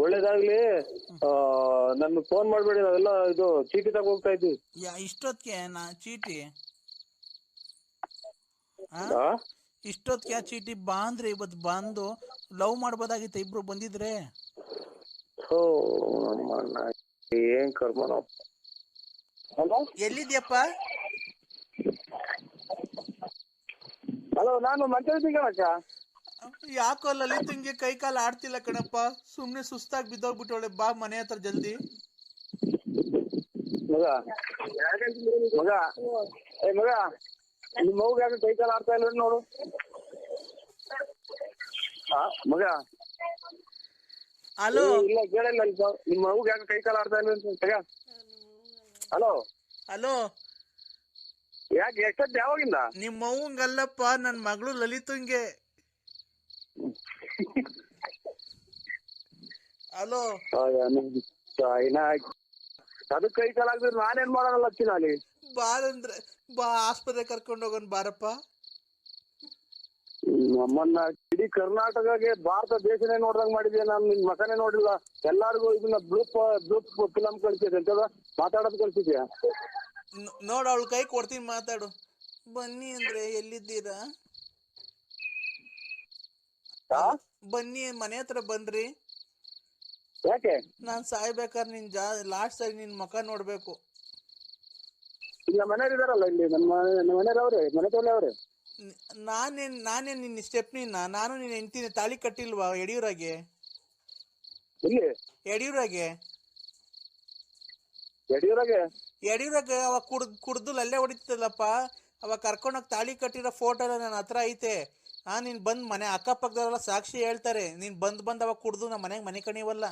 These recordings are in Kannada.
ಒಳ್ಳೇದಾಗ್ಲಿ. ನನ್ ಫೋನ್ ಮಾಡ್ಬೇಡಿ, ನಾವೆಲ್ಲ ಇದು ಚೀಟಿ ತಗೋ ಹೋಗ್ತಾ ಇದ್ವಿ. ಇಷ್ಟೊತ್ತಿಗೆ ಚೀಟಿ ಇಷ್ಟೊತ್ತಿಗೆ ಚೀಟಿ ಬಾ ಅಂದ್ರೆ ಇವತ್ತು ಬಂದು ಲವ್ ಮಾಡ್ಬೋದಾಗಿತ್ತು ಇಬ್ರು ಬಂದಿದ್ರೆ. ಏನ್ ಕರ್ಮ. ಎಲ್ಲಿದ್ಯಪ್ಪ? ಹಲೋ, ನಾನು ಮಂತ್ರಿಸಿಂಗಕ್ಕ. ಯಾಕೋ ಲಲಿತಂಗೆ ಕೈ ಕಾಲು ಆಡ್ತಿಲ್ಲ ಕಣಪ್ಪ, ಸುಮ್ನೆ ಸುಸ್ತಾಗಿ ಬಿದ್ದೋಗ್ಬಿಟ್ಟವಳೆ. ಬಾ ಮನೆ ಹತ್ರ ಜಲ್ದಿ. ಮಗ ಮಗ ಮಗ ನಿಮ್ ಮಗ ಯಾಕೆ ಕೈ ಕಾಲು ಆಡ್ತಾ ಇಲ್ಲ ನೋಡು. ಮಗ ಹಲೋ, ಇಲ್ಲ ಕೇಳಿಲ್ಲ. ನಿಮ್ ಮಗ ಯಾಕೆ ಕೈ ಕಾಲು ಆಡ್ತಾ ಇಲ್ಲ ಅಂತ. ಹಲೋ ಹಲೋ, ಯಾಕೆ ಎಷ್ಟೊತ್ತು ಯಾವಾಗಿಂದ? ನಿಮ್ ಮೌಂಗಲ್ಲಪ್ಪ, ನನ್ ಮಗಳು ಲಲಿತಂಗೆ. ಹಲೋ, ಅದು ಕೈ ಕಾಲ ಆಗಿದ್ರೆ ನಾನೇನ್ ಮಾಡೋಣ ಚಿನಾಲಿ. ಬಾರಂದ್ರೆ ಬಾ, ಆಸ್ಪತ್ರೆ ಕರ್ಕೊಂಡು ಹೋಗೋಣ ಬಾರಪ್ಪ. ನಮ್ಮನ್ನ ಇಡೀ ಕರ್ನಾಟಕಗೆ, ಭಾರತ ದೇಶನೇ ನೋಡ್ದಂಗ್ ಮಾಡಿದ್ಯಾ. ನಾನು ನಿನ್ ಮಕನೇ ನೋಡಿಲ್ಲ. ಎಲ್ಲಾರ್ಗು ಇದನ್ನ ಬ್ಲೂಪ್ ಫಿಲಮ್ ಕಳ್ಸಿದ್ದೆ ಅಂತದ ಮಾತಾಡೋದು ಕಳ್ಸಿದ್ಯಾ? ನೋಡ, ಅವಳ ಕೈ ಕೊಡ್ತೀನಿ, ಮಾತಾಡು. ಬನ್ನಿ ಅಂದ್ರೆ ಎಲ್ಲಿದ್ದೀರಾ? ಬನ್ನಿ, ಮನೆ ಹತ್ರ ಬನ್ರಿ. ಯಾಕೆ? ನಾನ್ ಸಾಯ್ಬೇಕಾದ್ರೆ ನಿನ್ ಲಾಸ್ಟ್ ಆಗಿ ನಿನ್ ಮುಖ ನೋಡ್ಬೇಕು. ಇಲ್ಲ, ಮನೆಯವ್ರು ಇದಾರಲ್ಲ ಇಲ್ಲಿ, ನಮ್ಮ ಮನೆಯವ್ರೆ, ಮನೆ ತೋಲೆ ಅವ್ರೆ. ನಾನೇನ್ ನಿನ್ನ ಸ್ಟೆಪ್ನಿನ? ನಾನು ನಿನ್ನ ಹೆಂಡ್ತಿನ ತಾಳಿ ಕಟ್ಟಿಲ್ವಾ ಯಡಿಯೂರಾಗೆ? ಇಲ್ಲಿ ಯಡಿಯೂರಾಗೆ ಅವಾಗ ಕುಡ್ದು ಅಲ್ಲೇ ಹೊಡಿತಲ್ಲಪ್ಪ. ಅವಾಗ ಕರ್ಕೊಂಡೋಗಿ ತಾಳಿ ಕಟ್ಟಿರೋ ಫೋಟೋ ಎಲ್ಲ ನನ್ನ ಹತ್ರ ಐತೆ. ನೀನ್ ಬಂದ್ ಮನೆ ಅಕ್ಕಪಕ್ಕದವರೆಲ್ಲ ಸಾಕ್ಷಿ ಹೇಳ್ತಾರೆ. ನೀನ್ ಬಂದ್ ಅವಾಗ ಕುಡ್ದು ನಮ್ಮ ಮನೆ ಕಣಿವಲ್ಲ.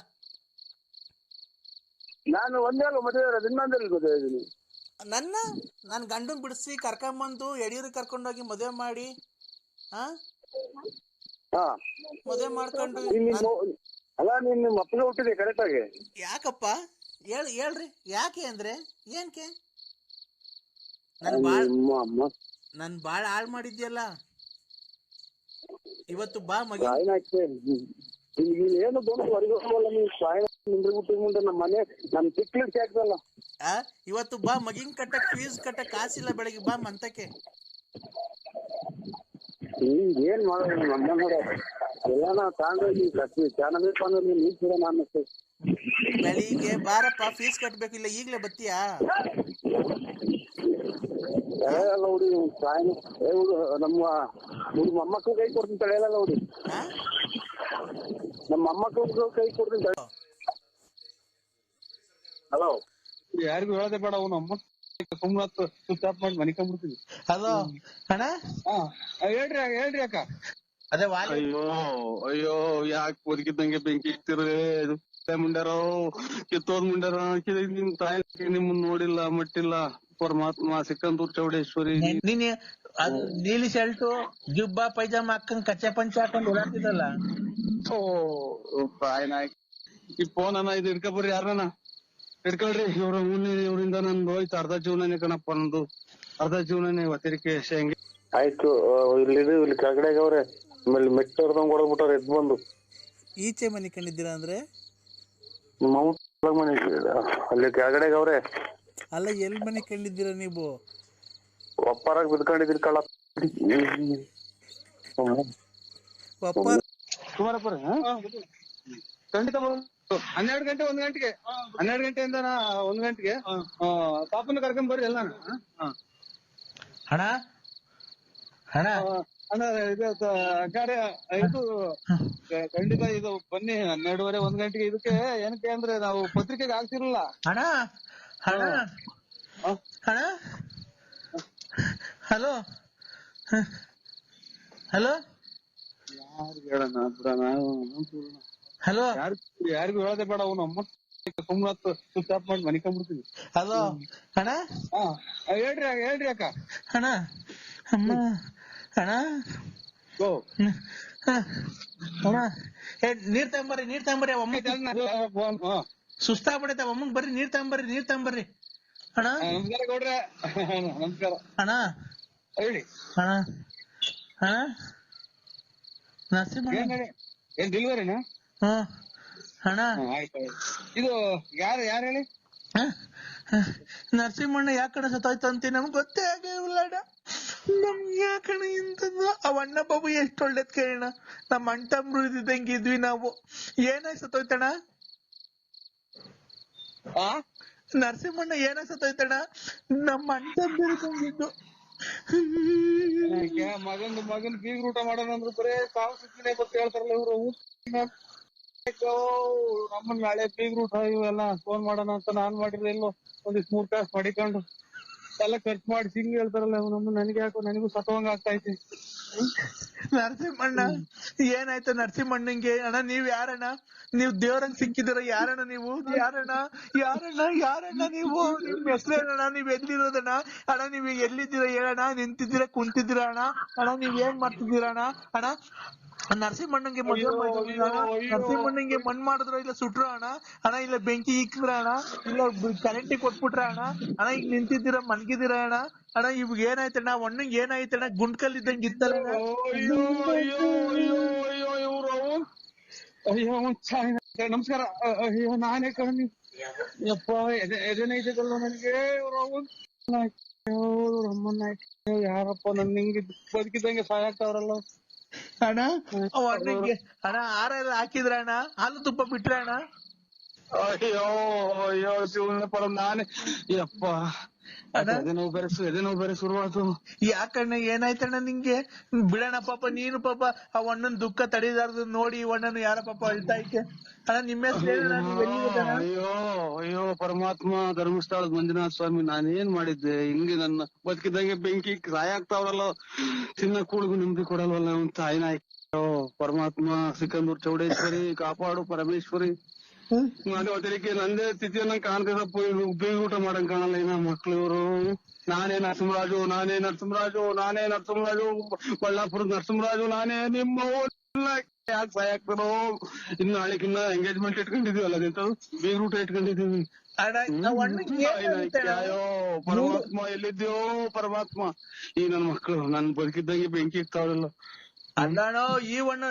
ನಾನು ಒಂದೇ ಮದುವೆ ಇನ್ನೊಂದಲ್ಲಿ ನನ್ ಗಂಡನ್ ಬಿಡಿಸಿ ಕರ್ಕೊಂಬಂದು ಯಡಿಯೂರಿಗೆ ಕರ್ಕೊಂಡೋಗಿ ಮದುವೆ ಮಾಡಿ ಮದುವೆ ಮಾಡ್ಕೊಂಡು. ಅಲ್ಲ, ನೀನ್ ನಿಮ್ಮ ಅಪ್ಪನ ಹುಟ್ಟಿದೆ ಕರೆಕ್ಟ್ ಆಗಿ. ಯಾಕಪ್ಪ ಹೇಳ್ರಿ, ಯಾಕೆ ಅಂದ್ರೆ ಏನ್ಕೆ? ನನ್ ಬಾಳ ಹಾಳ್ ಮಾಡಿದ್ಯಲ್ಲ. ಇವತ್ತು ಬಾ ಮಗಿ. ಏನು ಬಂದು ಮುಂದೆ ನಮ್ಮ ಮನೆ ನಮ್ ತಿಕ್ಲಿಕ್ಕೆ ಆಗ್ತಲ್ಲ. ಇವತ್ತು ಬಾ, ಮಗಿನ್ ಕಟ್ಟಕ್ ಫೀಸ್ ಕಟ್ಟಕ್ ಕಾಸಿಲ್ಲ. ಬೆಳಗ್ಗೆ ಬಾ ಮಂತಕ್ಕೆ. ಏನ್ ಮಾಡೋದು, ನಮ್ಮ ನೋಡ ಎಲ್ಲ ತಗೊಂಡೋಗಿ ಚೆನ್ನಾಗಬೇಕು ಅಂದ್ರೆ ನೀರ್ ಕೂಡ ನಾನು ಬೆಳಿಗ್ಗೆ ಬಾರಪ್ಪ, ಫೀಸ್ ಕಟ್ಬೇಕು. ಇಲ್ಲ ಈಗ್ಲೇ ಬತ್ತೀಯಾ? ನೋಡಿ ನಮ್ಮ ಮೊಮ್ಮಕ್ಕಳು ಕೈ ಕೊಡ್ತೀನಿ ತಳೆಯಲ್ಲ ನೋಡಿ. ನಮ್ಮ ಮೊಮ್ಮಕ್ಕಳು ಕೈ ಕೊಡ್ತೀನಿ. ಹಲೋ, ಯಾರಿಗೂ ಹೇಳದೆ ಬೇಡ. ಅವನು ಅಮ್ಮ ಸುಮ್ಮನೆ ಸ್ವಿಚ್ ಆಫ್ ಮಾಡಿ ಮನಿಕೊಂಡ್ಬಿಡ್ತೀವಿ. ಹಲೋ ಅಣ್ಣ, ಹೇಳ್ರಿ ಅಕ್ಕ. ಅದೇ ಅಯ್ಯೋ ಯಾಕೆ ಬದುಕಿದ್ದಂಗೆ ಬೆಂಕಿ ಇಟ್ಟಿರೇ ಮುಂಡ್ಯಾರೋ, ಕಿತ್ತೋದ್ ಮುಂಡ್ಯಾರ. ನಿಮ್ ತಾಯಿ ನಿಮ್ಮನ್ನ ನೋಡಿಲ್ಲ ಮಟ್ಟಿಲ್ಲ. ಪರಮಾತ್ಮ ಸಿಕ್ಕಂದೂರ್ ಚೌಡೇಶ್ವರಿ. ನೀಲಿ ಶರ್ಟು ಜುಬ್ಬಾ ಪೈಜಾಮ ಹಾಕೊಂಡ್ ಕಚ್ಚೆ ಪಂಚೆ ಹಾಕೊಂಡ್ ಓಡಾಡ್ತಿದ್ದಲ್ಲ. ಈ ಫೋನ್ ಇದು ಇಡ್ಕೊಬರ್ರಿ, ಯಾರನ ಇಡ್ಕೊಳ್ರಿ. ಇವರಿಂದ ನನ್ಗೆ ಹೋಯ್ತು ಅರ್ಧ ಜೀವನನೇ ಕಣಪ್ಪ. ನಂದು ಅರ್ಧ ಜೀವನನೇ ಇವತ್ತಿರಿಕೆ ಹೆಂಗೆ ಆಯ್ತು. ಇಲ್ಲಿ ಕೆಳಗಡೆಗೆ ಅವ್ರೆ, ಆಮೇಲೆ ಮೆಟ್ಟ ಹೊಡೆದಂಗ್ ಹೊಡೆದ್ಬಿಟ್ಟಾರೆ ಎದ್ ಬಂದು. ಈಚೆ ಮನೆ ಕಂಡಿದ್ದೀರಾ ಅಂದ್ರೆ ಮನೆ ಅಲ್ಲಿ ಕೆಳಗಡೆಗೆ ಅವ್ರೆ. ಅಲ್ಲ, ಎಲ್ ಮನೆ ಕಂಡಿದ್ದೀರಾ ನೀವು? ಒಪ್ಪಾರಾಗ ಬಿದ್ಕೊಂಡಿದ್ರಿ ಕಳ್ಳ. ಕುಮಾರಪ್ಪರ ಖಂಡಿತ 12 ಗಂಟೆ 1 ಗಂಟೆಗೆ 12 ಗಂಟೆಯಿಂದ 1 ಗಂಟೆಗೆ ಪಾಪನ ಕರ್ಕೊಂಡ್ ಬರ್ರಿ ಎಲ್ಲ. ಹಣ ಅಣ್ಣ ಇದು ಖಂಡಿತ ಇದು ಬನ್ನಿ 12:30 1 ಗಂಟೆಗೆ. ಇದಕ್ಕೆ ಏನಕ್ಕೆ ಅಂದ್ರೆ ನಾವು ಪತ್ರಿಕೆಗೆ ಹಾಕ್ತಿರಲ್ಲ. ಹಲೋ ಹಲೋ ಹಲೋ, ಯಾರಿಗೆ ಹೇಳೋಣ ಬಿಡೋಣ. ಹಲೋ, ಯಾರಿಗೂ ಹೇಳದೆ ಬೇಡ. ಅವನು ಅಮ್ಮ ಸುಮ್ಮನೆ ಸ್ವಿಚ್ ಆಫ್ ಮಾಡಿ ಮನಿಕೊಂಡ್ಬಿಡ್ತೀವಿ. ಹಲೋ ಅಣ್ಣ, ಹೇಳ್ರಿ ಅಕ್ಕ. ಅಣ್ಣ ಅಮ್ಮ ಅಣ್ಣ ನೀರ್ ತಗೊಂಬರ್ರಿ. ಅಮ್ಮ ಸುಸ್ತಾಗ್ಬಿಡೈತೆ. ಅಮ್ಮಂಗ್ ಬರ್ರಿ, ನೀರ್ ತಗೊಂಬರ್ರಿ. ಅಣ್ಣ ನಮಸ್ಕಾರ ಗೌಡ್ರೆ. ನಮಸ್ಕಾರ ಅಣ್ಣ. ಹೇಳಿ ನರಸಿಂಹ ಏನ್ ಡೆಲಿವರಿನಾ? ಅಣ್ಣ ಆಯ್ತು ಇದು ಯಾರು ಹೇಳಿ? ಹ? ನರಸಿಂಹಣ್ಣ ಯಾಕಣ ಸತ್ತೋಯ್ತು ಅಂತ ನಮ್ಗೆ ಗೊತ್ತೇ ಆಗಿಲ್ಲ ಅಣ್ಣ. ನಮ್ಗೆ ಯಾಕಣ ಇಂಥದ್ದು ಅವ ಅಣ್ಣ ಬಾಬು ಎಷ್ಟು ಒಳ್ಳೇದ್ ಕೇಳಣ. ನಮ್ಮ ಅಣ್ಣ ತಮ್ಮರು ಇದ್ದಂಗೆ ಇದ್ವಿ ನಾವು. ಏನಾಯ್ ಸತ್ತೋಯ್ತಣ್ಣ? ಆ ನರಸಿಂಹಣ್ಣ ಏನಾಯ್ ಸತ್ತೋಯ್ತಣ್ಣ? ನಮ್ಮ ಅಣ್ಣ ತಮ್ಮರು ಇದ್ದಂಗಿದ್ದು. ಮಗನ್ ಬೀಗ್ ಊಟ ಮಾಡೋಣ ಅಂದ್ರು ಬರೇ ಸಾವು ಸುತ್ತಿನೇ ಗೊತ್ತ ಹೇಳ್ತಾರಲ್ಲ ಇವ್ರು. ನಮ್ಮನ್ ನಾಳೆ ಬೀಗ್ ಊಟ ಇವೆಲ್ಲ ಫೋನ್ ಮಾಡೋಣ ಅಂತ ನಾನ್ ಮಾಡಿದ್ರೆ ಎಲ್ಲೋ ಒಂದಿಷ್ಟು 3 ಕಾಸು ಮಡಿಕೊಂಡು ಎಲ್ಲ ಖರ್ಚು ಮಾಡಿ ಹಿಂಗ್ ಹೇಳ್ತಾರಲ್ಲ ನಮ್ಮ. ನನಗೆ ಯಾಕೋ ನನಗೂ ಸತ್ತವಂಗ ಆಗ್ತಾ ಐತಿ. ನರಸಿಂಹಣ್ಣ ಏನಾಯ್ತು ನರಸಿಂಹಣ್ಣಂಗೆ? ಅಣ್ಣ ನೀವ್ ಯಾರಣ್ಣ? ನೀವ್ ದೇವ್ರಂಗ್ ಸಿಕ್ಕಿದಿರ ಯಾರಣ್ಣ ನೀವು? ಯಾರಣ್ಣ ಯಾರಣ್ಣ ಯಾರಣ್ಣ ನೀವು? ನಿಮ್ ಹೆಸರೇನಣ್ಣ? ನೀವ್ ಎಲ್ಲಿರೋದಣ್ಣ? ಅಣ್ಣ ನೀವ್ ಎಲ್ಲಿದ್ದೀರಾ ಹೇಳಣ್ಣ? ನಿಂತಿದ್ದೀರಾ ಕುಂತಿದ್ದೀರಾ ಅಣ್ಣ? ಅಣ್ಣ ನೀವ್ ಏನ್ ಮಾಡ್ತಿದ್ದೀರಾ ಅಣ್ಣ? ಅಣ್ಣ ನರಸಿಂಹಣ್ಣಂಗೆ ಮದುವೆ ಮಾಡಿದ್ರು ಅಣ್ಣ. ನರಸಿಂಹಣ್ಣಂಗೆ ಮಣ್ ಮಾಡಿದ್ರು ಇಲ್ಲ ಸುಟ್ರು ಅಣ್ಣ? ಅಣ್ಣ ಇಲ್ಲ ಬೆಂಕಿ ಇಕ್ಕಿದ್ರ ಅಣ್ಣ? ಇಲ್ಲ ಕರೆಂಟಿಗೆ ಕೊಟ್ಬಿಟ್ರ ಅಣ್ಣ? ಅಣ್ಣ ಈಗ ನಿಂತಿದ್ದೀರಾ ಮನ್ಗಿದ್ದೀರಾ ಅಣ್ಣ? ಅಣ್ಣ ಇವಾಗ ಏನಾಯ್ತಣ್ಣ? ಒಣ್ಣಂಗ್ ಏನಾಯ್ತಣ್ಣ? ಗುಂಡ್ಕಲ್ ಇದ್ದಂಗೆ ಇತ್ತಲ್ಲಣ್ಣ. ಅಯ್ಯೋ ಅಯ್ಯೋ ಅಯ್ಯೋ ಅಯ್ಯೋ ಇವ್ರು ಅಯ್ಯೋ ನಮಸ್ಕಾರ. ಅಯ್ಯೋ ನಾನೇ ಕಣಿ ಯಪ್ಪ ಎದೆನೈತಲ್ಲ ನನಗೆ. ಇವ್ರು ಅಮ್ಮನ್ನ ಯಾರಪ್ಪ ನನ್ ಹಿಂಗ್ ಬದುಕಿದಂಗೆ ಸಾಯಾಗ್ತಾವ್ರಲ್ಲ. ಅಣ್ಣ ಅವ ಅಣ್ಣಂಗೆ ಅಣ್ಣ ಹಾರ ಎಲ್ಲ ಹಾಕಿದ್ರ ಅಣ್ಣ? ಹಾಲು ತುಪ್ಪ ಬಿಟ್ರ ಅಣ್ಣ? ಅಯ್ಯೋ ಅಯ್ಯೋ ಶಿವನ ಪರ ನಾನೇ ಯಪ್ಪ. ಎದೆನೋವು ಬೇರೆ ಶುರುವಾತು. ಯಾಕಣ್ಣ ಏನಾಯ್ತಣ್ಣ ನಿಂಗೆ? ಬಿಡಣ ಪಾಪ ನೀನು ಪಾಪ ಆ ಅಣ್ಣನ್ ದುಃಖ ತಡಿದಾರ್ದು ನೋಡಿ ಅಣ್ಣನು ಯಾರ ಪಾಪ ಅಳ್ತಾ ಐತೆ. ಅಣ್ಣ ನಿಮ್ಮ ಹೆಸರು ಏನಣ್ಣ? ನೀವ್ ಎಲ್ಲಿರೋದಣ್ಣ? ಅಯ್ಯೋ ಅಯ್ಯೋ ಪರಮಾತ್ಮ ಧರ್ಮಸ್ಥಳದ ಮಂಜುನಾಥ ಸ್ವಾಮಿ ನಾನೇನ್ ಮಾಡಿದ್ದೆ ಹಿಂಗೆ ನನ್ನ ಬದುಕಿದಂಗೆ ಬೆಂಕಿ ಸಾಯಾಗ್ತಾವ್ರಲ್ಲ. ಚಿನ್ನ ಕೂಳಿಗೂ ನಿಮ್ದಿ ಕೊಡಲ್ವಲ್ಲ ಅವ್ನ್ ತಾಯಿನಾಯ್ತು. ಪರಮಾತ್ಮ ಸಿಕಂದೂರ್ ಚೌಡೇಶ್ವರಿ ಕಾಪಾಡು ಪರಮೇಶ್ವರಿ. ನಾನು ಅದಕ್ಕೆ ನಂದೇ ಸ್ಥಿತಿಯನ್ನ ಕಾಣ್ತಿದ್ದಪ್ಪ. ಬೀಗ ಊಟ ಮಾಡಂಗ್ ಕಾಣಲ್ಲ ಇನ್ನ ಮಕ್ಳು ಇವ್ರು. ನಾನೇ ನರಸಿಂಹರಾಜು ಬಳ್ಳಾಪುರದ ನರಸಿಂಹರಾಜು ನಾನೇ ನಿಮ್ಮ ಯಾಕೆ ಸಾಯಾಗ್ತಾರೋ. ಇನ್ನು ನಾಳೆಕಿನ್ನ ಎಂಗೇಜ್ಮೆಂಟ್ ಇಟ್ಕೊಂಡಿದೀವಲ್ಲ ಅದಂತ ಬೀಗ ಊಟ ಇಟ್ಕೊಂಡಿದೀವಿ. ಅಯ್ಯೋ ಪರಮಾತ್ಮ ಎಲ್ಲಿದ್ಯೋ ಪರಮಾತ್ಮ. ಈ ನನ್ ಮಕ್ಳು ನನ್ ಬದುಕಿದ್ದಂಗೆ ಬೆಂಕಿ ಇಕ್ತಾವ್ರಲ್ಲ. ಅಲ್ಲಣ್ಣ ಈ ಅಣ್ಣ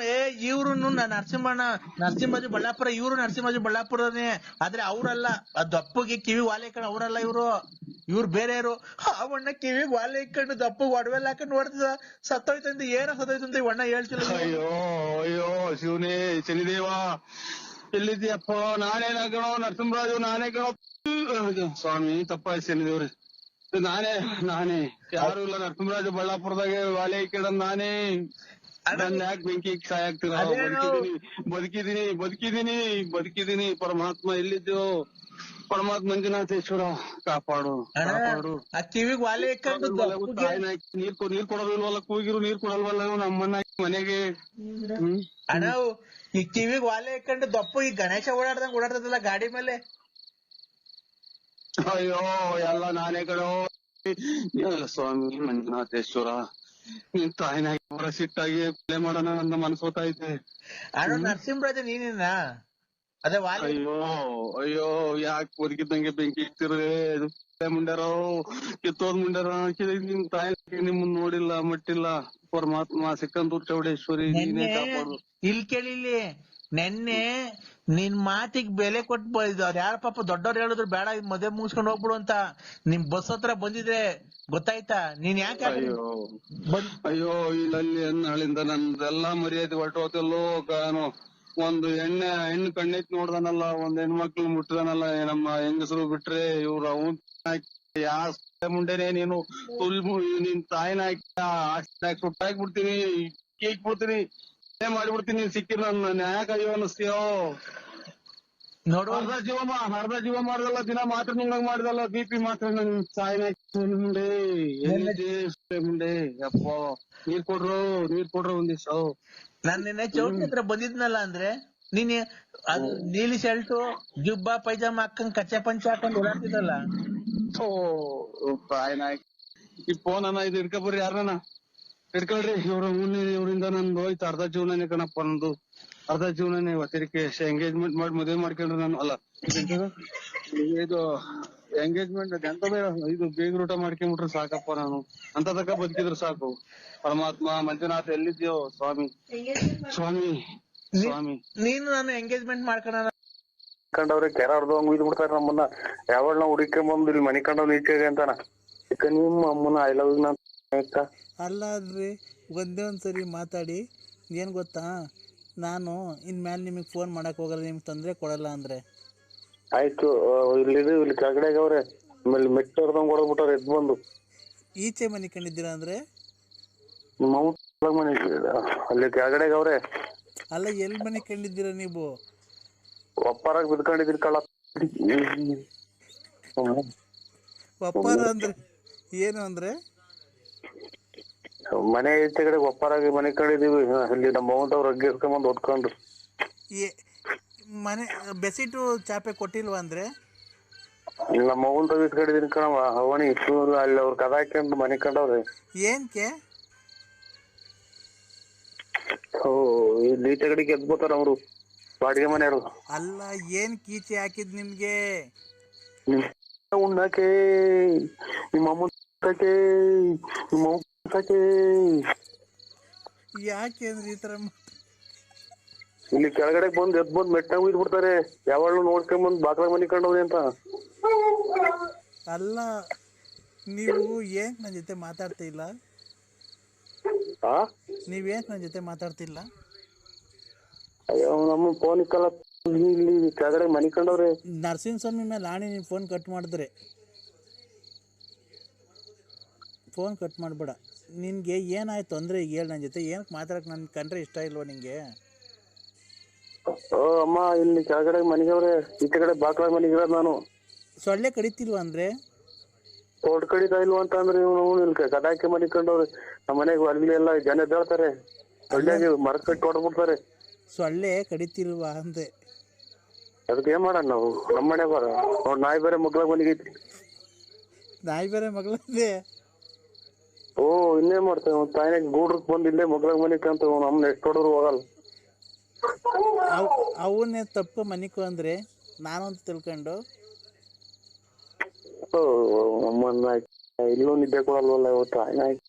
ಇವ್ರು ನರಸಿಂಹರಾಜು ಬಳ್ಳಾಪುರ. ಇವ್ರು ನರಸಿಂಹರಾಜು ಬಳ್ಳಾಪುರನೇ. ಆದ್ರೆ ಅವ್ರಲ್ಲ ದಪ್ಪಗೆ ಕಿವಿ ವಾಲೆ ಇಕ್ಕೊಂಡು ಅವ್ರಲ್ಲ ಇವ್ರು. ಇವ್ರು ಬೇರೆಯವರು. ಅವಣ್ಣ ಕಿವಿಗ್ ವಾಲೆ ಇಕ್ಕೊಂಡು ದಪ್ಪಗ್ ಒಡವೆಲ್ಲ ಹಾಕೊಂಡು ಹೊಡೆದ ಸತ್ತೋಯ್ತಂತ. ಏನೋ ಸತ್ತೋಯ್ತಂತ ಈ ಅಣ್ಣ ಹೇಳ್ತಿಲ್ಲ. ಅಯ್ಯೋ ಅಯ್ಯೋ ಶಿವನೇ ಶನಿದೇವ ಎಲ್ಲಿದ್ಯಪ್ಪ? ನಾನೇನಾಗಣೋ ನರಸಿಂಹರಾಜು ನಾನೇ ಕಣೋ ಸ್ವಾಮಿ. ತಪ್ಪಾಯ್ತು ಶನಿದೇವ್ರಿ. ನಾನೇ ಯಾರು ಇಲ್ಲ ನರಸಿಂಹರಾಜು ಬಳ್ಳಾಪುರದಾಗೆ ವಾಲೆ ಇಕ್ಕೊಂಡ್ ನಾನೇ. ನನ್ ಯಾಕೆ ಬೆಂಕಿ ಸಾಯಾಗ್ತೀರ? ಬದುಕಿದೀನಿ ಪರಮಾತ್ಮ ಎಲ್ಲಿದ್ಯೋ? ಪರಮಾತ್ಮ ಮಂಜುನಾಥೇಶ್ವರ ಕಾಪಾಡು. ಆ ಕಿವಿಗ್ ವಾಲೆ ಇಕ್ಕೊಂಡು ನೀರ್ ಕೊಡೋದಿಲ್ವಲ್ಲ? ಕೂಗಿರು ನೀರ್ ಕೊಡಲ್ವಲ್ಲ ನಮ್ಮನ್ನ ಮನೆಗೆ. ಅಣ್ಣ ಈ ಕಿವಿಗ್ ವಾಲೆ ಇಕ್ಕೊಂಡು ದಪ್ಪು ಈ ಗಣೇಶ ಓಡಾಡ್ದಂಗ್ ಓಡಾಡ್ತದಲ್ಲ ಗಾಡಿ ಮೇಲೆ. ಅಯ್ಯೋ ಎಲ್ಲ ನಾನೇ ಕಣೋ ಸ್ವಾಮಿ ಮಂಜುನಾಥೇಶ್ವರ. ನಿನ್ ತಾಯಿನಾಗಿ ಅವರ ಸಿಟ್ಟಾಗಿ ಕೊಲೆ ಮಾಡೋಣ ನನ್ನ ಮನಸ್ಸು ಹೋಗ್ತೈತೆ. ಅಣ್ಣ ನರಸಿಂಹರಾಜ ನೀನೇನಾ? ಅದೇ ವಾಲೆ. ಅಯ್ಯೋ ಯಾಕೆ ಬದುಕಿದ್ದಂಗೆ ಬೆಂಕಿ ಇಡ್ತಿರೇ ಮುಂಡ್ಯಾರೋ ಕಿತ್ತೋದ್ ಮುಂಡ್ಯಾರ. ನಿಮ್ ತಾಯಿ ನಿಮ್ಮನ್ನ ನೋಡಿಲ್ಲ ಮಟ್ಟಿಲ್ಲ. ಪರಮಾತ್ಮ ಸಿಕಂದೂರ್ ಚೌಡೇಶ್ವರಿ ನೀನೇ ಕಾಪಾಡು. ಇಲ್ಲಿ ಕೇಳಿಲ್ಲಿ ನೆನ್ನೆ ನಿನ್ ಮಾತಿಗೆ ಬೆಲೆ ಕೊಟ್ಟು ಅವ್ರ ಯಾರ ಪಾಪ ದೊಡ್ಡವ್ರು ಹೇಳಿದ್ರು ಬೇಡ ಮದುವೆ ಮುಗಿಸ್ಕೊಂಡು ಹೋಗ್ಬಿಡು ಅಂತ. ನಿಮ್ ಬಸ್ ಹತ್ರ ಬಂದಿದ್ರೆ ಗೊತ್ತಾಯ್ತಾ? ನೀನ್ ಯಾಕೆ ಅಯ್ಯೋ ಇಲ್ಲಿ ನಾಳಿಂದ ನಂದೆಲ್ಲಾ ಮರ್ಯಾದೆ ಹೊರಟೋತಲ್ಲೋ. ಒಂದು ಹೆಣ್ಣು ಕಣ್ಣೈತ್ ನೋಡ್ದಾನಲ್ಲ, ಒಂದ್ ಹೆಣ್ಮಕ್ಳು ಮುಟ್ಟಿದಾನಲ್ಲ ನಮ್ಮ ಹೆಂಗಸರು ಬಿಟ್ರೆ ಇವ್ರು ಅವನ್ ಯಾವ ಮುಂಡೆನೆ ನೀನು ನಿನ್ ತಾಯಿನ ಸುಟ್ಟಾಕ್ಬಿಡ್ತೀನಿ, ಕೇಕ್ಬಿಡ್ತೀನಿ, ಮಾಡಿಬಿಡ್ತೀನಿ. ಸಿಕ್ಕಿರ ನನ್ನ ನ್ಯಾಯ ಅಯ್ಯೋ ಅನ್ನಿಸ್ತೀಯೋ? ನೋಡು ಅರ್ಧ ಜೀವ ಮಾಡ್ದಲ್ಲ, ದಿನ ಮಾತ್ರ ನುಂಗಂಗ್ ಮಾಡ್ದಲ್ಲ, BP ಮಾತ್ರ ನಂಗ್ ಸಾಯಿನ ಮುಂಡೆ ಮುಂಡೆ. ಯಪ್ಪ ನೀರ್ ಕೊಡ್ರು ಒಂದ್ ದಿವ್ಸ. ನಾನ್ ನಿನ್ನೆ ಚೌಟ್ರಿ ಹತ್ರ ಬಂದಿದ್ನಲ್ಲ ಅಂದ್ರೆ ನೀನ್ ಅದು ನೀಲಿ ಶರ್ಟು ಜುಬ್ಬಾ ಪೈಜಾಮ ಹಾಕೊಂಡ್ ಕಚ್ಚೆ ಪಂಚೆ ಹಾಕೊಂಡ್ ಓಡಾಡ್ತಿದ್ದಲ್ಲ. ಈ ಫೋನ್ ಅನ್ನ ಇದು ಹಿಡ್ಕೊಬರ್ರಿ ಯಾರನ್ನ ಹಿಡ್ಕೊಳ್ರಿ. ಇವ್ರಿಂದ ನಂದು ಹೋಯ್ತು ಅರ್ಧ ಜೀವನನೇ ಕಣಪ್ಪ. ನಂದು ಅರ್ಧ ಜೀವನನೇ ಇವತ್ತಿಗೆ ಎಂಗೇಜ್ಮೆಂಟ್ ಮಾಡಿ ಮದುವೆ ಮಾಡ್ಕೊಂಡ್ರೆ ನಾನು ಅಲ್ಲ ಇದು ಎಂಗೇಜ್ಮೆಂಟ್ ಎಂತ ಇದು ಬೇಗ ಊಟ ಮಾಡ್ಕೊಂಡ್ಬಿಟ್ರೆ ಸಾಕಪ್ಪ. ನಾನು ಅಂತ ತಕ್ಕ ಬದುಕಿದ್ರು ಸಾಕು. ಪರಮಾತ್ಮ ಮಂಜುನಾಥ ಎಲ್ಲಿದ್ಯೋ ಸ್ವಾಮಿ. ನೀನು ನಾನು ಎಂಗೇಜ್ಮೆಂಟ್ ಮಾಡ್ಕೊಳ ಕಂಡವ್ರೆ ಕೆರ ಹೊಡೆದು ಹಂಗ್ ಇದ್ ಬಿಡ್ತಾರ ನಮ್ಮನ್ನ. ಯಾವಳ ನಾವು ಹುಡುಕೊಂಡ್ ಇಲ್ಲಿ ಮನೆ ಕಂಡವ್ ನೀಚೆಗೆ ಅಂತಾನ. ಯಾಕ ನಿಮ್ಮ ಅಮ್ಮನ ಐ ಲವ್ ಯು ಅಲ್ಲ ಅಂದ್ರೆ ಒಂದೇ ಒಂದ್ಸರಿ ಮಾತಾಡಿ ಏನು ಗೊತ್ತಾ, ನಾನು ಇನ್ಮೇಲೆ ನಿಮಗೆ ಫೋನ್ ಮಾಡಕ್ಕೆ ಹೋಗಲ್ಲ, ನಿಮ್ಗೆ ತೊಂದರೆ ಕೊಡಲ್ಲ ಅಂದರೆ. ಆಯ್ತು ಇಲ್ಲಿ ಕೆಳಗಡೆಗೆ ಅವ್ರೆ ಆಮೇಲೆ ಮೆಟ್ಟ ಹೊಡೆದಂಗ್ ಹೊಡೆದ್ಬಿಟ್ಟಾರೆ ಎದ್ ಬಂದು. ಈಚೆ ಮನೆ ಕಂಡಿದ್ದೀರಾ ಅಂದರೆ ನಿಮ್ಮ ಮನೆ ಅಲ್ಲಿ ಕೆಳಗಡೆಗೆ ಅವ್ರೆ. ಅಲ್ಲ, ಎಲ್ಲಿ ಮನೆ ಕಂಡಿದ್ದೀರಾ ನೀವು? ಒಪ್ಪರಾಗ ಬಿದ್ಕೊಂಡಿದ್ರಿ ಕಳ್ಳ. ಒಪ್ಪಾರ ಅಂದ್ರೆ ಏನು ಅಂದರೆ? ಮನೆ ಈಚೆ ಕಡೆ ಒಪ್ಪರಾಗಿ ಮನೆ ಕಂಡಿದೀವಿ. ಅಲ್ಲಿ ನಮ್ಮ ಮೌಂಟವ್ರು ಅಗ್ಗಿ ಎಸ್ಕೊಂಬಂದು ಹೊತ್ಕೊಂಡು. ಮನೆ ಬೆಸಿಟು ಚಾಪೆ ಕೊಟ್ಟಿಲ್ವಾ ಅಂದರೆ? ನಮ್ಮ ಮೌನ್ ತಗಿಸ್ಕೊಂಡಿದೀನಿ ಕಣವ. ಅವಣಿ ಅಲ್ಲಿ ಅವ್ರು ಕದ ಹಾಕ್ಯಂಡು ಮನೆ ಕಂಡವ್ರೆ. ಏನಕ್ಕೆ? ಇಲ್ಲಿ ಈಚೆ ಕಡೆ ಗೆದ್ಬೋತಾರ ಅವರು ಬಾಡಿಗೆ ಮನೆಯವರು. ಅಲ್ಲ, ಏನು ಕೀಚೆ ಹಾಕಿದ್ ನಿಮಗೆ? ಉಣ್ಣಕ್ಕೆ ನಿಮ್ಮ ಅಮ್ಮ ನಿಮ್ಮ ಯಾಕೆ ಅಂದ್ರೆ ಈ ಥರ ಇಲ್ಲಿ ಕೆಳಗಡೆ ಬಂದು ಎದ್ ಬಂದು ಮೆಟ್ಟಾಗ ಉಯ್ದು ಬಿಡ್ತಾರೆ. ಯಾವಾಗ್ಲೂ ನೋಡ್ಕೊಂಬಂದು ಬಾಕ್ಲ ಮನೆ ಕಂಡವ್ರಿ ಅಂತ. ಅಲ್ಲ, ನೀವು ಏನ್ ನನ್ನ ಜೊತೆ ಮಾತಾಡ್ತಾ ಇಲ್ಲ? ನೀವೇನ್ ನನ್ನ ಜೊತೆ ಮಾತಾಡ್ತಿಲ್ಲ? ಅಯ್ಯೋ ನಮ್ಮ ಫೋನ್ ಇಕ್ಕಲ್ಲ. ಇಲ್ಲಿ ಕೆಳಗಡೆ ಮನೆ ಕಂಡವ್ರೆ. ನರಸಿಂಹಸ್ವಾಮಿ ಮೇಲೆ ಆಣೆ, ನೀವು ಫೋನ್ ಕಟ್ ಮಾಡಿದ್ರೆ. ಫೋನ್ ಕಟ್ ಮಾಡಬೇಡ. ನಿನಗೆ ಏನಾಯ್ತು ತೊಂದರೆ ಈಗ ಹೇಳಿ ನನ್ನ ಜೊತೆ. ಏನಕ್ಕೆ ಮಾತಾಡಕ್ಕೆ ನನ್ನ ಕಂಡ್ರೆ ಇಷ್ಟ ಇಲ್ವಾ ನಿನಗೆ? ಅಮ್ಮ ಇಲ್ಲಿ ಕೆಳಗಡೆ ಮನೆಗವ್ರೆ, ಈಚೆ ಕಡೆ ಬಾಕ್ಲ ಮನೆಗಿರೋದು ನಾನು. ಸೊಳ್ಳೆ ಕಡಿತಿಲ್ವಾ ಅಂದರೆ? ತೋಟ ಕಡಿತಾ ಇಲ್ವಾ ಅಂತ ಅಂದ್ರೆ ಇಲ್ಲಿ ಕದಾಕಿ ಮನೆ ಕಂಡವ್ರೆ. ನಮ್ಮ ಮನೆಗೆ ಅಲ್ಲಿ ಎಲ್ಲ ಜನ ಎದ್ದೇಳ್ತಾರೆ. ಸೊಳ್ಳೆಗೆ ಮರ ಕಟ್ಟಿ ಹೊಡೆದ್ಬಿಡ್ತಾರೆ. ಸೊಳ್ಳೆ ಕಡಿತಿಲ್ವಾ ಅಂದೆ. ಅದಕ್ಕೆ ಏನ್ ಮಾಡೋಣ ನಾವು? ನಮ್ಮ ಮನೆ ಬರ ಅವ್ರ ನಾಯಿ ಬೇರೆ ಮಗ್ಳ ಮನೆಗೈತಿ. ನಾಯಿ ಬೇರೆ ಮಗಳಂದೆ? ಇನ್ನೇನ್ ಮಾಡ್ತೇವೆ? ತಾಯಿನಾಗ ಗೂಡ್ರಕ್ ಬಂದು ಇಲ್ಲೇ ಮಗ್ಳ ಮನೆ ಕಂತ ನಮ್ಮನ್ನ ಎಷ್ಟು ಹೊಡೆದ್ರು ಹೋಗಲ್ಲ. ಅವನ್ನೇ ತಪ್ಪು ಮನಿಕು ಅಂದ್ರೆ ನಾನು ಅಂತ ತಿಳ್ಕೊಂಡು ನಮ್ಮನ್ನ ಇಲ್ಲೂ ನಿದ್ದೆ ಕೊಡಲ್ವಲ್ಲ ಇವತ್ತು ಆಯ್ತು.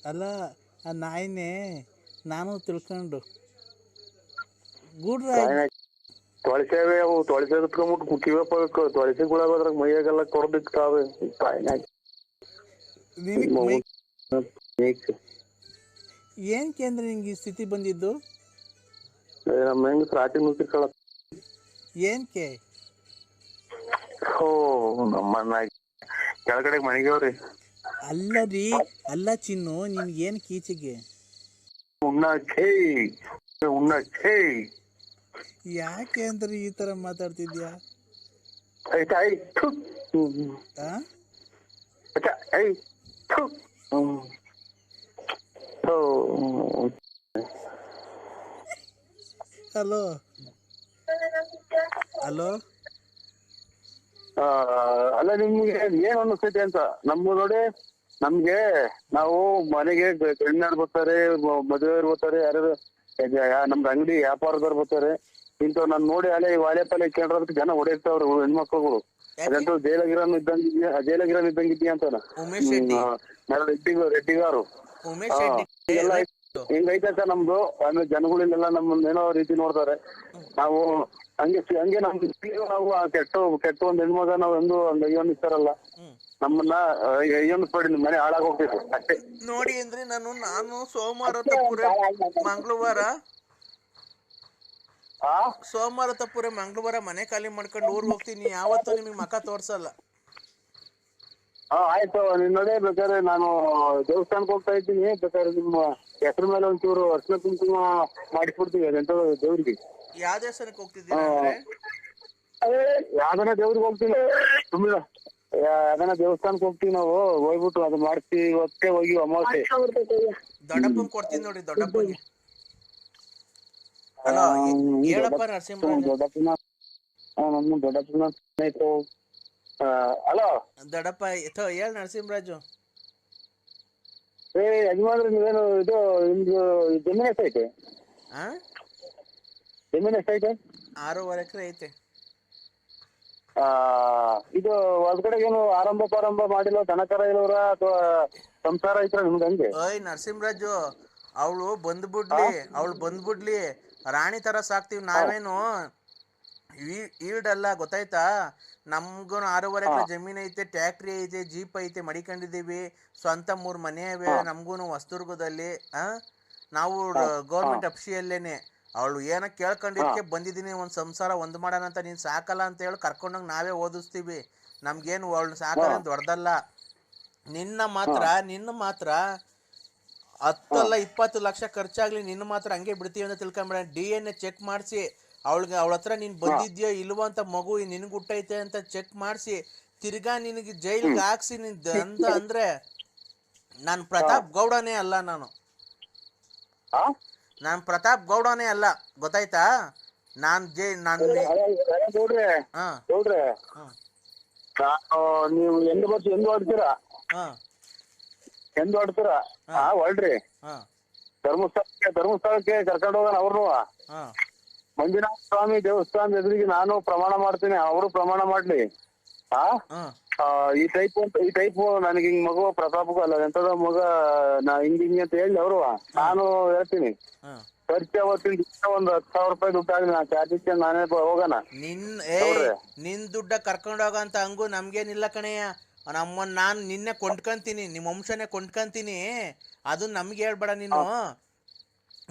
ಅಲ್ಲ, ಆ ನಾಯಿನೇ ನಾನು ತಿಳ್ಕೊಂಡು ಗೂಡ್ರ ತೊಳಸೇವೆ ಅವು ತೊಳಸೆ ಕುತ್ಕೊಂಡ್ಬಿಟ್ಟು ಕಿವಪ್ಪ ತೊಳಸೆಗಳಾಗೋದ್ರಾಗ ಮೈಯಾಗೆಲ್ಲ ಕೊಡದಿಕ್ತಾವೆ. ಏನಕ್ಕೆ ಅಂದ್ರೆ ನಿಂಗೆ ಈ ಸ್ಥಿತಿ ಬಂದಿದ್ದು? ನಮ್ಮ ಹೆಂಗ್ ರಾಟಿ ನುಗ್ಗಿಕೊಳ್ಳ. ಏನಕ್ಕೆ? ನಮ್ಮನ್ನ ಕೆಳಗಡೆ ಮನೆಗವ್ರಿ. ಅಲ್ಲ ರೀ, ಅಲ್ಲ ಚಿನ್ನು, ನಿನ್ಗೆ ಏನ್ ಕೀಚೆಗೆ? ಉಣ್ಣಕ್ಕೆ ಯಾಕೆ ಅಂದ್ರೆ ಈ ತರ ಮಾತಾಡ್ತಿದ್ಯಾ? ಹಲೋ ಹಲೋ, ಅಲ್ಲ ನಿಮ್ಗೆ ಏನ್ ಅನ್ನಿಸ್ತೈತೆ ಅಂತ ನಮ್ಮ ನೋಡಿ. ನಮ್ಗೆ ನಾವು ಮನೆಗೆ ಗಣ್ಯಾರು ಬರ್ತಾರೆ, ಮದುವೆಯವ್ರು ಬರ್ತಾರೆ, ಯಾರು ನಮ್ದು ಅಂಗಡಿ ವ್ಯಾಪಾರದವ್ರು ಬರ್ತಾರೆ. ಇಂಥವ್ ನಾನ್ ನೋಡಿ ವಾಲೆ ಪಾಲೆ ಕೇಳೋದಕ್ಕೆ ಜನ ಹೊಡೆಯುತ್ತವ್ರು ಹೆಣ್ಮಕ್ಳುಗಳು. ಅದಂತೂ ಜೈಲಗಿರನ್ ಇದ್ದಂಗಿದ್ಯಾ ಅಂತ ರೆಡ್ಡಿಗಾರು ಎಲ್ಲ ಹಿಂಗೈತೆ ಸರ್ ನಮ್ದು. ಆಮೇಲೆ ಜನಗಳಿಗೆಲ್ಲ ನಮ್ಮನ್ನ ಏನೋ ರೀತಿ ನೋಡ್ತಾರೆ. ನಾವು ಹಂಗೆ ನಾವು ಕೆಟ್ಟ ಒಂದ್ ಹೆಣ್ಮಗ ನಾವ್ ಎಂದು ಹಂಗ ಅಯ್ಯೋನ್ನಿಸ್ತಾರಲ್ಲ ನಮ್ಮನ್ನ ಅಯ್ಯೋನ್ನಿಸ್ಬೇಡಿ, ನಿಮ್ ಮನೆ ಹಾಳಾಗ್ ಹೋಗ್ಬೇಕು ಅಷ್ಟೇ ನೋಡಿ. ಅಂದ್ರೆ ನಾನು ಸೋಮವಾರ ತಪ್ಪುರೆ ಮಂಗಳವಾರ ಮನೆ ಖಾಲಿ ಮಾಡ್ಕೊಂಡು ಊರ್ಗ್ ಹೋಗ್ತೀನಿ. ಯಾವತ್ತೂ ನಿಮಗ್ ಮಕ ತೋರ್ಸಲ್ಲ. ಆಯ್ತು. ನಿನ್ ನೋಡಿ ಬೇಕಾದ್ರೆ ನಾನು ದೇವಸ್ಥಾನಕ್ಕೆ ಹೋಗ್ತಾ ಇದ್ದೀನಿ. ಬೇಕಾದ್ರೆ ನಿಮ್ಮ ಹೆಸರು ಮೇಲೆ ಒಂಚೂರು ಅರ್ಶಿನ ಕುಂಕುಮ ಮಾಡಿಸ್ಬಿಡ್ತೀವಿ. ಅದಂತ ದೇವ್ರಿಗೆ. ಯಾವ ದೇವಸ್ಥಾನಕ್ಕೆ ಹೋಗ್ತಿದ್ದೀರಾ? ಯಾವ್ದನ ದೇವ್ರಿಗೆ ಹೋಗ್ತೀನಿ. ಸುಮ್ಮನೆ ಯಾವ್ದನ ದೇವಸ್ಥಾನಕ್ಕೆ ಹೋಗ್ತೀವಿ ನಾವು. ಹೋಗ್ಬಿಟ್ಟು ಅದು ಮಾಡಿಸಿ ಇವತ್ತೇ ಹೋಗಿ ಅಮಾವಾಸ್ಯೆ ದೊಡ್ಡಪ್ಪನ್ ಕೊಡ್ತೀನಿ ನೋಡಿ. ದೊಡ್ಡಪ್ಪನಿಗೆ ಹೇಳಪ್ಪ ನರಸಿಂಹರಾಜ. ನಮ್ಮ ದೊಡ್ಡಪ್ಪನ ಆಯ್ತು. ಹಲೋ ದೊಡ್ಡಪ್ಪ ಹೇಳ ನರಸಿಂಹರಾಜು. ಯಜಮಾನ್ರಿ ನೀವೇನು ಇದು ನಿಮ್ದು ಜಮೀನ್ ಎಷ್ಟೈತೆ? ಜಮೀನ್ ಎಷ್ಟೈತೆ? 6.5 ಎಕರೆ ಐತೆ. ಇದು ಹೊರಗಡೆ ಏನು ಆರಂಭ ಮಾಡಿಲ್ಲ? ದನಕರ ಇರೋರ ಅಥವಾ ಸಂಸಾರ ಐತ್ರ ನಿಮ್ದು? ಹಂಗೆ ನರಸಿಂಹರಾಜು, ಅವಳು ಬಂದ್ಬಿಡ್ಲಿ ರಾಣಿ ತರ ಸಾಕ್ತಿವಿ. ನಾವೇನು ಈಡಲ್ಲ ಗೊತ್ತಾಯ್ತಾ. ನಮ್ಗೂ 6.5 ಎಕರೆ ಜಮೀನ್ ಐತೆ, ಟ್ಯಾಕ್ಟ್ರಿ ಐತೆ, ಜೀಪ್ ಐತೆ, ಮಡಿಕೊಂಡಿದೀವಿ, ಸ್ವಂತ 3 ಮನೆ ಇವೆ ನಮ್ಗೂನು ಹೊಸದುರ್ಗದಲ್ಲಿ. ನಾವು ಗೌರ್ಮೆಂಟ್ ಅಫ್ಸಿಯಲ್ಲೇನೆ. ಅವಳು ಏನ ಕೇಳ್ಕೊಂಡಿದ್ಕೆ ಬಂದಿದ್ದೀನಿ, ಒಂದ್ ಸಂಸಾರ ಒಂದ್ ಮಾಡೋಣ ಅಂತ. ನೀನ್ ಸಾಕಲ್ಲ ಅಂತ ಹೇಳಿ ಕರ್ಕೊಂಡೋಗಿ ನಾವೇ ಓದಿಸ್ತೀವಿ. ನಮ್ಗೇನು ಅವಳು ಸಾಕಲ್ಲ ದೊಡ್ಡದಲ್ಲ. ನಿನ್ನ ಮಾತ್ರ 10 ಅಲ್ಲ 20 ಲಕ್ಷ ಖರ್ಚಾಗ್ಲಿ, ನಿನ್ನ ಮಾತ್ರ ಹಂಗೆ ಬಿಡ್ತೀವಿ ಅಂತ ತಿಳ್ಕೊಂಬೇಡ. DNA ಚೆಕ್ ಮಾಡಿಸಿ ಅವಳ ಹತ್ರ ನೀನ್ ಬಂದಿದ್ಯೋ ಇಲ್ವೋ ಅಂತ, ಮಗು ನಿನಗೆ ಹುಟ್ಟೈತೆ ಅಂತ ಚೆಕ್ ಮಾಡಿಸಿ ತಿರ್ಗಾ ನಿನಗೆ ಜೈಲ್ಗೆ ಹಾಕ್ಸಿ ಅಂತ ಅಂದ್ರೆ ನಾನು ಪ್ರತಾಪ್ ಗೌಡನೇ ಅಲ್ಲ. ನಾನು ಪ್ರತಾಪ್ ಗೌಡನೇ ಅಲ್ಲ, ಗೊತ್ತಾಯ್ತಾ. ನೀವು ಎಂದು ಹೊಡ್ತೀರಾ ಹೊಳ್ರಿ. ಧರ್ಮಸ್ಥಳಕ್ಕೆ ಕರ್ಕೊಂಡು ಹೋಗೋಣ ಅವ್ರು. ಮಂಜುನಾಥ ಸ್ವಾಮಿ ದೇವಸ್ಥಾನದ ಎದುರಿಗೆ ನಾನು ಪ್ರಮಾಣ ಮಾಡ್ತೀನಿ, ಅವರು ಪ್ರಮಾಣ ಮಾಡ್ಲಿ. ಈ ಟೈಪ್ ನನಗೆ ಹಿಂಗ್ ಮಗು ಪ್ರತಾಪ್ಗೂ ಅಲ್ಲ ಎಂತದ ಮಗ ಹಿಂಗ್ ಅಂತ ಹೇಳಿ ಅವರು. ನಾನು ಹೇಳ್ತೀನಿ ಖರ್ಚು ಅವತ್ತಿನ ಒಂದು 10,000 ರೂಪಾಯಿ ದುಡ್ಡು ಆಗಲಿ, ನಾ ಚಾರ್ಜ್ ನಾನೇ ಹೋಗೋಣ. ನಿನ್ ದುಡ್ಡ ಕರ್ಕೊಂಡು ಹೋಗಂತ ಹಂಗು ನಮ್ಗೇನಿಲ್ಲ ಕಣಯ್ಯ. ನಾನು ನಿನ್ನೆ ಕೊಂಡ್ಕಂತೀನಿ, ನಿಮ್ಮ ವಂಶನೇ ಕೊಂಡ್ಕಂತೀನಿ. ಅದು ನಮ್ಗೆ ಹೇಳ್ಬೇಡ ನೀನು,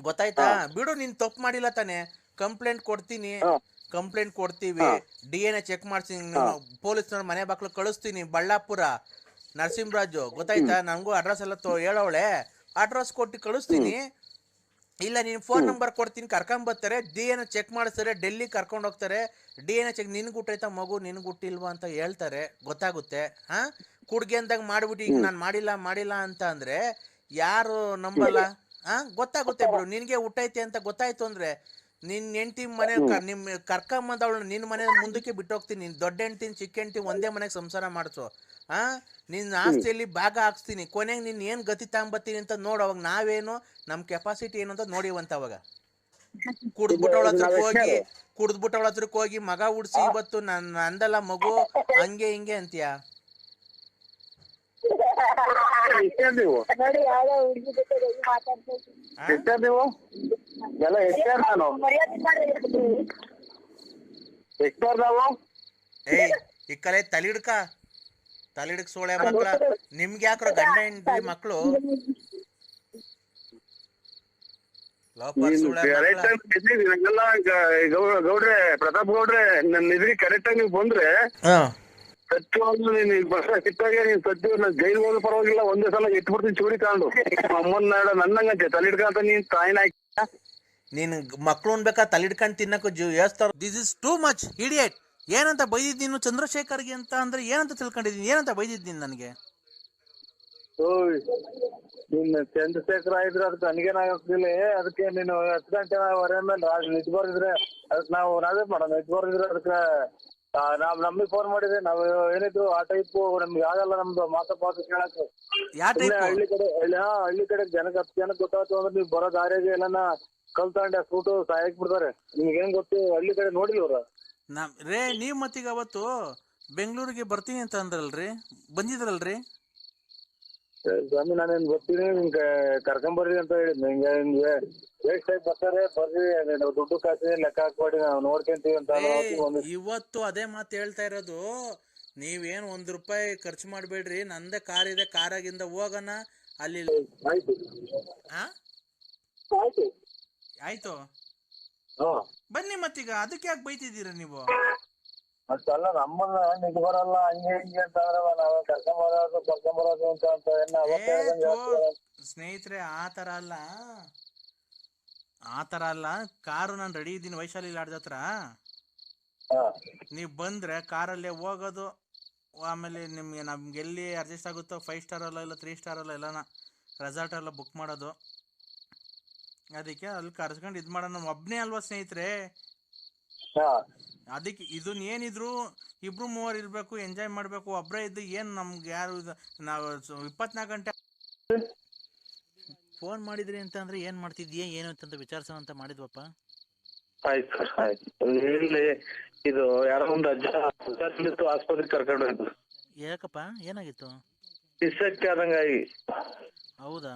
ಗೊತ್ತಾಯ್ತಾ. ಬಿಡು, ನೀನ್ ತಪ್ಪು ಮಾಡಿಲ್ಲ ತಾನೆ. ಕಂಪ್ಲೇಂಟ್ ಕೊಡ್ತೀವಿ, DNA ಚೆಕ್ ಮಾಡ್ತೀನಿ, ಪೊಲೀಸ್ನವ್ರ ಮನೆ ಬಾಕ್ಲು ಕಳಿಸ್ತೀನಿ. ಬಳ್ಳಾಪುರ ನರಸಿಂಹರಾಜು, ಗೊತ್ತಾಯ್ತಾ. ನಂಗೂ ಅಡ್ರೆಸ್ ಎಲ್ಲ ಹೇಳವಳೆ, ಅಡ್ರೆಸ್ ಕೊಟ್ಟು ಕಳಿಸ್ತೀನಿ. ಇಲ್ಲ ನೀನು ಫೋನ್ ನಂಬರ್ ಕೊಡ್ತೀನಿ, ಕರ್ಕೊಂಬರ್ತಾರೆ, DNA ಚೆಕ್ ಮಾಡಿಸ್ತಾರೆ, ಡೆಲ್ಲಿ ಕರ್ಕೊಂಡು ಹೋಗ್ತಾರೆ. DNA ಚೆಕ್ ನಿನ್ಗೆ ಹುಟ್ಟೈತಾ ಮಗು, ನಿನ್ಗೆ ಹುಟ್ಟಿಲ್ವಾ ಅಂತ ಹೇಳ್ತಾರೆ, ಗೊತ್ತಾಗುತ್ತೆ. ಕುಡ್ಗೆ ಅಂದಾಗ ಮಾಡ್ಬಿಟ್ಟು ಈಗ ನಾನು ಮಾಡಿಲ್ಲ ಅಂತ ಅಂದ್ರೆ ಯಾರು ನಂಬಲ್ಲ. ಗೊತ್ತಾಗುತ್ತೆ ಬಿಡು. ನಿನ್ಗೆ ಹುಟ್ಟೈತೆ ಅಂತ ಗೊತ್ತಾಯ್ತು ಅಂದ್ರೆ ನಿನ್ ಹೆಂಡತಿ ಮನೆ ನಿಮ್ ಕರ್ಕೊಂಬಂದವಳು ನಿನ್ ಮನೆ ಮುಂದಕ್ಕೆ ಬಿಟ್ಟೋಗ್ತೀನಿ. ನಿನ್ ದೊಡ್ಡ ಹೆಂಡ್ತಿನ ಚಿಕ್ಕ ಹೆಂಡ್ತಿ ಒಂದೇ ಮನೆಗೆ ಸಂಸಾರ ಮಾಡಿಸು. ನಿನ್ನ ಆಸ್ತಿಯಲ್ಲಿ ಭಾಗ ಹಾಕ್ಸ್ತೀನಿ. ಕೊನೆಗೆ ನೀನ್ ಏನ್ ಗತಿ ತಗೊಂಬತ್ತೀನಿ ಅಂತ ನೋಡು. ಅವಾಗ ನಾವೇನು, ನಮ್ ಕೆಪಾಸಿಟಿ ಏನು ಅಂತ ನೋಡಿವಂತ. ಅವಾಗ ಕುಡ್ದ್ಬಿಟ್ಟವಳ ಹತ್ರಕ್ಕೆ ಹೋಗಿ ಮಗ ಉಡ್ಸಿ ಇವತ್ತು ನಂದಲ್ಲ ಮಗು ಹಂಗೆ ಹಿಂಗೆ ಅಂತೀಯ. ಈ ಕಲೆ ತಲಿಡ್ಕ ಸೋಳೆ ಮಕ್ಳ. ನಿಮ್ಗೆ ಯಾಕ್ರ ಗಂಡ ಹೆಂಡ್ತಿ ಮಕ್ಳು ಗೌಡ್ರೆ, ಪ್ರತಾಪ್ ಗೌಡ್ರೆ, ನನ್ನ ಇದ್ರಿಗೆ ಕರೆಕ್ಟ್ ಆಗಿ ನೀವು ಬಂದ್ರೆ ಸತ್ಯವಾಗ್ಲೂ ಸಿಕ್ಕಾಗೆ ನೀನ್ ಸತ್ಯ ಜೈಲ್ ಹೋದ್ರು ಪರವಾಗಿಲ್ಲ, ಒಂದೇ ಸಲ ಇಟ್ಬಿಡ್ತೀನಿ ಚೂರಿ ತಗೊಂಡು. ಅಮ್ಮನ ನನ್ನಂಗಂತೆ ತಲಿಡ್ಕ ಅಂತ ನೀನ್ ತಾಯಿನ ನೀನ್ ಮಕ್ಳು ಅನ್ಬೇಕಾ ತಲಿಡ್ಕೊಂಡ್ ತಿನ್ನಕ್ಕೂ ಯೋಸ್ತಾರ. This is too much idiot. ಏನಂತ ಬೈದಿದ್ದೀನಿ ಚಂದ್ರಶೇಖರ್ಗೆ ಅಂತ ಅಂದ್ರೆ ಏನಂತ ತಿಳ್ಕೊಂಡಿದ್ದೀನಿ, ಏನಂತ ಬೈದಿದ್ದೀನಿ ನನಗೆ. ನೀನ್ ಚಂದ್ರಶೇಖರ್ ಆಗಿದ್ರೆ ಅದಕ್ಕೆ ನನಗೇನಾಗಿಲ್ಲ. ಅದಕ್ಕೆ ನೀನು 10 ಗಂಟೆವರೆ ಮೇಲೆ ನಿಜ ಬರ್ದಿದ್ರೆ ಅದಕ್ಕೆ ನಾವೇ ಮಾಡೋಣ. ನಿಜ ಬರ್ದಿದ್ರೆ ಅದಕ್ಕೆ ನಮಗೆ ಫೋನ್ ಮಾಡಿದ್ರೆ ನಾವು ಏನಿದ್ರು ಆ ಟೈಪ್ ನಮ್ಗೆ ಆಗಲ್ಲ. ನಮ್ದು ಮಾತು ಕೇಳಕ್ಕೆ ಹಳ್ಳಿ ಕಡೆ ಜನಕ್ಕೆ 10 ಜನಕ್ಕೆ ಗೊತ್ತಾಯ್ತು ಅಂದ್ರೆ ನೀವು ಬರೋ ದಾರಿಗೆ ಎಲ್ಲಾನ ಕಲ್ತಂಡೆ ಸ್ಕೂಟು ಸಾಯಕ್ ಬಿಡ್ತಾರೆ. ನಿಮ್ಗೆ ಏನ್ ಗೊತ್ತು, ಹಳ್ಳಿ ಕಡೆ ನೋಡಿಲ್ವ್ರ ನೀವ್ ಮತ್ತೀಗ ಅವತ್ತು ಬೆಂಗಳೂರಿಗೆ ಬರ್ತೀನಿ ಅಂತ ಅಂದ್ರಲ್ರಿ, ಬಂದಿದ್ರಲ್ರಿ ಸ್ವಾಮಿ. ನಾನೇನ್ ಬರ್ತೀನಿ, ನಿಮ್ಗೆ ಕರ್ಕೊಂಬರ್ರಿ ಅಂತ ಹೇಳಿದ್ನಿ. ನಿಮ್ಗೆ ವೇಸ್ಟ್ ಆಗಿ ಬರ್ತಾರೆ, ಬರ್ರಿ, ದುಡ್ಡು ಕಾಸು ಲೆಕ್ಕ ಹಾಕ್ಬೇಡಿ, ನಾವು ನೋಡ್ಕೊಂತೀವಿ ಅಂತ. ಇವತ್ತು ಅದೇ ಮಾತು ಹೇಳ್ತಾ ಇರೋದು. ನೀವೇನು ₹1 ಖರ್ಚು ಮಾಡ್ಬೇಡ್ರಿ, ನಂದೇ ಕಾರ್ ಇದೆ, ಕಾರಾಗಿಂದ ಹೋಗೋಣ ಅಲ್ಲಿ. ಆಯ್ತು ಬನ್ನಿ. ಮತ್ತೀಗ ಅದಕ್ಕೆ ಯಾಕೆ ಬೈತಿದ್ದೀರ ನೀವು? ಅಷ್ಟಲ್ಲ, ನಮ್ಮನ್ನ ನಿಜ ಬರಲ್ಲ ಹಂಗೆ ಹಿಂಗೆ ಅಂತ ನಾವೇ ಕರ್ಕೊಂಬರೋದು ಅಂತ. ಸ್ನೇಹಿತರೆ, ಆ ತರ ಅಲ್ಲ. ಕಾರು ನಾನು ರೆಡಿ ಇದ್ದೀನಿ ವೈಶಾಲಿ ಲಾಡ್ಜ್ ಹತ್ರ. ನೀವ್ ಬಂದ್ರೆ ಕಾರಲ್ಲೇ ಹೋಗೋದು. ಆಮೇಲೆ ನಮ್ಗೆ ಎಲ್ಲಿ ಅಡ್ಜಸ್ಟ್ ಆಗುತ್ತೋ 5 ಸ್ಟಾರ್ ಅಲ್ಲ, ಇಲ್ಲ 3 ಸ್ಟಾರ್ ಅಲ್ಲ, ಎಲ್ಲಾನ ರೆಸಾರ್ಟ್ ಎಲ್ಲ ಬುಕ್ ಮಾಡೋದು. ಅದಕ್ಕೆ ಅಲ್ಲಿ ಕರ್ಸ್ಕೊಂಡು ಇದ್ ಮಾಡೋಣ. ಒಬ್ನೇ ಅಲ್ವಾ ಸ್ನೇಹಿತರೆ, ಅದಕ್ಕೆ ಇದನ್ನ ಏನಿದ್ರು 2-3 ಇರ್ಬೇಕು, ಎಂಜಾಯ್ ಮಾಡ್ಬೇಕು. ಒಬ್ರೇ ಇದ್ದು ಏನ್ ನಮ್ಗೆ ಯಾರು ನಾವು 24 ಗಂಟೆ ಫೋನ್ ಮಾಡಿದ್ರಿ ಅಂತ ಅಂದ್ರೆ ಏನ್ ಮಾಡ್ತಿದ್ಯಾ ಏನು ಅಂತ ವಿಚಾರಿಸೋಣ ಅಂತ ಮಾಡಿದ್ವಪ್ಪ. ಆಯ್ತು ಸರ್, ಆಯ್ತು. ಇಲ್ಲಿ ಇದು ಯಾರೋ ಒಂದು ಅಜ್ಜ ಆಸ್ಪತ್ರೆಗೆ ಕರ್ಕೊಂಡು ಹೋಯ್ತು. ಯಾಕಪ್ಪ, ಏನಾಗಿತ್ತು? ಡಿಸ್ಸೆಕ್ಟ್ ಆದಂಗಾಗಿ. ಹೌದಾ?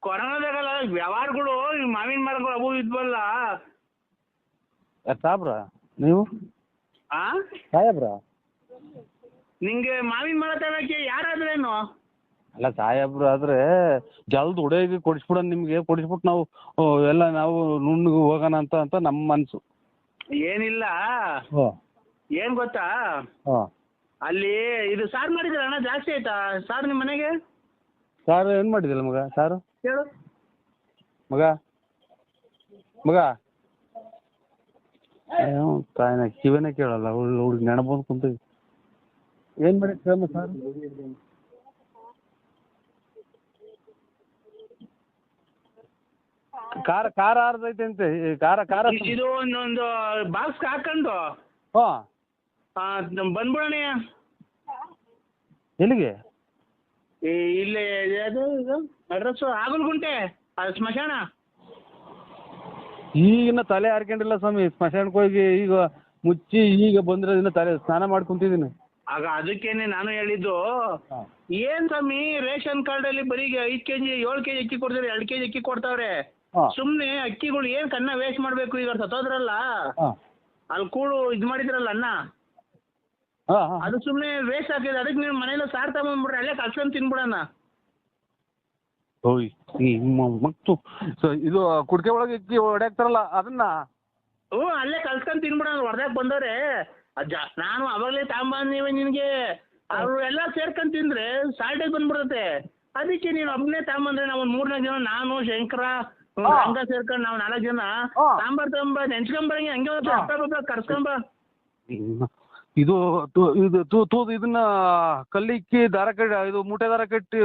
ಕೊರೋನಾದಾಗಲ್ಲ ವ್ಯವಹಾರಗಳು, ಮಾವಿನ ಮರಗಳು ಅವು ಇದ್ವಲ್ಲ, ಸಾಬ್ರ ನೀವು ಆ ಸಾಹೇಬ್ರ? ನಿಂಗೆ ಮಾವಿನ ಮರ ತಗೊಳಕ್ಕೆ ಯಾರಾದ್ರೇನು? ಅಲ್ಲ ಸಾಹೇಬ್ರು ಆದ್ರೆ ಜಲ್ದ್ ಹುಡುಗಿ ಕೊಡಿಸ್ಬಿಡೋಣ, ನಿಮ್ಗೆ ಕೊಡಿಸ್ಬಿಟ್ಟು ನಾವು ಎಲ್ಲ ನಾವು ನುಣ್ಣಗೆ ಹೋಗೋಣ ಅಂತ ನಮ್ಮ ಮನ್ಸು. ಏನಿಲ್ಲ, ಹೋ ಏನ್ ಗೊತ್ತಾ, ಹೋ ಅಲ್ಲಿ ಇದು ಸಾರು ಮಾಡಿದ್ರ ಅಣ್ಣ, ಜಾಸ್ತಿ ಆಯ್ತಾ ಸಾರು ನಿಮ್ಮ ಮನೆಗೆ? ಸಾರು ಏನು ಮಾಡಿದಿಲ್ಲ ಮಗ? ಸಾರು ಹೇಳು ಮಗ ಮಗ ತಾಯಿನ ಕಿವಿನೇ ಕೇಳಲ್ಲ, ಹುಡುಗಿ ನೆನಪಂದು ಕುಂತೀವಿ. ಏನು ಮಾಡಿದ್ರಮ್ಮ ಸಾರು? ಖಾರ ಆರ್ದೈತೆ ಅಂತೆ, ಖಾರ ಇದು ಒಂದೊಂದು ಬಾಕ್ಸ್ ಹಾಕೊಂಡು ಹಾಂ ಬಂದ್ಬಿಡೋಣ. ಎಲ್ಲಿಗೆ? ಇಲ್ಲೇ ಅದು ಅಡ್ರೆಸ್ ಆಗಲ್ಗುಂಟೆ, ಅದು ಸ್ಮಶಾನ. ಈಗಿನ ತಲೆ ಹಾರ್ಕೊಂಡಿಲ್ಲ ಸ್ವಾಮಿ, ಸ್ಮಶಾನಕ್ಕೆ ಹೋಗಿ ಈಗ ಮುಚ್ಚಿ ಈಗ ಬಂದ್ರೆ ಇನ್ನು ತಲೆ ಸ್ನಾನ ಮಾಡಿ ಕುಂತಿದ್ದೀನಿ. ಆಗ ಅದಕ್ಕೇನೆ ನಾನು ಹೇಳಿದ್ದು, ಏನ್ ಸ್ವಾಮಿ ರೇಷನ್ ಕಾರ್ಡ್ ಅಲ್ಲಿ ಬರೀ 5 kg 7 kg ಅಕ್ಕಿ ಕೊಡ್ತಾರೆ, 2 kg ಅಕ್ಕಿ ಕೊಡ್ತಾವ್ರೆ. ಸುಮ್ನೆ ಅಕ್ಕಿಗಳು ಏನ್ ಕನ್ನ ವೇಸ್ಟ್ ಮಾಡ್ಬೇಕು? ಈಗ ಸತ್ತೋದ್ರಲ್ಲ ಅಲ್ಲಿ ಕೂಡು ಇದ್ ಮಾಡಿದ್ರಲ್ಲ ಅನ್ನ, ಅದು ಸುಮ್ನೆ ವೇಸ್ಟ್ ಆಗಿದೆ. ಅದಕ್ಕೆ ನೀವು ಮನೇಲಿ ಸಾರ್ ತಗೊಂಡ್ಬಿಡ್ರಿ, ಅಲ್ಲೇ ಕಲ್ಸ್ಕೊಂಡ್ ತಿನ್ಬಿಡಣ. ಓಯ್ ಮತ್ತು ಇದು ಕುಡ್ಕೆ ಒಳಗೆ ಇಕ್ಕಿ ಹೊಡ್ಯಾಕ್ತಾರಲ್ಲ ಅದನ್ನ? ಅಲ್ಲೇ ಕಲ್ಸ್ಕೊಂಡ್ ತಿನ್ಬಿಡಣ. ಹೊರದಾಗ ಬಂದವ್ರೆ ನಾನು ಅವಾಗಲೇ ತಗೊಂಬಂದಿವೆ ನಿನ್ಗೆ, ಅವ್ರು ಎಲ್ಲ ಸೇರ್ಕೊಂಡ್ ತಿಂದ್ರೆ ಸಾಲ್ಟೇಜ್ ಬಂದ್ಬಿಡುತ್ತೆ. ಅದಕ್ಕೆ ನೀನು ಒಬ್ಬನೇ ತಗೊಂಬಂದ್ರೆ ನಾವು 3-4 ಜನ, ನಾನು ಶಂಕರ ಹಂಗ ಸೇರ್ಕೊಂಡು ನಾವು 4 ಜನ ಸಾಂಬಾರ್ ತಗೊಂಬ, ನೆಂಚ್ಕೊಂಬರಂಗೆ ಹಂಗೆ ಹಬ್ಬ ಕರ್ಸ್ಕೊಂಬ. ಇದು ಇದನ್ನ ಕಲ್ಲಿಕ್ಕಿ ದಾರ ಕಟ್ಟಿ, ಇದು ಮೂಟೆ ದಾರ ಕಟ್ಟಿ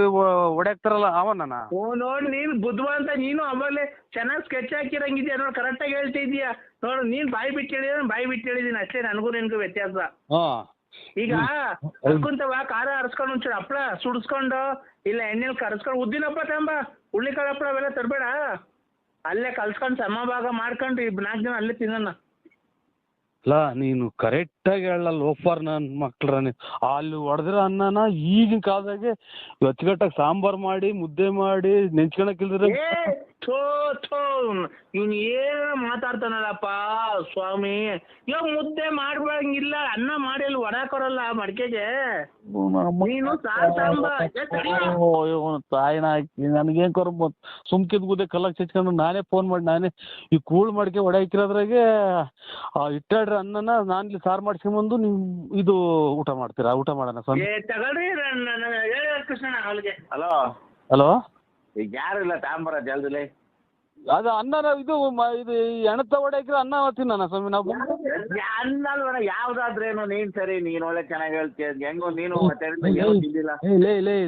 ಹೊಡ್ಯಾಕ್ತಾರಲ್ಲ ಅವನ? ನೋಡಿ ನೀನ್ ಬುದ್ಧಿವಂತ, ನೀನು ಅವಾಗಲೇ ಚೆನ್ನಾಗಿ ಸ್ಕೆಚ್ ಹಾಕಿರಂಗಿದ್ಯಾ ನೋಡಿ, ಕರೆಕ್ಟಾಗಿ ಹೇಳ್ತಿದ್ಯಾ ನೋಡು. ನೀನ್ ಬಾಯಿ ಬಿಟ್ಟು ಹೇಳಿದ್ರೆ ಬಾಯಿ ಬಿಟ್ಟು ಹೇಳಿದೀನಿ ಅಷ್ಟೇ, ನನಗೂ ನಿನ್ಗೂ ವ್ಯತ್ಯಾಸ. ಈಗ ಕರ್ಕೊಂತವ ಖಾರ ಹರಿಸ್ಕೊಂಡು ಒಂಚೂರು ಹಪ್ಪಳ ಸುಡಿಸ್ಕೊಂಡು, ಇಲ್ಲ ಎಣ್ಣೆಲಿ ಕರ್ಸ್ಕೊಂಡು, ಉದ್ದಿನ ಹಪ್ಪಳ ತಗೊಂಬ, ಹುಳ್ಳಿಕಾಳು ಹಪ್ಪಳ ಅವೆಲ್ಲ ತರಬೇಡ. ಅಲ್ಲೇ ಕಲ್ಸ್ಕೊಂಡು ಸಮಭಾಗ ಮಾಡ್ಕೊಂಡು 4 ಜನ ಅಲ್ಲೇ ತಿನ್ನೋಣ. ಅಲ್ಲ ನೀನು ಕರೆಕ್ಟಾಗಿ ಹೇಳಲ್ಲ ಲೋಫರ್ ನನ್ನ ಮಕ್ಳ್ರ. ಅಲ್ಲಿ ಹೊಡೆದಿರೋ ಅನ್ನನ ಈಗಿನ ಕಾಲದಾಗೆ ಅಚ್ಚುಕಟ್ಟಾಗಿ ಸಾಂಬಾರ್ ಮಾಡಿ ಮುದ್ದೆ ಮಾಡಿ ನೆಂಚ್ಕೊಳಕ್ಕಿಲ್ದ್ರೆ ಇವ್ನು ಏನ ಮಾತಾಡ್ತಾನಲ್ಲಪ್ಪ ಸ್ವಾಮಿ. ಇವಾಗ ಮುದ್ದೆ ಮಾಡ್ಬಂಗಿಲ್ಲ, ಅನ್ನ ಮಾಡಿ ಅಲ್ಲಿ ಹೊಡಾಕೊರಲ್ಲ ಮಡಿಕೆಗೆ. ನೀನು ತಾಯಿನ ಹಾಕಿ ನನಗೇನ್ ಕರ್ ಸುಮ್ಕಿದ್ ಗುದ್ದೆ ಕಲ್ಲಕ್ ಚಚ್ಕೊಂಡು ನಾನೇ ಫೋನ್ ಮಾಡಿ ನಾನೇ ಈ ಕೂಳ್ ಮಡಿಕೆ ಹೊಡೆ ಹಾಕಿರೋದ್ರಾಗೆ ಇಟ್ಟಾಡ್ರಿ ಅನ್ನನ ನಾನು ಇಲ್ಲಿ ಸಾರು ಮಾಡ್ಸ್ಕೊಂಬಂದು ನೀವು ಇದು ಊಟ ಮಾಡ್ತೀರಾ? ಊಟ ಮಾಡೋಣ ಸ್ವಾಮಿ. ತಗೊಳ್ರಿ ಕೃಷ್ಣ ಅವಳಿಗೆ. ಹಲೋ ಹಲೋ, ಈಗ ಯಾರು ಇಲ್ಲ ತಾಂಬರ ಜಲ್ದಿಲೆ. ಅದು ಅನ್ನ ಇದು ಎಣತ ಹೊಡೆ ಹಾಕಿರೋ ಅನ್ನ ತಿನ್ನ ಸ್ವಾಮಿ ನಾವು. ಅನ್ನಲ್ವನ ಯಾವ್ದಾದ್ರೇನು ನೀನ್ ಸರಿ, ನೀನ್ ಒಳ್ಳೆ ಚೆನ್ನಾಗಿ ಹೇಳ್ತೀಯ. ಹೆಂಗೋ ನೀನು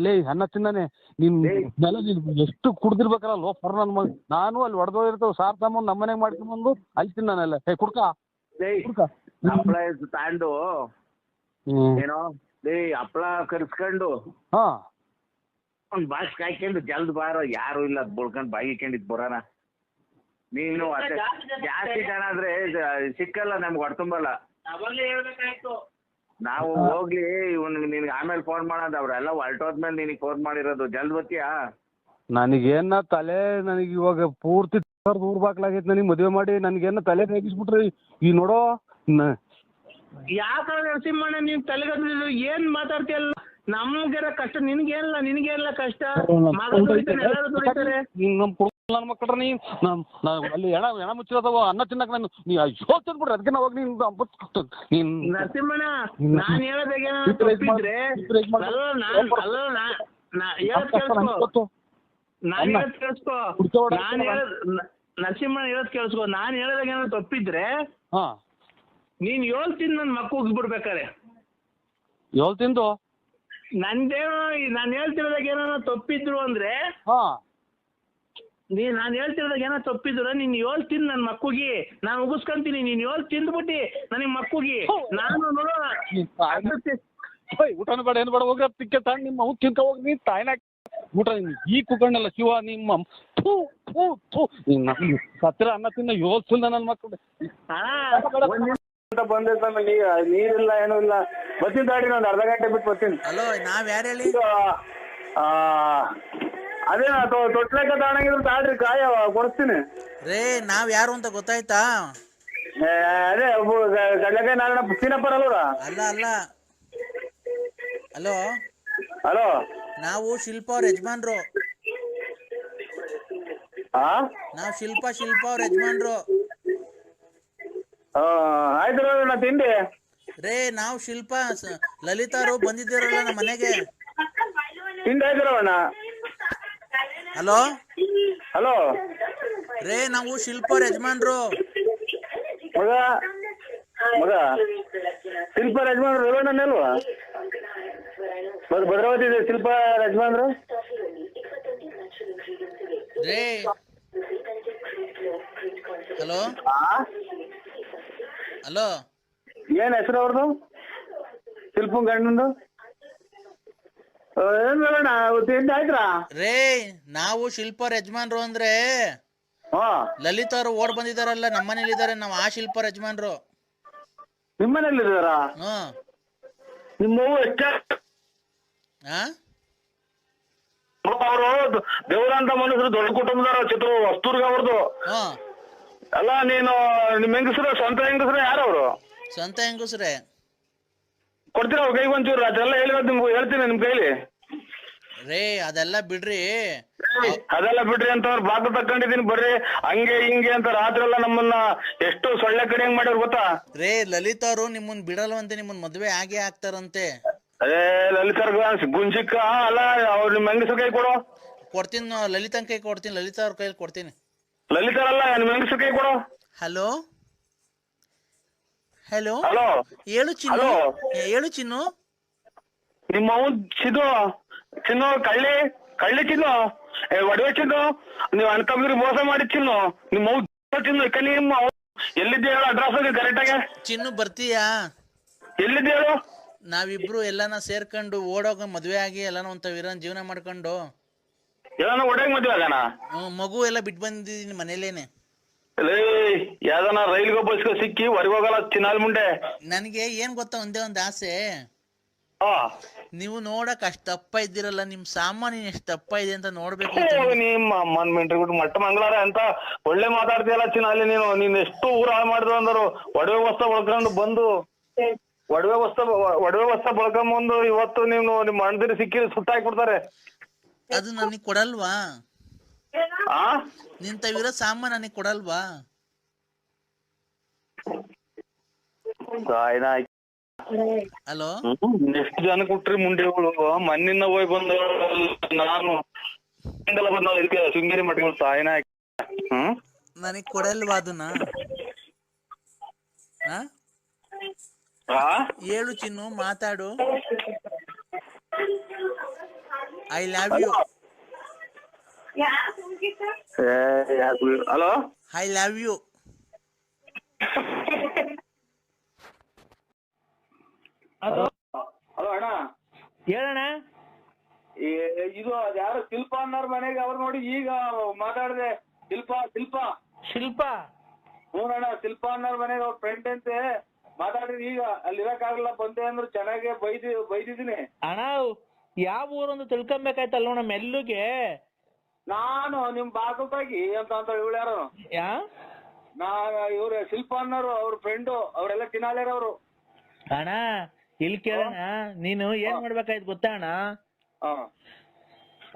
ಲೇ ಅನ್ನ ತಿನ್ನಾನೆ ನೀನ್ ಎಷ್ಟು ಕುಡ್ದಿರ್ಬೇಕಲ್ಲ ಲೋಫರ್ ನನ್ ಮಗ. ನಾನು ಅಲ್ಲಿ ಹೊಡೆದೋಗಿರ್ತಾವ ಸಾರ್ ತಗೊಂಡ್ ನಮ್ಮ ಮನೆಗೆ ಮಾಡ್ಕೊಂಬಂದು ಅಲ್ಲಿ ತಿನ್ನಾನೆಲ್ಲ. ಕುಡ್ಕ ಹಪ್ಪಳ ತಾಂಡು ಏನೋ ಹಪ್ಪಳ ಕರ್ಸ್ಕೊಂಡು ಒಂದ್ ಬಾಕ್ಸ್ ಕಾಯ್ಕೊಂಡು ಜಲ್ದ್ ಬಾರೋ, ಯಾರು ಇಲ್ಲ ಬುಳ್ಕೊಂಡ್ ಬಾಯಿ ಇಕ್ಕೊಂಡಿದ್ ಬರೋಣ. ನೀನು ಜಾಸ್ತಿ ಜನ ಆದ್ರೆ ಸಿಕ್ಕಲ್ಲ ನಮ್ಗೆ ಹೊಡ್ತುಂಬಲ್ಲ. ನಾವು ಹೋಗ್ಲಿ ನಿನ್ಗೆ ಆಮೇಲೆ ಫೋನ್ ಮಾಡೋದು, ಅವ್ರೆಲ್ಲ ಹೊರಟೋದ್ಮೇಲೆ ನಿನಗೆ ಫೋನ್ ಮಾಡಿರೋದು. ಜಲ್ದ್ ಬತ್ತೀಯಾ? ನನಗೇನ ತಲೆ, ನನಗೆ ಇವಾಗ ಪೂರ್ತಿ ದೂರ ಬಾಕ್ಲಾಗೈತೆ. ನನಗೆ ಮದುವೆ ಮಾಡಿ ನನಗೇನ ತಲೆ ರೇಗಿಸ್ಬಿಟ್ರಿ ಈ ನೋಡೋ. ಯಾಕ ನರಸಿಂಹಣ್ಣ ನೀನ್ ತಲೆಗದ್ದು ಏನ್ ಮಾತಾಡ್ತೀಯಲ್ಲ? ನಮ್ಗೆಲ್ಲ ಕಷ್ಟ, ನಿನ್ಗೇನಿಲ್ಲ ಕಷ್ಟ. ಎಲ್ಲರೂ ದುಡಿತಾರೆ. ನನ್ನ ಮಕ್ಕಳ್ರ ಅಲ್ಲಿ ಎಣ ಮುಚ್ಚಿರೋದವ ಅನ್ನ ತಿನ್ನಕ್ ನಾನು ಯೋಚನೆ ಬಿಡ್ರಿ. ಅದಕ್ಕೆ ನಾವು ನೀನ್ ನರಸಿಂಹಣ್ಣ ನಾನ್ ಹೇಳೋದಾಗೇನ ತಪ್ಪಿದ್ರೆ ನರಸಿಂಹಣ್ಣ ಹೇಳೋದ್ ಕೇಳಿಸ್ಕೊ. ನಾನ್ ಹೇಳೋದಾಗೇನ ತಪ್ಪಿದ್ರೆ ನೀನ್ 7 ತಿಂದು ನನ್ ಮಕ್ಕ ಉಗ್ಸ್ಬಿಡ್ಬೇಕಾರೆ. 7 ತಿಂದು ನಂದೇನೋ ನಾನು ಹೇಳ್ತಿರೋದಾಗ ಏನೋ ತಪ್ಪಿದ್ರು ಅಂದ್ರೆ ನಾನು ಹೇಳ್ತಿರೋದಾಗ ಏನೋ ತಪ್ಪಿದ್ರು ನೀನ್ 7 ತಿಂದು ನನ್ನ ಮಕ್ಕಳಿಗೆ ನಾನು ಉಗಿಸ್ಕೊಂತೀನಿ. ನೀನ್ 7 ತಿಂದ್ಬಿಟ್ಟು ನನಗೆ ಮಕ್ಕಳಿಗೆ ನಾನು ನೋಡೋ ಊಟನೂ ಬೇಡ ಏನು ಬೇಡ ಹೋಗಿ ತಿಕ್ಕೆ ತಾಂಡ್ ನಿಮ್ಮ ಅವ್ನು ತಿನ್ಕ ಹೋಗಿ ನೀನ್ ತಾಯಿನ ಊಟ ಈ ಕುಕ್ಕಂಡಲ್ಲ ಶಿವ ನಿಮ್ಮ ಸತ್ತಿರ ಅನ್ನ ತಿನ್ನ 7 ತಿಂದ ನನ್ನ ಮಕ್ಕಳು ಬಂದೆ ಸ್ವಾಮಿ. ನೀರಿಲ್ಲ ಏನೂ ಇಲ್ಲ. ಬರ್ತೀನಿ ತಾಡಿ, ಒಂದು ಅರ್ಧ ಗಂಟೆ ಬಿಟ್ಟು ಬರ್ತೀನಿ. ಹಲೋ, ನಾವ್ ಯಾರು ಹೇಳಿ? ಅದೇ ತೊಟ್ಲೆಕ್ಕ ತಗೊಂಡಿದ್ರು ತಾಡ್ರಿ, ಕಾಯ ಕೊಡಿಸ್ತೀನಿ. ರೇ ನಾವ್ ಯಾರು ಅಂತ ಗೊತ್ತಾಯ್ತಾ? ಅದೇ ಕಡ್ಲೆಕಾಯಿ ನಾರಾಯಣ ಸೀನಪ್ಪರ್ ಅಲ್ವಾ? ಅಲ್ಲ ಅಲ್ಲ, ಹಲೋ ಹಲೋ, ನಾವು ಶಿಲ್ಪ ಅವ್ರ ಯಜಮಾನ್ರು. ನಾವು ಶಿಲ್ಪ ಅವ್ರ ಯಜಮಾನ್ರು. ಆಯ್ತು ನಾ ತಿಂಡಿ ರೇ, ನಾವು ಶಿಲ್ಪ ಲಲಿತಾರು ಬಂದಿದ್ದೀರಲ್ಲ ನಮ್ಮ ಮನೆಗೆ. ತಿಂಡಿ ಆಯ್ತು. ಹಲೋ ಹಲೋ ರೇ, ನಾವು ಶಿಲ್ಪ ಅವ್ರ ಯಜಮಾನ್ರು. ಮಗ ಮಗ ಶಿಲ್ಪ ಯಜಮಾನ್ರು ರೇವಣ್ಣನೇ ಅಲ್ವಾ? ಭದ್ರಾವತಿ ಶಿಲ್ಪ ಯಜಮಾನ್ರು ರೇ. ಹಲೋ ಹಲೋ, ಏನ್ ಹೆಸರು ಅವ್ರದ್ದು? ಶಿಲ್ಪನ್ ಗಂಡಂದು ಏನ್ ರೇವಣ್ಣ ತಿಂಡಿ ಆಯ್ತಾ? ರೇ, ನಾವು ಶಿಲ್ಪ ಅವ್ರ ಯಜಮಾನ್ರು ಅಂದ್ರೆ ಲಲಿತ್ ಅವರು ಓಡ್ ಬಂದಿದಾರಲ್ಲ, ನಮ್ಮನೇಲಿ ಇದಾರೆ. ನಾವು ಆ ಶಿಲ್ಪ ಅವ್ರ ಯಜಮಾನ್ರು. ನಿಮ್ಮನೇಲಿ ಇದಾರ? ನಿಮ್ಮ ಅವರು ದೇವರಂತ ಮನುಷ್ಯರು, ದೊಡ್ಡ ಕುಟುಂಬದವ್ರ, ಚಿತ್ರ ವಸ್ತೂರ್ಗ ಅವ್ರದ್ದು. ಅಲ್ಲ, ನೀನು ನಿಮ್ ಹೆಂಗಸ್ರು ಸ್ವಂತ ಹೆಂಗಸ್ರು ಯಾರವ್ರು? ಸ್ವಂತ ಹೆಂಗಸ್ರೆ. ಕೊಡ್ತೀರ ಅವ್ರ ಕೈಗೆ ಒಂಚೂರು? ಅದೆಲ್ಲ ಹೇಳಿರೋದು ನಿಮ್ಗೆ ಹೇಳ್ತೀನಿ ನಿಮ್ ಕೈಲಿ. ರೇ, ಅದೆಲ್ಲ ಬಿಡ್ರಿ. ಅದೆಲ್ಲ ಬಿಡ್ರಿ ಅಂತ ಅವ್ರು ಬಾಕು ತಕೊಂಡಿದೀನಿ. ಬರ್ರಿ ಹಂಗೆ ಹಿಂಗೆ ಅಂತ ರಾತ್ರಿ ಎಲ್ಲ ನಮ್ಮನ್ನ ಎಷ್ಟು ಸೊಳ್ಳೆ ಕಡೆ ಹೆಂಗ್ ಮಾಡ್ಯಾರ ಗೊತ್ತಾ? ರೇ, ಲಲಿತ್ ಅವರು ನಿಮ್ಮನ್ ಬಿಡಲ್ವಂತೆ, ನಿಮ್ಮನ್ ಮದ್ವೆ ಆಗೇ ಆಗ್ತಾರಂತೆ. ಅದೇ ಲಲಿತಾರ್ಗ ಗುಂಜಿಕ್ಕ ಅಲ್ಲ, ಅವ್ರು ನಿಮ್ ಹೆಂಗಸ್ರ ಕೈ ಕೊಡು. ಕೊಡ್ತೀನಿ, ಲಲಿತನ್ ಕೈ ಕೊಡ್ತೀನಿ, ಲಲಿತಾ ಅವ್ರ ಕೈಲಿ ಕೊಡ್ತೀನಿ. ಲಲಿತಾರಲ್ಲ, ನಿಮ್ ಹೆಂಗಸ್ರ ಕೈ ಕೊಡು. ಹಲೋ ಹಲೋ, ಹಲೋ, ಹೇಳು ಚಿನ್ನು. ಹೇಳು ಚಿನ್ನು. ನಿಮ್ಮ ಚಿನ್ನು ಕಳ್ಳಿ ಚಿನ್ನು, ಒಡವೆ ಚಿನ್ನು, ನೀವ್ ಅಣ್ತಂಬ್ರಿಗೆ ಮೋಸ ಮಾಡಿ ಚಿನ್ನು. ನಿಮ್ಮ ಚಿನ್ನು ನಿಮ್ಮ ಎಲ್ಲಿದ್ದೆ ಹೇಳು ಅಡ್ರೆಸ್ ಕರೆಕ್ಟ್ ಆಗಿ. ಚಿನ್ನು ಬರ್ತೀಯಾ? ಎಲ್ಲಿದ್ದೆ ಹೇಳು? ನಾವಿಬ್ರು ಎಲ್ಲಾನ ಸೇರ್ಕೊಂಡು ಓಡೋಗ ಮದ್ವೆ ಆಗಿ ಎಲ್ಲಾನ ಒಂತ ವೀರನ್ ಜೀವನ ಮಾಡ್ಕೊಂಡು ಎಲ್ಲಾನ ಒಡೆಗ್ ಮದ್ವೆ ಆಗೋಣ. ಮಗು ಎಲ್ಲ ಬಿಟ್ಟು ಬಂದಿದ್ದೀನಿ ಮನೇಲೇನೆ. ಯಾವ್ದಾನ ರೈಲ್ಗೋ ಬಸ್ಗೋ ಸಿಕ್ಕಿ ಹೊರಗೋಗಲ್ಲ ಚಿನ್ನಾಲ್ ಮುಂಡೆ. ನನಗೆ ಏನ್ ಗೊತ್ತಾ, ಒಂದೇ ಒಂದ್ ಆಸೆ. ನೀವು ನೋಡಕ್ ಅಷ್ಟ್ ದಪ್ಪ ಇದ್ದೀರಲ್ಲ, ನಿಮ್ ಸಾಮಾನು ಎಷ್ಟು ದಪ್ಪ ಇದೆ ಅಂತ ನೋಡ್ಬೇಕು. ನಿಮ್ಮ ಅಮ್ಮನ್ ಮಿಂಟ್ರಿ ಬಿಟ್ಟು ಮಟ್ಟ ಮಂಗಳಾರ ಅಂತ ಒಳ್ಳೆ ಮಾತಾಡ್ತೀಯಲ್ಲ ಚಿನ್ನಾಲಿ. ನೀನ್ ಎಷ್ಟು ಊರ ಹಾಳು ಮಾಡಿದ್ರು ಅಂದರು. ಒಡವೆ ವಸ್ತ ಬಳಕೊಂಡು ಬಂದು ಒಡವೆ ವಸ್ತ ಬಳಕೊಂಬಂದು ಇವತ್ತು ನೀವು ನಿಮ್ಮ ಅಣ್ಣದಿರಿ ಸಿಕ್ಕಿ ಸುಟ್ಟಾಕ್ಬಿಡ್ತಾರೆ. ಅದು ನನಗ್ ಕೊಡಲ್ವಾ? ನಿಂತವಿರೋ ಸಾಮಾನು ನನಗ್ ಕೊಡಲ್ವಾ? ಹಲೋ, ಎಷ್ಟು ಜನ ಕೊಟ್ರಿ ಮುಂಡೆಗಳು? ಮಣ್ಣಿನ ಹೋಗಿ ಬಂದ ನಾನು ಬಂದ ಇದಕ್ಕೆ ಶೃಂಗೇರಿ ಮಠಗಳು ತಾಯಿನ. ನನಗ್ ಕೊಡಲ್ವಾ ಅದನ್ನ? ಹೇಳು ಚಿನ್ನು, ಮಾತಾಡು. I love you. Hello, I love you. Hello ಅಣ್ಣ, ಹೇಳಣ್ಣ. ಇದು ಯಾರು ಶಿಲ್ಪ ಅನ್ನೋರ್ ಮನೆಗೆ ಅವ್ರು ನೋಡಿ ಈಗ ಮಾತಾಡಿದೆ. ಶಿಲ್ಪ ಹ್ಞೂಣ್ಣ, ಶಿಲ್ಪ ಅನ್ನೋರ್ ಮನೆಗೆ ಅವ್ರ ಫ್ರೆಂಡ್ ಅಂತೆ ಮಾತಾಡಿದ್ರಿ. ಈಗ ಅಲ್ಲಿ ಇರಕ್ಕಾಗಲ್ಲ ಬಂದೆ ಅಂದ್ರು. ಚೆನ್ನಾಗೆ ಬೈದಿದ್ದೀನಿ ಅಣ್ಣ. ಯಾವ ಊರೊಂದು ತಿಳ್ಕೊಬೇಕಾಯ್ತಲ್ಲ ನಮ್ಮ ಮೆಲ್ಲುಗೆ. ನಾನು ನಿಮ್ ಬಾಗಲ್ತಾಗಿ ಅಂತ ಇವಳು ಯಾರು? ಇವ್ರ ಶಿಲ್ಪ ಅನ್ನೋರು, ಅವ್ರ ಫ್ರೆಂಡು, ಅವ್ರೆಲ್ಲ ತಿನ್ನಾಲೇರವ್ರು. ಅಣ್ಣ ಇಲ್ಲಿ ಕೇಳೋಣ, ನೀನು ಏನ್ ಮಾಡ್ಬೇಕಾಯ್ತು ಗೊತ್ತಾ ಅಣ್ಣ?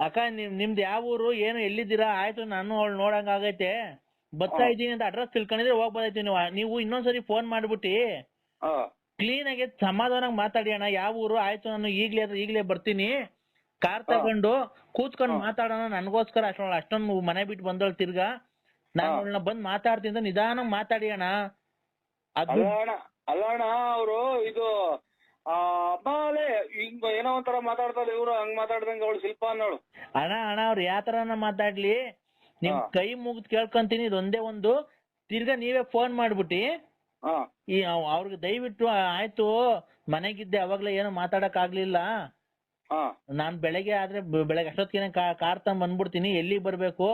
ಅಕ್ಕ, ನಿಮ್ದು ಯಾವ ಊರು, ಏನು, ಎಲ್ಲಿದ್ದೀರಾ? ಆಯ್ತು, ನಾನು ಅವಳು ನೋಡಂಗ ಆಗೈತೆ, ಬರ್ತಾ ಇದ್ದೀನಿ ಅಂತ ಅಡ್ರೆಸ್ ತಿಳ್ಕೊಂಡಿದ್ರೆ ಹೋಗ್ಬೋದೈತಿ. ನೀವು ಇನ್ನೊಂದ್ಸರಿ ಫೋನ್ ಮಾಡ್ಬಿಟ್ಟಿ ಕ್ಲೀನ್ ಆಗಿ ಸಮಾಧಾನಾಗ ಮಾತಾಡಿ ಅಣ್ಣ. ಯಾವ ಊರು? ಆಯ್ತು, ನಾನು ಈಗ್ಲೇ ಬರ್ತೀನಿ, ಕಾರ್ ತಗೊಂಡು ಕೂತ್ಕೊಂಡು ಮಾತಾಡೋಣ. ನನ್ಗೋಸ್ಕರ ಅಷ್ಟೊಂದು ಮನೆ ಬಿಟ್ಟು ಬಂದವಳು ತಿರ್ಗಾ. ನಾನು ಅವಳನ್ನ ಬಂದ್ ಮಾತಾಡ್ತೀನಿ ಅಂತ ನಿಧಾನ ಮಾತಾಡಿ ಅಣ್ಣ. ಅಲ್ಲ ಅಣ್ಣ, ಅವರು ಇದು ಅಬ್ಬಾಲೆ ಹಿಂಗ ಏನೋ ಒಂಥರ ಮಾತಾಡ್ತಾಳೆ ಇವ್ರು. ಹಂಗ್ ಮಾತಾಡ್ದಂಗ ಅವಳು ಶಿಲ್ಪ ಅನ್ನೋಳು. ಅಣ್ಣ ಅವ್ರು ಯಾವ ತರನ ಮಾತಾಡ್ಲಿ, ನಿಮ್ ಕೈ ಮುಗಿದ್ ಕೇಳ್ಕೊಂತೀನಿ. ಇದೊಂದೇ ಒಂದು, ತಿರ್ಗಾ ನೀವೇ ಫೋನ್ ಮಾಡ್ಬಿಟ್ಟಿ ಅವ್ರಿಗೆ ದಯವಿಟ್ಟು ಆಯ್ತು, ಮನೆಗಿದ್ದೆ ಅವಾಗ್ಲೇ ಏನೋ ಮಾತಾಡಕ್ ಆಗ್ಲಿಲ್ಲ, ನಾನ್ ಬೆಳಗ್ಗೆ ಅಷ್ಟೊತ್ತಿಗೆ ಕಾರ್ ತಗೊಂಡ್ ಬಂದ್ಬಿಡ್ತೀನಿ, ಎಲ್ಲಿಗೆ ಬರ್ಬೇಕು,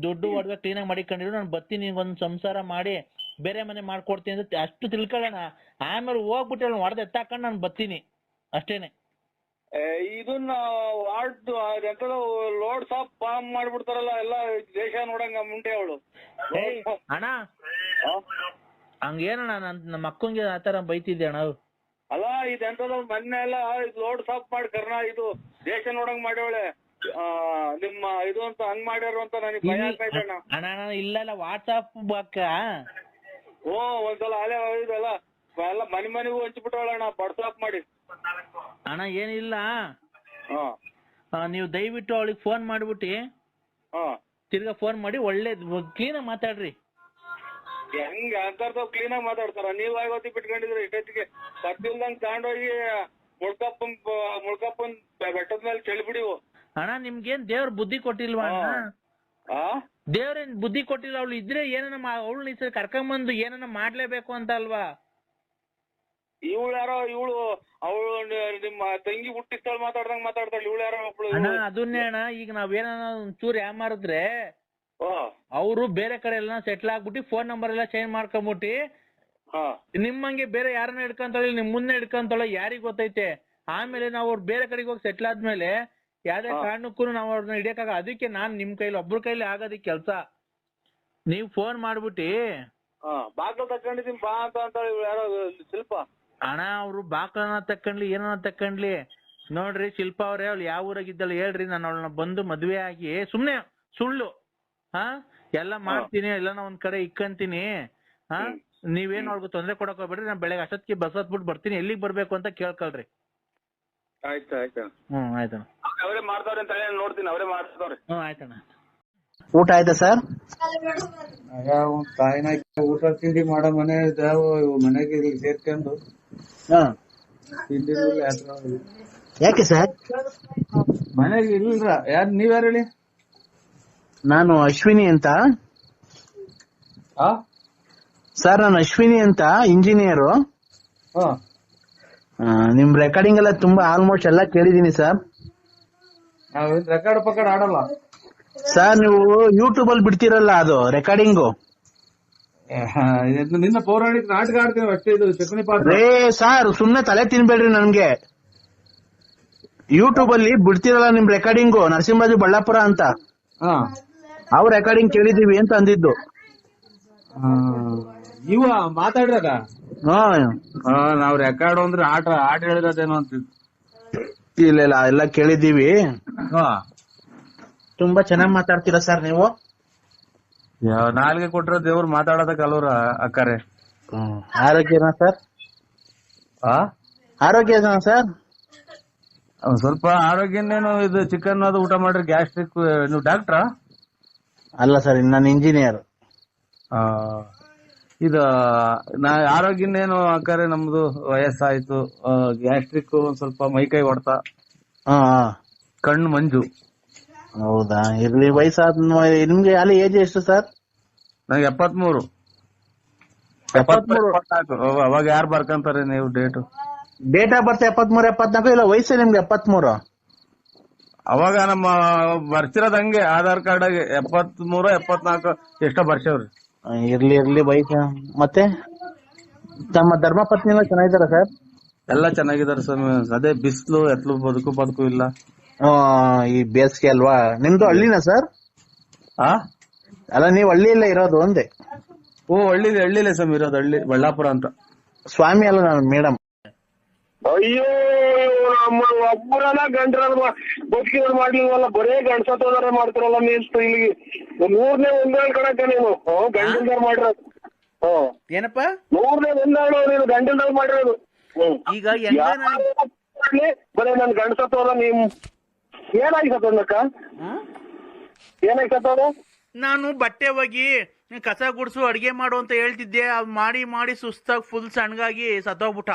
ದುಡ್ಡು ಒಡವೆ ಕ್ಲೀನ್ ಆಗಿ ಮಾಡಿಕೊಂಡಿರು, ನಾನು ಬರ್ತೀನಿ, ಒಂದ್ ಸಂಸಾರ ಮಾಡಿ ಬೇರೆ ಮನೆ ಮಾಡ್ಕೊಡ್ತೀನಿ ಅಂತ ಅಷ್ಟು ತಿಳ್ಕೊಳ್ಳೋಣ. ಆಮೇಲೆ ಹೋಗ್ಬಿಟ್ಟು ಹೊಡೆದ್ ಎತ್ತಾಕೊಂಡು ನಾನು ಬರ್ತೀನಿ ಅಷ್ಟೇನೆ. ಇದನ್ನ ಲೋಡ್ ಸಾಪ್ ಪಾಮ್ ಮಾಡ್ಬಿಡ್ತಾರಲ್ಲ ಎಲ್ಲ ದೇಶ ನೋಡಂಗ ಮುಂಟೆ ಅವಳು. ಹಂಗೇನಣ್ಣ ನಮ್ಮ ಅಕ್ಕಂಗೆ ಆತರ ಬೈತಿದ್ದೆ ಅಣ್ಣ. ಅಲ್ಲ ಇದೆಂತದ ಮೊನ್ನೆ ಎಲ್ಲ ಲೋಡ್ ಸಾಫ್ ಮಾಡಿ ಇದು ದೇಶ ನೋಡಂಗ್ ಮಾಡ್ಯವಳೆ ನಿಮ್ಮ ಇದು ಅಂತ ಹಂಗ್ ಮಾಡ್ಯಾರ ಅಂತ ನನಗೆ ಭಯ ಆಗ್ತಾ ಇದೆ ಅಣ್ಣ. ಅಣ್ಣ ಇಲ್ಲ ವಾಟ್ಸಾಪ್ ಬಾಕ. ಓ ಒಂದ್ಸಲ ಅಲೆ ಇದೆಲ್ಲ ಎಲ್ಲ ಮನೆಗೂ ಹಂಚ್ಬಿಟ್ಟವಳಣ್ಣ ವಾಟ್ಸಾಪ್ ಮಾಡಿ. ಅಣ್ಣ ಏನಿಲ್ಲ, ನೀವು ದಯವಿಟ್ಟು ಅವಳಿಗೆ ಫೋನ್ ಮಾಡ್ಬಿಟ್ಟು ತಿರ್ಗಾ ಫೋನ್ ಮಾಡಿ ಒಳ್ಳೆ ಕ್ಲೀನಾಗಿ ಮಾತಾಡ್ರಿ. ಹೆಂಗ ಅಂತರ್ದವ್ ಕ್ಲೀನ್ ಆಗಿ ಮಾತಾಡ್ತಾರ? ನೀವ್ ಆಗೋತಿ ಬಿಟ್ಕೊಂಡಿದ್ರಿ ಇಷ್ಟೊತ್ತಿಗೆ ಕತ್ತಿಲ್ದಂಗ್ ತಗೊಂಡೋಗಿ ಮುಳ್ಕಪ್ಪನ್ ಬೆಟ್ಟದ ಮೇಲೆ ಚೆಲ್ಬಿಡಿವು. ಅಣ್ಣ ನಿಮ್ಗೇನ್ ದೇವ್ರ ಬುದ್ಧಿ ಕೊಟ್ಟಿಲ್ವಾ? ದೇವ್ರೇನ್ ಬುದ್ಧಿ ಕೊಟ್ಟಿಲ್ಲ? ಅವಳು ಇದ್ರೆ ಏನನ್ನ ಅವಳು ಈ ಸರಿ ಕರ್ಕೊಂಬಂದು ಏನನ್ನ ಮಾಡ್ಲೇಬೇಕು ಅಂತ ಅಲ್ವಾ? ಇವಳು ಯಾರೋ ಅವಳು ನಿಮ್ಮ ತಂಗಿ ಹುಟ್ಟಿಸ್ತಾಳ ಮಾತಾಡ್ದಂಗ್ ಮಾತಾಡ್ತಾಳೆ. ಇವಳು ಯಾರೋ ಒಬ್ಳು. ಅದನ್ನೇ ಅಣ್ಣ, ಈಗ ನಾವೇನ ಒಂಚೂರು ಯಾಮಾರಿದ್ರೆ ಅವರು ಬೇರೆ ಕಡೆ ಎಲ್ಲ ಸೆಟ್ಲ್ ಆಗ್ಬಿಟ್ಟು ಫೋನ್ ನಂಬರ್ ಎಲ್ಲ ಚೇಂಜ್ ಮಾಡ್ಕೊಂಬಿಟ್ಟು ನಿಮ್ಮಂಗೆ ಬೇರೆ ಯಾರನ್ನ ಹಿಡ್ಕೊಂತಾಳೆ, ನಿಮ್ ಮುಂದೆ ಹಿಡ್ಕೊಂತಾಳೆ ಯಾರಿಗ್ ಗೊತ್ತೈತೆ. ಆಮೇಲೆ ನಾವು ಅವ್ರು ಬೇರೆ ಕಡೆಗೆ ಹೋಗಿ ಸೆಟ್ಲ್ ಆದ್ಮೇಲೆ ಯಾವ್ದೇ ಕಾರಣಕ್ಕೂ ನಾವು ಅವ್ರನ್ನ ಹಿಡಿಯಕ್ಕಾಗ. ಅದಕ್ಕೆ ನಾನ್ ನಿಮ್ ಕೈಲಿ ಒಬ್ರ ಕೈಲಿ ಆಗೋದಿಕ್ ಕೆಲ್ಸ. ನೀವ್ ಫೋನ್ ಮಾಡ್ಬಿಟ್ಟು ಬಾಗ್ಲ ತಕೊಂಡಿದೀನಿ ಬಾ ಅಂತ ಯಾರೋ ಶಿಲ್ಪ. ಅಣ್ಣ ಅವ್ರು ಬಾಕ್ಲನ ತಕೊಂಡ್ಲಿ ಏನನ್ನ ತಕೊಂಡ್ಲಿ ನೋಡ್ರಿ, ಶಿಲ್ಪ ಅವ್ರೆ ಅವ್ಳು ಯಾವ ಊರಾಗಿದ್ದಾಳೆ ಹೇಳ್ರಿ, ನಾನು ಅವಳನ್ನ ಬಂದು ಮದ್ವೆ ಆಗಿ ಸುಮ್ನೆ ಸುಳ್ಳು ಎಲ್ಲ ಮಾಡ್ತೀನಿ, ಎಲ್ಲಾನ ಒಂದ್ ಕಡೆ ಇಕ್ಕಂತೀನಿ. ನೀವೇನ್ ಅವ್ರಿಗೆ ತೊಂದ್ರೆ ಕೊಡಕ್ ಹೋಗ್ಬೇಡ್ರಿ, ನಾನ್ ಬೆಳಗ್ಗೆ ಅಷ್ಟೊತ್ತಿಗೆ ಬಸ್ ಹತ್ಬಿಟ್ಟು ಬರ್ತೀನಿ, ಎಲ್ಲಿಗ್ ಬರ್ಬೇಕು ಅಂತ ಕೇಳ್ಕೊಳ್ರಿ. ಆಯ್ತು ಆಯ್ತಣ್ಣ. ಆಯ್ತಣ್ಣ. ಅವರೇ ಮಾಡ್ತಾವ್ರೆ ಅಂತ ಹೇಳಿ ನೋಡ್ತೀನಿ, ಅವರೇ ಮಾಡ್ತಾವ್ರೆ. ಆಯ್ತಣ್ಣ. ಊಟ ಆಯ್ತಾ ಸರ್? ತಾಯಿನ ಊಟ ತಿಂಡಿ ಮಾಡೋ ಮನೆ ಮನೆಗೆ ಇಲ್ಲಿ ಸೇರ್ಕೊಂಡು ಯಾಕೆ ಸರ್? ಮನೆಗೆ ಇಲ್ರ. ಯಾರು ನೀವ್ಯಾರು ಹೇಳಿ? ನಾನು ಅಶ್ವಿನಿ ಅಂತ ಸರ್. ನಾನು ಅಶ್ವಿನಿ ಅಂತ ಇಂಜಿನಿಯರು. ನಿಮ್ ರೆಕಾರ್ಡಿಂಗ್ ಎಲ್ಲ ತುಂಬಾ ಆಲ್ಮೋಸ್ಟ್ ಎಲ್ಲ ಕೇಳಿದೀನಿ ಸರ್. ನಾವೇನ್ ರೆಕಾರ್ಡ್ ಪಕಡ್ ಆಡಲ್ಲ ಸರ್. ನೀವು ಯೂಟ್ಯೂಬ್ ಅಲ್ಲಿ ಬಿಡ್ತಿರಲ್ಲ ಅದು ರೆಕಾರ್ಡಿಂಗು. ನಿನ್ನ ಪೌರಾಣಿಕ ನಾಟಕ ಆಡ್ತೀವಿ ಅಷ್ಟೇ. ಇದು ಚಕ್ನಿ ಪಾತ್ರ ರೇ ಸರ್, ಸುಮ್ನೆ ತಲೆ ತಿನ್ಬೇಡ್ರಿ ನನ್ಗೆ. ಯೂಟ್ಯೂಬ್ ಅಲ್ಲಿ ಬಿಡ್ತಿರಲ್ಲ ನಿಮ್ ರೆಕಾರ್ಡಿಂಗು, ನರಸಿಂಹರಾಜು ಬಳ್ಳಾಪುರ ಅಂತ. ಅವ್ರ ರೆಕಾರ್ಡಿಂಗ್ ಕೇಳಿದೀವಿ ಅಂತ ಅಂದಿದ್ದು. ಇವ ಮಾತಾಡ್ರಾಗ ನಾವ್ ರೆಕಾರ್ಡ್ ಅಂದ್ರೆ ಆಟ ಹೇಳಿರೋದೇನೋ ಅಂತ. ಇಲ್ಲ ಇಲ್ಲ ಎಲ್ಲ ಕೇಳಿದೀವಿ. ತುಂಬಾ ಚೆನ್ನಾಗ್ ಮಾತಾಡ್ತೀರಾ ಸರ್ ನೀವು. ನಾಲ್ಗೆ ಕೊಟ್ರ ದೇವ್ರು ಮಾತಾಡೋದಕ್ಕೆ ಅಲ್ವರ ಅಕ್ಕಾರೆ. ಆರೋಗ್ಯನಾ ಸರ್? ಆರೋಗ್ಯನಾ ಸರ್? ಸ್ವಲ್ಪ ಆರೋಗ್ಯನೇನು. ಇದು ಚಿಕನ್ ಅದು ಊಟ ಮಾಡ್ರಿ ಗ್ಯಾಸ್ಟ್ರಿಕ್. ನೀವು ಡಾಕ್ಟ್ರಾ? ಅಲ್ಲ ಸರ್, ನಾನು ಇಂಜಿನಿಯರ್. ಇದು ಆರೋಗ್ಯನೇನು ಅಕ್ಕಾರೆ, ನಮ್ದು ವಯಸ್ಸಾಯ್ತು. ಗ್ಯಾಸ್ಟ್ರಿಕ್, ಒಂದ್ ಸ್ವಲ್ಪ ಮೈಕೈ ಹೊಡ್ತಾ, ಕಣ್ಣು ಮಂಜು. ಹೌದಾ? ಇರ್ಲಿ. ವಯಸ್ಸಾದ ನಿಮ್ಗೆ ಅಲ್ಲಿ ಏಜ್ ಎಷ್ಟು ಸರ್? ನಂಗೆ 73. 74. ಅವಾಗ ಯಾರು ಬರ್ಕಂತಾರೆ ನೀವು ಡೇಟು? Date of birth 73, 74. ಇಲ್ಲ ವಯಸ್ಸು ನಿಮ್ಗೆ 73. ಅವಾಗ ನಮ್ಮ ಬರ್ತಿರೋದ್ ಹಂಗೆ ಆಧಾರ್ ಕಾರ್ಡ್ ಆಗಿ 73, 74 ಎಷ್ಟೋ ಬರ್ಸವ್ರಿ. ಇರ್ಲಿ ಇರ್ಲಿ ವಯಸ್ಸು. ಮತ್ತೆ ತಮ್ಮ ಧರ್ಮ ಪತ್ನಿ ಎಲ್ಲ ಚೆನ್ನಾಗಿದಾರ ಸರ್? ಎಲ್ಲ ಚೆನ್ನಾಗಿದಾರೆ ಸ್ವಾಮಿ. ಅದೇ ಬಿಸಿಲು ಎತ್ಲು ಬದುಕು ಇಲ್ಲ. ಈ ಬೇಸಿಗೆ ಅಲ್ವಾ? ನಿಮ್ದು ಹಳ್ಳಿನಾ ಸರ್? ಅಲ್ಲ, ನೀವು ಹಳ್ಳಿಯಲ್ಲೇ ಇರೋದು ಒಂದೇ? ಹಳ್ಳಿಲೇ ಸ್ವಾಮಿ ಇರೋದು. ಹಳ್ಳಿ ಬಳ್ಳಾಪುರ ಅಂತ. ಸ್ವಾಮಿ ಅಲ್ಲ ನಾನು ಮೇಡಮ್. ಅಯ್ಯೋ ನಮ್ಮ ಒಬ್ಬರಲ್ಲ ಗಂಡ್ರ ಬದುಕಿದ್ರು ಮಾಡ್ಲಿಲ್ವಲ್ಲ, ಬರೇ ಗಂಡ್ಸತ್ತೋದಾರ ಮಾಡ್ತಾರಲ್ಲ. ಮೀನ್ಸ್ ಇಲ್ಲಿಗೆ ನೂರನೇ ಒಂದೇಳು ಕಣಕ್ಕ ನೀನು ಗಂಡಲ್ದಾರ್ ಮಾಡಿರೋದು. ಏನಪ್ಪ? 100ನೇ ಒಂದೇಳು ನೀನು ಗಂಡಲ್ದಾರ್ ಮಾಡಿರೋದು. ಈಗ ಬರೇ ನನ್ ಗಂಡ್ಸತ್ತೋದ. ನೀವ್ ಏನಾಗಿ ಸತ್ತೋದಕ್ಕ? ಏನಾಗಿ ಸತ್ತೋದ? ನಾನು ಬಟ್ಟೆ ಒಗಿ, ಕಸ ಗುಡ್ಸು, ಅಡ್ಗೆ ಮಾಡು ಅಂತ ಹೇಳ್ತಿದ್ದೆ. ಅವ್ ಮಾಡಿ ಮಾಡಿ ಸುಸ್ತಾಗಿ ಫುಲ್ ಸಣ್ಣಗಾಗಿ ಸತ್ತೋಗ್ಬಿಟ್ಟ.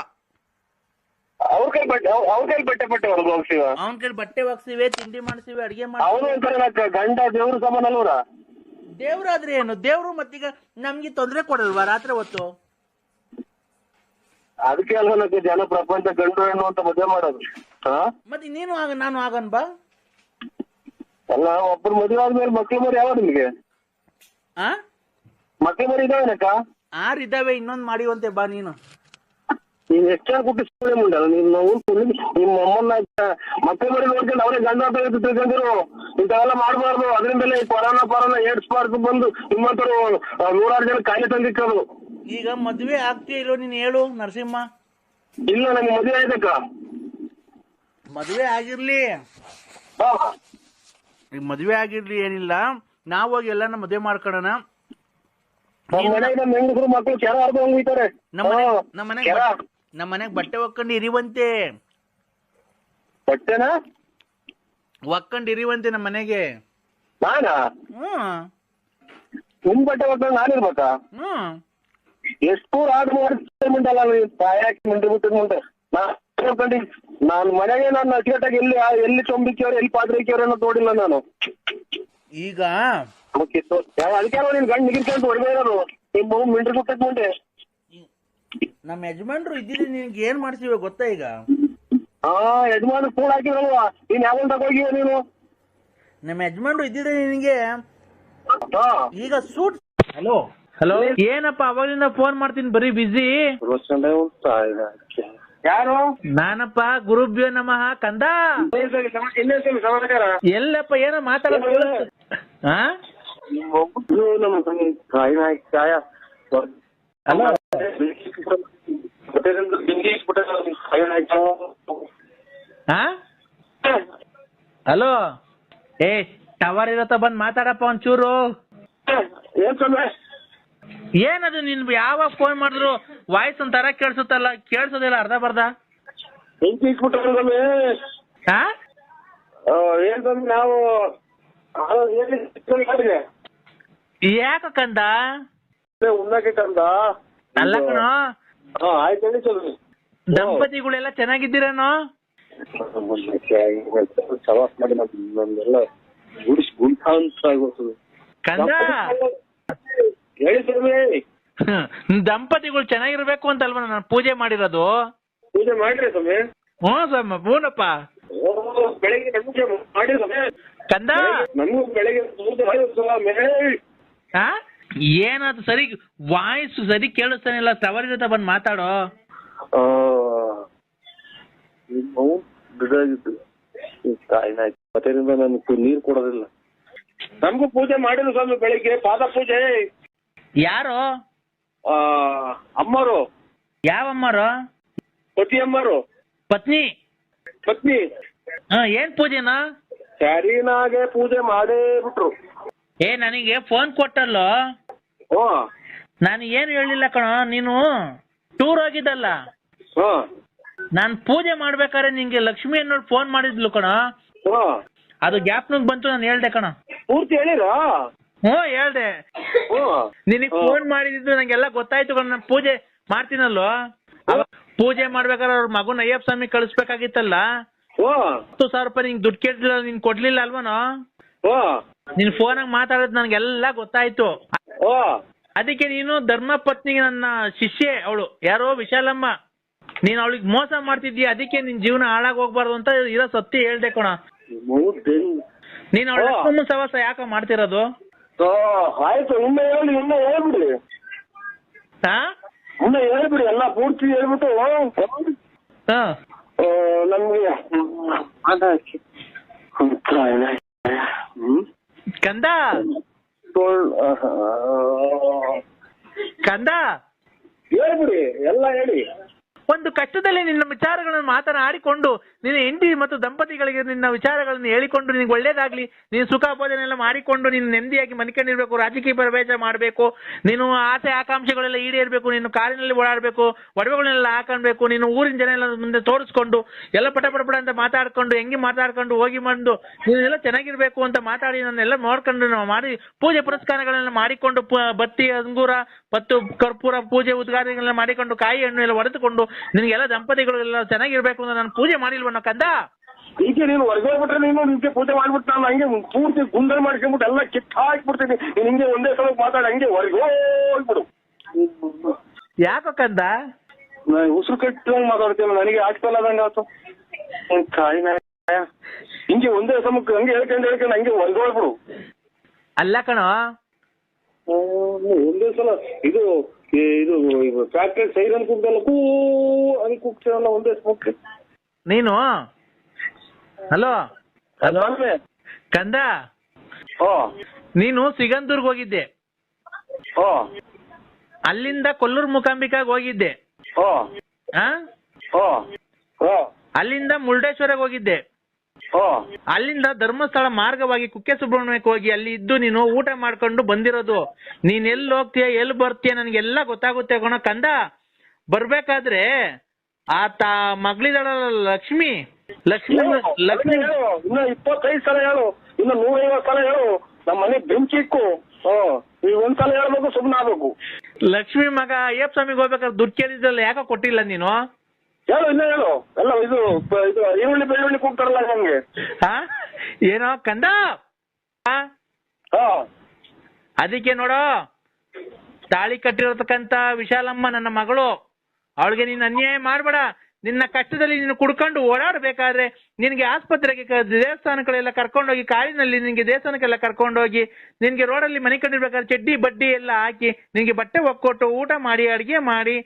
ಅವ್ರ ಕೈ ಬಟ್ಟೆ ಹೊರಗೋಗ್ಸಿವ, ಅವನ ಕೈ ಬಟ್ಟೆ ಒಗ್ಸಿವೆ, ತಿಂಡಿ ಮಾಡ್ಸಿವೆ, ಅಡ್ಗೆ ಮಾಡಿ. ಅವನು ಅಂತಾರೆ ಗಂಡ ದೇವ್ರ ಸಮಾನ ಅಲ್ವರ? ದೇವ್ರಾದ್ರೆ ಏನು? ದೇವ್ರು ಮತ್ತೀಗ ನಮ್ಗೆ ತೊಂದ್ರೆ ಕೊಡಲ್ವಾ ರಾತ್ರಿ ಹೊತ್ತು? ಅದಕ್ಕೆ ಅಲ್ವ ಜನ ಪ್ರಪಂಚ ಗಂಡು ಹೆಣ್ಣು ಅಂತ ಮದುವೆ ಮಾಡೋದು. ಮತ್ತೆ ನೀನು ನಾನು ಆಗನ್ ಬಾ. ಅಲ್ಲ, ಒಬ್ಬರು ಮದುವೆ ಆದ್ಮೇಲೆ ಮಕ್ಳು ಮರಿ ಯಾವ ನಿಮ್ಗೆ? ಮಕ್ಳು ಮರಿ ಇದಾವೇನಕ್ಕ? 6 ಇದಾವೆ, ಇನ್ನೊಂದ್ ಮಾಡಿವಂತೆ ಬಾ ನೀನು. ನೀನ್ ಎಷ್ಟು ಜನ ಕುಟ್ಟಿಸ್ಕೊಳ್ಳಿ ಮುಂಡಲ್ಲ ನೀನು. ನಿಮ್ಮ ಅಮ್ಮನ್ನ ಮಕ್ಳು ಮರಿ ನೋಡ್ಕೊಂಡು ಅವರೇ ಗಂಡ ತಿಳ್ಕೊಂಡಿರು. ಇಂಥವೆಲ್ಲ ಮಾಡಬಾರ್ದು. ಅದರಿಂದಲೇ ಕೊರೋನಾ ಏಡ್ಸ್ ಬಂದು ನಿಮ್ಮಂತರು 100 ಜನ ಕಾಯಿಲೆ ತಂದಿಕ್ಕದು. ಈಗ ಮದ್ವೆ ಆಗ್ತೀಯ ಇಲ್ಲೋ ನೀನ್ ಹೇಳು ನರಸಿಂಹ. ಇಲ್ಲ ನಮ್ಗೆ ಮದುವೆ ಆಯ್ತಕ್ಕ. ಮದ್ವೆ ಆಗಿರ್ಲಿ, ಈಗ ಮದ್ವೆ ಆಗಿರ್ಲಿ ಏನಿಲ್ಲ, ನಾವ್ ಹೋಗಿ ಎಲ್ಲಾನ ಮದ್ವೆ ಮಾಡ್ಕೊಳ್ಳೋಣ. ನಮ್ಮ ಹೆಂಗಸರು ಮಕ್ಕಳು ಕೆರ ಹರ್ದು ಹೋಗ್ತಾರೆ. ನಮ್ಮ ಮನೆಗ್ ಬಟ್ಟೆ ಒಕ್ಕೊಂಡು ಇರಿವಂತೆ. ಬಟ್ಟೆನ ಒಕ್ಕೊಂಡು ಇರಿವಂತೆ ನಮ್ಮ ಮನೆಗೆ. ನಾನಾ ನಿಮ್ ಬಟ್ಟೆ ಒಕ್ಕೊಂಡು ನಾನಿರ್ಬೇಕಾ? ಎಷ್ಟು ಆರ್ಡರ್ ಮಾಡಿಲ್ಲ ತಾಯಾಕಿ ಮುಂದೆ ಬಿಟ್ಟು ಮುಂದೆ ನಾನು ಮನೆಗೆ ನಾನು ಅಚ್ಚುಕಟ್ಟಾಗಿ ಎಲ್ಲಿ ಚೊಂಬಿಕ್ಕಿಯವ್ರು ಎಲ್ಲಿ ಪಾತ್ರೆ ಇಕ್ಕಿಯವ್ರು ಅನ್ನೋದು ನೋಡಿಲ್ಲ ನಾನು. ಈಗ ಅದಕ್ಕೆ ನೀನ್ ಗಂಡು ನಿಗಿರ್ಕೊಂಡು ಹೊಡೆದೇ ಇರೋದು ನಿಮ್ಮ ಮಿಂಟ್ರಿ ಬಿಟ್ಟದ್ ಮುಂದೆ. ನಮ್ಮ ಯಜಮಾನ್ರು ಇದ್ದಿದ್ರೆ ನಿನ್ಗೆ ಏನ್ ಮಾಡ್ತೀವ ಗೊತ್ತಾ? ಈಗ ಯಜಮಾನ್ ಫೋನ್ ಹಾಕಿರಲ್ವಾ ನೀನ್ ಯಾವಾಗ ತಗೋಗಿವ ನೀನು? ನಮ್ಮ ಯಜಮಾನ್ರು ಇದ್ದಿದ್ರೆ ನಿನಗೆ ಈಗ ಸೂಟ್. ಹಲೋ ಹಲೋ, ಏನಪ್ಪ ಅವಾಗಲಿಂದ ಫೋನ್ ಮಾಡ್ತೀನಿ ಬರೀ ಬಿಸಿ. ಯಾರು? ನಾನಪ್ಪ ಗುರುಭ್ಯೋ ನಮಃ ಕಂದ. ಎಲ್ಲಪ್ಪ ಏನೋ ಮಾತಾಡೋದು? ಹಲೋ, ಏ ಟವರ್ ಇರತ್ತ ಬಂದ್ ಮಾತಾಡಪ್ಪ ಒಂಚೂರು. ಏನದು ನಿನ್ ಯಾವಾಗ ಫೋನ್ ಮಾಡಿದ್ರು ವಾಯ್ಸ್ ಒಂಥರ ಕೇಳಿಸುತ್ತಲ್ಲ, ಕೇಳಿಸೋದಿಲ್ಲ ಅರ್ಧ ಬರ್ಧ. ನಾವು ಯಾಕ ಕಂದ? ಉಣ್ಣಕ್ಕೆ ಕಂದ ಅಲ್ಲ ಕಣೋ, ಆಯ್ತು. ದಂಪತಿಗಳೆಲ್ಲ ಚೆನ್ನಾಗಿದ್ದೀರೇನೋ? ಸವಾಸ್ ಮಾಡಿ ನಮ್ದೆಲ್ಲ ಗುಡಿಸಿ ಗುಂಟ ಅಂತ ಆಗೋಗ್ತದೆ ಕಂದ. ಹೇಳಿ ಸ್ವಾಮಿ. ದಂಪತಿಗಳು ಚೆನ್ನಾಗಿರ್ಬೇಕು ಅಂತ ಅಲ್ವಾ ನಾನು ಪೂಜೆ ಮಾಡಿರೋದು? ಪೂಜೆ ಮಾಡ್ರಿ ಸ್ವಾಮಿ. ಸ್ವಾಮಿ ಹೂನಪ್ಪ. ಬೆಳಿಗ್ಗೆ ಪೂಜೆ ಮಾಡಿ ಸ್ವಾಮಿ. ಕಂದ ನಮಗೂ ಬೆಳಿಗ್ಗೆ ಪೂಜೆ ಮಾಡಿ ಸ್ವಾಮಿ. ಏನದು ಸರಿ ವಾಯ್ಸ್ ಸರಿ ಕೇಳಿಸ್ತಾನಿಲ್ಲ, ಟವರ್ ಜೊತೆ ಬಂದ್ ಮಾತಾಡೋ. ಮತ್ತೆರಿಂದ ನನಗೆ ನೀರು ಕೊಡೋದಿಲ್ಲ. ನಮಗೂ ಪೂಜೆ ಮಾಡಿದ್ರು ಸ್ವಾಮಿ ಬೆಳಿಗ್ಗೆ ಪಾದ ಪೂಜೆ. ಯಾರು? ಅಮ್ಮರು. ಯಾವ ಅಮ್ಮರು? ಪತಿ ಅಮ್ಮರು. ಪತ್ನಿ. ಪತ್ನಿ. ಏನ್ ಪೂಜೆನಾ? ಸ್ಯಾರಿನಾಗೆ ಪೂಜೆ ಮಾಡೇ ಬಿಟ್ರು. ನನಗೆ ಫೋನ್ ಕೊಟ್ಟಲ್ಲೋ, ನಾನು ಏನು ಹೇಳಿಲ್ಲ ಕಣೋ. ನೀನು ಟೂರ್ ಹೋಗಿದ್ದಲ್ಲ, ನಾನ್ ಪೂಜೆ ಮಾಡ್ಬೇಕಾದ್ರೆ ನಿಂಗೆ ಲಕ್ಷ್ಮಿ ಅನ್ನೋಳು ಫೋನ್ ಮಾಡಿದ್ಲು ಕಣೋ. ಅದು ಗ್ಯಾಪ್ನಾಗ ಬಂತು, ನಾನು ಹೇಳ್ದೆ ಕಣ. ಪೂರ್ತಿ ಹೇಳಿರ? ಹೇಳ್ದೆ. ನಿನಗ್ ಫೋನ್ ಮಾಡಿದ್ದು ನಂಗೆಲ್ಲ ಗೊತ್ತಾಯ್ತು ಕಣ. ನಾನು ಪೂಜೆ ಮಾಡ್ತೀನಲ್ಲೋ, ಪೂಜೆ ಮಾಡ್ಬೇಕಾದ್ರೆ ಅವ್ರ ಮಗುನ ಅಯ್ಯಪ್ಪ ಸ್ವಾಮಿ ಕಳಿಸ್ಬೇಕಾಗಿತ್ತಲ್ಲ, 10,000 ರೂಪಾಯಿ ನಿಂಗೆ ದುಡ್ಡು ಕೇಳಿಲ್ಲ, ನೀನ್ ಕೊಡ್ಲಿಲ್ಲ ಅಲ್ವನೋ? ನಿನ್ ಫೋನಾಗ ಮಾತಾಡೋದು ನನ್ಗೆಲ್ಲ ಗೊತ್ತಾಯ್ತು. ಅದಕ್ಕೆ ನೀನು ಧರ್ಮ ಪತ್ನಿಗೆ ನನ್ನ ಶಿಷ್ಯೆ ಅವಳು ಯಾರೋ ವಿಶಾಲಮ್ಮ, ನೀನ್ ಅವಳಿಗೆ ಮೋಸ ಮಾಡ್ತಿದ್ದೀಯ, ಅದಕ್ಕೆ ನಿನ್ ಜೀವನ ಹಾಳಾಗಿ ಹೋಗ್ಬಾರ್ದು ಅಂತ ಇರೋ ಸತ್ಯ ಹೇಳ್ದೆ ಕಣ. ನೀನ್ ಅವಳ ಲಕ್ಷ್ಮಮ್ಮ ಸವಾಸ ಯಾಕ ಮಾಡ್ತಿರೋದು? ಆಯ್ತು, ಇನ್ನ ಹೇಳಿ, ಇನ್ನ ಹೇಳ್ಬಿಡಿ. ಇನ್ನ ಹೇಳ್ಬಿಡಿ, ಎಲ್ಲ ಪೂರ್ತಿ ಹೇಳ್ಬಿಟ್ಟು ನಮ್ಗೆ ಕಂದ ಕಂದ ಹೇಳ್ಬಿಡಿ, ಎಲ್ಲ ಹೇಳಿ. ಒಂದು ಕಷ್ಟದಲ್ಲಿ ನಿನ್ನ ವಿಚಾರಗಳನ್ನು ಮಾತನಾಡಿಕೊಂಡು ನಿನ್ನ ಹೆಂಡತಿ ಮತ್ತು ದಂಪತಿಗಳಿಗೆ ನಿನ್ನ ವಿಚಾರಗಳನ್ನು ಹೇಳಿಕೊಂಡು ನಿನಗೆ ಒಳ್ಳೇದಾಗ್ಲಿ, ನೀನು ಸುಖ ಭೋಜನ ಎಲ್ಲ ಮಾಡಿಕೊಂಡು ನೀನು ನೆಮ್ಮದಿಯಾಗಿ ಮನಿಕೊಂಡಿರ್ಬೇಕು, ರಾಜಕೀಯ ಪ್ರವೇಶ ಮಾಡಬೇಕು, ನೀನು ಆಸೆ ಆಕಾಂಕ್ಷೆಗಳೆಲ್ಲ ಈಡೇರಬೇಕು, ನೀನು ಕಾರಿನಲ್ಲಿ ಓಡಾಡಬೇಕು, ಒಡವೆಗಳನ್ನೆಲ್ಲ ಹಾಕೊಳ್ಬೇಕು, ನೀನು ಊರಿನ ಜನ ಎಲ್ಲ ಮುಂದೆ ತೋರಿಸ್ಕೊಂಡು ಎಲ್ಲ ಪಟ ಅಂತ ಮಾತಾಡ್ಕೊಂಡು ಹೆಂಗೆ ಮಾತಾಡ್ಕೊಂಡು ಹೋಗಿ ಬಂದು ನೀನೆಲ್ಲ ಚೆನ್ನಾಗಿರ್ಬೇಕು ಅಂತ ಮಾತಾಡಿ ನನ್ನೆಲ್ಲ ನೋಡ್ಕೊಂಡು ನಾವು ಮಾಡಿ ಪೂಜೆ ಪುರಸ್ಕಾರಗಳೆಲ್ಲ ಮಾಡಿಕೊಂಡು ಬತ್ತಿ ಅಂಗೂರ ಮತ್ತು ಕರ್ಪೂರ ಪೂಜೆ ಉದ್ಘಾಟನೆಗಳನ್ನ ಮಾಡಿಕೊಂಡು ಕಾಯಿ ಹಣ್ಣು ಎಲ್ಲ ಹೊಡೆದುಕೊಂಡು ನಿನಗೆಲ್ಲ ದಂಪತಿಗಳು ಎಲ್ಲ ಚೆನ್ನಾಗಿರ್ಬೇಕು ಅಂತ ನಾನು ಪೂಜೆ ಮಾಡಿಲ್ವನ್ನ ಕಂದ? ಈಗ ನೀನು ಹೊರಗೋಗ್ಬಿಟ್ರೆ ನೀನು ನಿಮ್ಗೆ ಪೂಜೆ ಮಾಡ್ಬಿಟ್ಟು ನಾನು ಹಂಗೆ ಪೂರ್ತಿ ಗುಂಡಲ್ ಮಾಡ್ಕೊಂಡ್ಬಿಟ್ಟು ಎಲ್ಲ ಕಿತ್ತ ಹಾಕ್ಬಿಡ್ತೀನಿ. ನೀನು ಹಿಂಗೆ ಒಂದೇ ಸಲ ಮಾತಾಡಿ ಹಂಗೆ ಹೊರಗೋಗ್ಬಿಡು. ಯಾಕೋ ಕಂದ? ನಾನು ಉಸಿರು ಕಟ್ಟಂಗ್ ಮಾತಾಡ್ತೀನಿ, ನನಗೆ ಆಗ್ತಲ್ಲ ಅದಂಗ ಆಯ್ತು. ಹಿಂಗೆ ಒಂದೇ ಸಮಕ್ಕೆ ಹಂಗೆ ಹೇಳ್ಕೊಂಡು ಹಂಗೆ ಹೊರಗೋಗ್ಬಿಡು. ಅಲ್ಲ ಕಣೋ, ಒಂದೇ ಸಲ ಇದು ಫ್ಯಾಕ್ಟ್ರಿ ಸೈರನ್ ಕೂಗ್ದಲ್ಲ ಹಂಗೆ ಕೂಗ್ತೀರಲ್ಲ ಒಂದೇ ಸಮಕ್ಕೆ ನೀನು. ಹಲೋ ಹಲೋ ಕಂದ, ನೀನು ಸಿಗಂದೂರ್ಗ್ ಹೋಗಿದ್ದೆ. ಅಲ್ಲಿಂದ ಕೊಲ್ಲೂರು ಮೂಕಾಂಬಿಕಾಗ್ ಹೋಗಿದ್ದೆ. ಆ ಅಲ್ಲಿಂದ ಮುರುಡೇಶ್ವರಕ್ಕೆ ಹೋಗಿದ್ದೆ. ಅಲ್ಲಿಂದ ಧರ್ಮಸ್ಥಳ ಮಾರ್ಗವಾಗಿ ಕುಕ್ಕೆ ಸುಬ್ರಹ್ಮಣ್ಯಕ್ಕೆ ಹೋಗಿ ಅಲ್ಲಿ ಇದ್ದು ನೀನು ಊಟ ಮಾಡ್ಕೊಂಡು ಬಂದಿರೋದು. ನೀನ್ ಎಲ್ಲಿ ಹೋಗ್ತೀಯ ಎಲ್ಲಿ ಬರ್ತೀಯ ನನ್ಗೆಲ್ಲ ಗೊತ್ತಾಗುತ್ತೆ ಕಣೋ ಕಂದ. ಬರ್ಬೇಕಾದ್ರೆ ಆತ ಮಗಳಿದಾಳಲ್ಲ ಲಕ್ಷ್ಮಿ ಇನ್ನು 25 ಸಲ ಹೇಳು, ಇನ್ನು 150 ಸಲ ಹೇಳು, ನಮ್ಮ ಮನೆ ಬೆಂಕಿ ಇಕ್ಕು. ಈಗ ಒಂದ್ಸಲ ಹೇಳ್ಬೇಕು, ಸುಮ್ಮನೆ ಆಗ್ಬೇಕು. ಲಕ್ಷ್ಮಿ ಮಗ ಅಯ್ಯಪ್ಪ ಸ್ವಾಮಿಗೆ ಹೋಗ್ಬೇಕಾದ್ರೆ ದುಡ್ಡು ಕೇಳಿದ್ರಲ್ಲ, ಯಾಕೋ ಕೊಟ್ಟಿಲ್ಲ ನೀನು? ಹೇಳು, ಇನ್ನ ಹೇಳು. ಎಲ್ಲ ಇದು ಈರುಳ್ಳಿ ಬೆಳ್ಳುಳ್ಳಿ ಕೂಗ್ತಾರಲ್ಲ ನಮ್ಗೆ. ಏನೋ ಕಂದ. ಅದಕ್ಕೆ ನೋಡೋ, ತಾಳಿ ಕಟ್ಟಿರತಕ್ಕಂತ ವಿಶಾಲಮ್ಮ ನನ್ನ ಮಗಳು, ಅವಳಿಗೆ ನೀನು ಅನ್ಯಾಯ ಮಾಡ್ಬೇಡ. ನಿನ್ನ ಕಷ್ಟದಲ್ಲಿ ನೀನು ಕುಡ್ಕೊಂಡು ಓಡಾಡ್ಬೇಕಾದ್ರೆ ನಿನ್ಗೆ ಆಸ್ಪತ್ರೆಗೆ ದೇವಸ್ಥಾನಗಳೆಲ್ಲ ಕರ್ಕೊಂಡೋಗಿ, ಕಾರಿನಲ್ಲಿ ನಿನ್ಗೆ ದೇವಸ್ಥಾನಕ್ಕೆಲ್ಲ ಕರ್ಕೊಂಡೋಗಿ, ನಿನ್ಗೆ ರೋಡಲ್ಲಿ ಮನೆ ಕಂಡಿರ್ಬೇಕಾದ್ರೆ ಚಡ್ಡಿ ಬಡ್ಡಿ ಎಲ್ಲ ಹಾಕಿ ನಿನ್ಗೆ ಬಟ್ಟೆ ಒಕ್ಕೊಟ್ಟು ಊಟ ಮಾಡಿ ಅಡಿಗೆ ಮಾಡಿ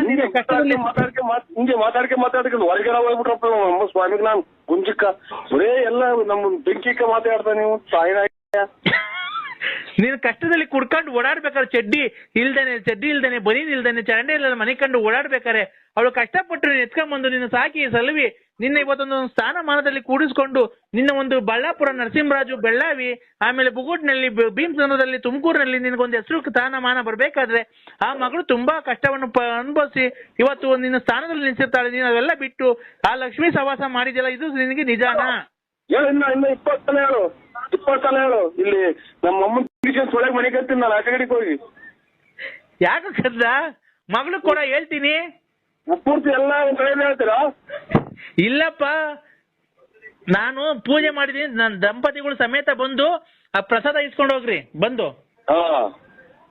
ನಿನ್ನ ಕಷ್ಟದಲ್ಲಿ ಮಾತಾಡ್ಕೊಂಡು ಹೊರಗೆ ಹೋಗ್ಬಿಟ್ರಪ್ಪ ನಮ್ಮ ಸ್ವಾಮಿಗೆ. ನಾನು ಗುಂಜಿಕ್ಕ ಬರೇ ಎಲ್ಲ ನಮ್ಮ ಬೆಂಕಿಕ್ಕ ಮಾತಾಡ್ತಾ ನೀವು ಸಾಯಿನ. ನೀನು ಕಷ್ಟದಲ್ಲಿ ಕುಡ್ಕೊಂಡು ಓಡಾಡ್ಬೇಕಾದ್ರೆ ಚಡ್ಡಿ ಇಲ್ದೇನೆ ಬನೀನ್ ಇಲ್ದೇನೆ ಚರಂಡಿ ಇಲ್ಲ ಮನೆ ಕಂಡು ಓಡಾಡ್ಬೇಕಾರೆ ಅವಳು ಕಷ್ಟಪಟ್ಟು ನೀನು ಎತ್ಕೊಂಡ್ಬಂದು ನಿನ್ನ ಸಾಕಿ ಸಲವಿ ನಿನ್ನ ಇವತ್ತೊಂದು ಸ್ಥಾನಮಾನದಲ್ಲಿ ಕೂಡಿಸ್ಕೊಂಡು ನಿನ್ನ ಒಂದು ಬಳ್ಳಾಪುರ, ನರಸಿಂಹರಾಜು, ಬೆಳ್ಳಾವಿ, ಆಮೇಲೆ ಬುಗುಟ್ನಲ್ಲಿ, ಭೀಮಸಂದ್ರದಲ್ಲಿ, ತುಮಕೂರಿನಲ್ಲಿ ನಿನಗೊಂದು ಹೆಸರು ಸ್ಥಾನಮಾನ ಬರ್ಬೇಕಾದ್ರೆ ಆ ಮಗಳು ತುಂಬಾ ಕಷ್ಟವನ್ನು ಅನುಭವಿಸಿ ಇವತ್ತು ನಿನ್ನ ಸ್ಥಾನದಲ್ಲಿ ನಿಲ್ಸಿರ್ತಾಳೆ. ನೀನು ಅವೆಲ್ಲ ಬಿಟ್ಟು ಆ ಲಕ್ಷ್ಮೀ ಸವಾಸ ಮಾಡಿದ್ಯಲ್ಲ, ಇದು ನಿನಗೆ ನಿಜಾನಾ? ಹೇಳು, ಇನ್ನ 20 ಸಲ ಹೇಳು, 20 ಸಲ ಹೇಳು. ಇಲ್ಲಿ ನಮ್ಮ ಅಮ್ಮನ ಒಳಗೆ ಮನೆ ಕತ್ತೀನಿ ನಾನು, ಆಚೆ ಕಡೆಗೆ ಹೋಗಿ. ಯಾಕೆ ಕದ್ದ ಮಗಳು ಕೂಡ ಹೇಳ್ತೀನಿ. ಪೂರ್ತಿ ಎಲ್ಲ ಒಂದ್ ಕಡೆ ಹೇಳ್ತೀರಾ? ಇಲ್ಲಪ್ಪ, ನಾನು ಪೂಜೆ ಮಾಡಿದೀನಿ. ನನ್ನ ದಂಪತಿಗಳು ಸಮೇತ ಬಂದು ಆ ಪ್ರಸಾದ ಇಸ್ಕೊಂಡು ಹೋಗ್ರಿ ಬಂದು.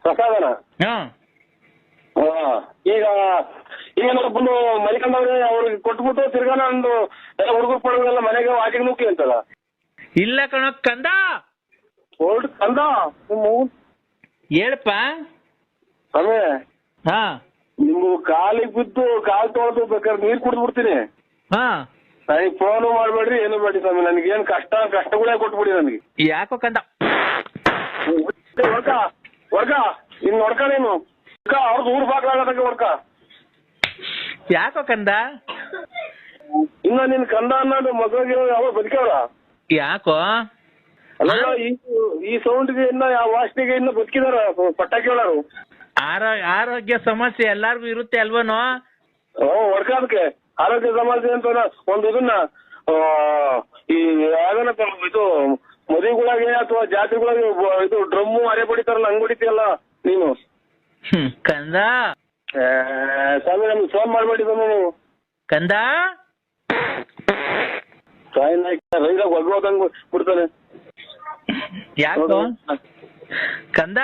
ಪ್ರಸಾದನ? ಈಗ ಬಂದು ಮರಿಕೊಂಡವ್ರೆ ಅವ್ರಿಗೆ ಕೊಟ್ಬಿಟ್ಟು ತಿರ್ಗಾ ನಂದು ಎಲ್ಲ ಹುಡುಗರು ಪಡುಗಳೆಲ್ಲ ಮನೆಗೆ ಆಚೆಗೆ ನುಗ್ಗಿ ಅಂತಲ್ಲ. ಇಲ್ಲ ಕಣ ಕಂದ. ಕಂದ ಹೇಳಪ್ಪ. ಸಮಯ ನಿಮ್ಗೆ ಕಾಲಿಗೆ ಬಿದ್ದು ಕಾಲ್ ತೊಳೆದು ಬೇಕಾದ್ರೆ ನೀರ್ ಕುಡ್ದು ಬಿಡ್ತೀನಿ. ನನಗೆ ಫೋನು ಮಾಡ್ಬೇಡ್ರಿ, ಏನು ಬೇಡಿ ಸ್ವಾಮಿ. ನನಗೇನು ಕಷ್ಟಗಳೇ ಕೊಟ್ಬಿಡಿ ನನಗೆ. ಯಾಕೋ ಕಂದ ಹೊರ್ಗ ಇನ್ ನೋಡ್ಕ ನೀನು ಅವ್ರದ್ದು ಊರ್ ಬಾಗ್ಲಾಗಕ್ಕೆ ಹೊರ್ಕ. ಯಾಕೋ ಕಂದ? ಇನ್ನ ನಿನ್ ಕಂದ ಅನ್ನೋದು ಮಗಳಿಗೆ ಯಾವ ಬದುಕವ್ರ? ಯಾಕೋ ಅಲ್ಲ ಈ ಸೌಂಡ್ಗೆ ಇನ್ನ ಯಾವ ವಾಸನೆಗೆ ಇನ್ನ ಬದುಕಿದಾರ ಪಟಾಕಿ ಹೇಳೋರು. ಆರೋಗ್ಯ ಸಮಸ್ಯೆ ಎಲ್ಲಾರ್ಗು ಇರುತ್ತೆ ಅಲ್ವನೋ? ಹೊಡ್ಕ ಅದಕ್ಕೆ ಆರೋಗ್ಯ ಸಮಸ್ಯೆ ಅಂತ ಒಂದು ಇದನ್ನ ಈ ಯಾವ್ದನಪ್ಪ ಇದು ಮದುವೆಗಳಾಗೆ ಅಥವಾ ಜಾತ್ರೆಗಳಾಗೆ ಇದು ಡ್ರಮ್ಮು ಅರೆ ಬಡಿತಾರಲ್ಲ ಹಂಗ್ ಹೊಡಿತೀಯಲ್ಲ ನೀನು. ಕಂದ ಸ್ವಾಮಿ ನಮ್ಗೆ ಫೋನ್ ಮಾಡ್ಬೇಡಿ ಸ್ವಾಮಿ ನೀವು. ಕಂದ ರೈಲಾಗ ಒಗ್ಗೋದಂಗ್ ಬಿಡ್ತಾನೆ. ಯಾಕೋ ಕಂದ?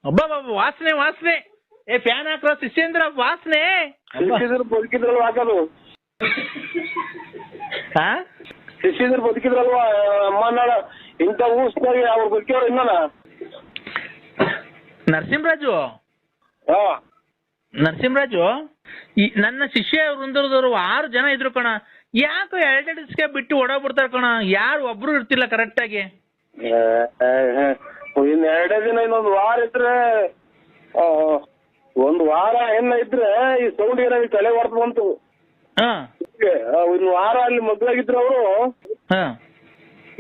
ಒಬ್ಬ ವಾಸನೆ ವಾಸನೆ. ಫ್ಯಾನ್ ಹಾಕೋ ಶಿಷ್ಯೇಂದ್ರ ವಾಸನೆ. ಬದುಕಿದ್ರಲ್ವಾ ಹಾಕೋದು? ಶಿಷ್ಯಂದ್ರ ಬದುಕಿದ್ರಲ್ವಾ ಅಮ್ಮನಾಳ ಇಂಥ ಊಸ್ನಾಗೆ ಅವ್ರು ಬದುಕಿಯವ್ರು ಇನ್ನನ. ನರಸಿಂಹರಾಜು ನನ್ನ ಶಿಷ್ಯ ವೃಂದದವರು 6 ಜನ ಇದ್ರು ಕಣ. ಯಾಕೋ 2 ದಿವಸಕ್ಕೆ ಬಿಟ್ಟು ಓಡೋಗ್ಬಿಡ್ತಾರ ಕಣ. ಯಾರು ಒಬ್ರು ಇರ್ತಿಲ್ಲ ಕರೆಕ್ಟ್ ಆಗಿ. ಇನ್ 2 ದಿನ ಇನ್ನೊಂದು ವಾರ ಇದ್ರೆ, ಒಂದು ವಾರ ಏನ ಇದ್ರೆ ಈ ಸೌಂಡ್ ಏನಾಗಿ ತಲೆ ಹೊಡೆದು ಬಂತು. ಇನ್ನು ವಾರ ಅಲ್ಲಿ ಮಗ್ಳಾಗಿದ್ರು ಅವರು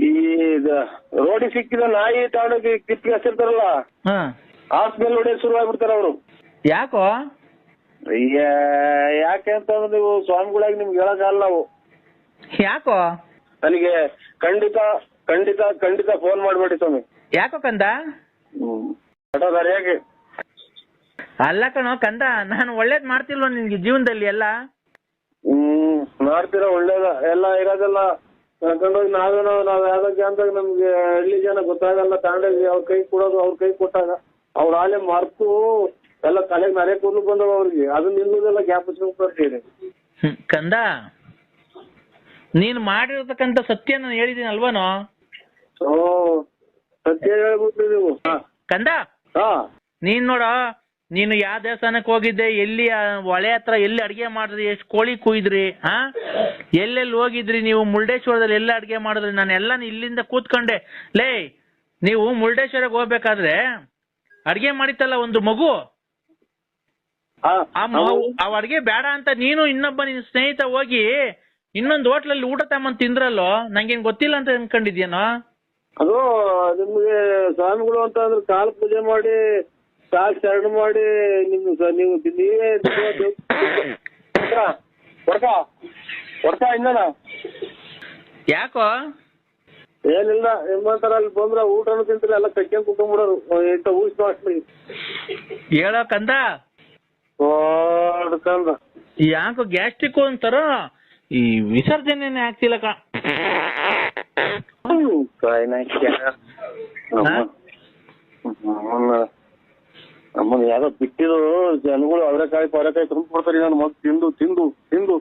ಈ ರೋಡಿಗೆ ಸಿಕ್ಕಿದ ನಾಯಿ ತಗೊಂಡೋಗಿ ಕಿಪ್ಪಿಗೆ ಹಸಿರ್ತಾರಲ್ಲ, ಹಾಸ್ಪಿಟಲ್ ಹೊಡೆಯೋದು ಶುರು ಆಗ್ಬಿಡ್ತಾರ ಅವರು. ಯಾಕೋ? ಯಾಕೆ ಅಂತಂದ್ರೆ ನೀವು ಸ್ವಾಮಿಗಳಾಗಿ ನಿಮ್ಗೆ ಹೇಳಕ್ಕಾಗಲ್ಲ ನಾವು. ಯಾಕೋ? ನನಗೆ ಖಂಡಿತ ಖಂಡಿತ ಖಂಡಿತ ಫೋನ್ ಮಾಡ್ಬೇಡಿ ಸ್ವಾಮಿ. ಯಾಕೋ ಕಂದ? ಯಾಕೆ? ಅಲ್ಲ ಕಣೋ ಕಂದ, ನಾನು ಒಳ್ಳೇದ್ ಮಾಡ್ತಿಲ್ವ ನಿನ್ಗೆ ಜೀವನದಲ್ಲಿ ಎಲ್ಲ? ಮಾಡ್ತೀರ ಒಳ್ಳೇದ ಎಲ್ಲ ಇರೋದೆಲ್ಲ ಕರ್ಕೊಂಡೋಗಿ ನಾವ್ ಯಾವ್ದಕ್ಕೆ ಅಂತ ನಮ್ಗೆ ಹಳ್ಳಿ ಜನ ಗೊತ್ತಾಗಲ್ಲ. ತಗೊಂಡೋಗಿ ಅವ್ರ ಕೈ ಕೊಡೋದು, ಅವ್ರ ಕೈ ಕೊಟ್ಟಾಗ ಅವ್ರ ಆಲೆ ಮರ್ತು ಎಲ್ಲ ತಲೆಗೆ ನರೆ ಕೂದಲು ಬಂದವ ಅವ್ರಿಗೆ. ಅದನ್ನ ನಿಲ್ಲೋದೆಲ್ಲ ಗ್ಯಾಪ್ ಹಚ್ಕೊಂಡ್ಬರ್ತೀರಿ. ಕಂದ, ನೀನ್ ಮಾಡಿರತಕ್ಕಂತ ಸತ್ಯ ನಾನು ಹೇಳಿದೀನಿ ಅಲ್ವನೋ? ಸತ್ಯ ಹೇಳ್ಬಿಟ್ರಿ ನೀವು ಕಂದ. ನೀನ್ ನೋಡ, ನೀನು ಯಾವ ದೇವಸ್ಥಾನಕ್ಕೆ ಹೋಗಿದ್ದೆ, ಎಲ್ಲಿ ಹೊಳೆ ಹತ್ರ ಎಲ್ಲಿ ಅಡಿಗೆ ಮಾಡಿದ್ರಿ, ಎಷ್ಟು ಕೋಳಿ ಕುಯ್ದ್ರಿ, ಎಲ್ಲೆಲ್ಲಿ ಹೋಗಿದ್ರಿ ನೀವು, ಮುರುಡೇಶ್ವರದಲ್ಲಿ ಎಲ್ಲ ಅಡಿಗೆ ಮಾಡಿದ್ರಿ, ನಾನೆಲ್ಲ ಇಲ್ಲಿಂದ ಕೂತ್ಕೊಂಡೆ. ಲೇ, ನೀವು ಮುರುಡೇಶ್ವರಕ್ಕೆ ಹೋಗ್ಬೇಕಾದ್ರೆ ಅಡಿಗೆ ಮಾಡಿತ್ತಲ್ಲ ಒಂದು ಮಗು, ಅವ್ ಅಡ್ಗೆ ಬೇಡ ಅಂತ ನೀನು ಇನ್ನೊಬ್ಬ ನಿನ್ ಸ್ನೇಹಿತ ಹೋಗಿ ಇನ್ನೊಂದು ಹೋಟ್ಲಲ್ಲಿ ಊಟ ತಗೊಂಡ್ ತಿಂದ್ರಲ್ಲೋ, ನಂಗೇನ್ ಗೊತ್ತಿಲ್ಲ ಅಂತ ಅನ್ಕೊಂಡಿದ್ಯೇನೋ? ಅದು ನಿಮ್ಗೆ ಸ್ವಾಮಿಗಳು ಅಂತ ಅಂದ್ರೆ ಕಾಲು ಪೂಜೆ ಮಾಡಿ ಕಾಲ್ ಶರಣ ಮಾಡಿ ನೀವೇ ಹೊಡ್ಕ ಇನ್ನನ ಯಾಕೋ? ಏನಿಲ್ಲ ನಿಮ್ಮಂತರ ಅಲ್ಲಿ ಬಂದ್ರ ಊಟನು ತಿಂತಾರೆ ಎಲ್ಲ ಕಟ್ಕೊಂಡ್ ಕುತ್ಕೊಂಡ್ಬಿಡೋರು ಇಂತ ಊಹಿಸ್ತು ಅಷ್ಟೇ ಹೇಳೋ ಕಂದ. ಕಂದ ಯಾಕೋ ಗ್ಯಾಸ್ಟ್ರಿಕ್ ಅಂತಾರ, ಈ ವಿಸರ್ಜನೆ ಆಗ್ತಿಲ್ಲ ನಮ್ಮನ್ನ ಯಾರೋ ಬಿಟ್ಟಿದ್ರು ಜನಗಳು ಅವರೆಕಾಯಿ ಪವರೆಕಾಯಿ ತುಂಬಿಡ್ತಾರೆ ನನ್ನ ಮಗ್ ತಿಂದು ತಿಂದು ತಿಂದು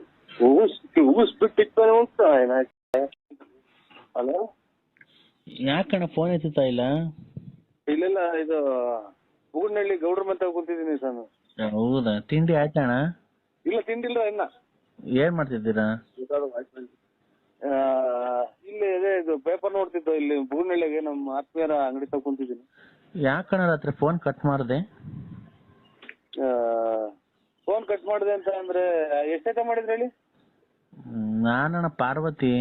ಉಗಿಸ್ಬಿಟ್ಟಿರ್ತಾನೆ ಅಂತ ಅಲ್ಲ. ಯಾಕಣ್ಣ ಫೋನ್ ಎತ್ತುತ್ತಾ ಇಲ್ಲ? ಇಲ್ಲ ಇದು ಬೂಡ್ನಳ್ಳಿ ಗೌಡ್ರ ಮತ್ತೆ ಕೂತಿದ್ದೀನಿ ಸರ್. ಹೌದಾ, ತಿಂಡಿ ಆಯ್ತಣ್ಣ? ಇಲ್ಲ ತಿಂಡಿಲ್ಲ ಇನ್ನ. ಏನ್ ಮಾಡ್ತಿದ್ದೀರಾ? ಇಲ್ಲಿ ಅದೇ ಇದು ಪೇಪರ್ ನೋಡ್ತಿದ್ದು ಇಲ್ಲಿ ಬೂಡ್ನಳ್ಳಿಗೆ ನಮ್ಮ ಆತ್ಮೀಯರ ಅಂಗಡಿ ತಗೊಂತಿದ್ದೀನಿ. ಯಾಕಣ್ಣ ರಾತ್ರಿ ಫೋನ್ ಕಟ್ ಮಾಡಿದೆ? ಫೋನ್ ಕಟ್ ಮಾಡಿದೆ ಅಂತ ಅಂದ್ರೆ ಎಷ್ಟೈತೆ ಮಾಡಿದ್ರಿ ಹೇಳಿ? ನಾನಣ್ಣ ಪಾರ್ವತಿ.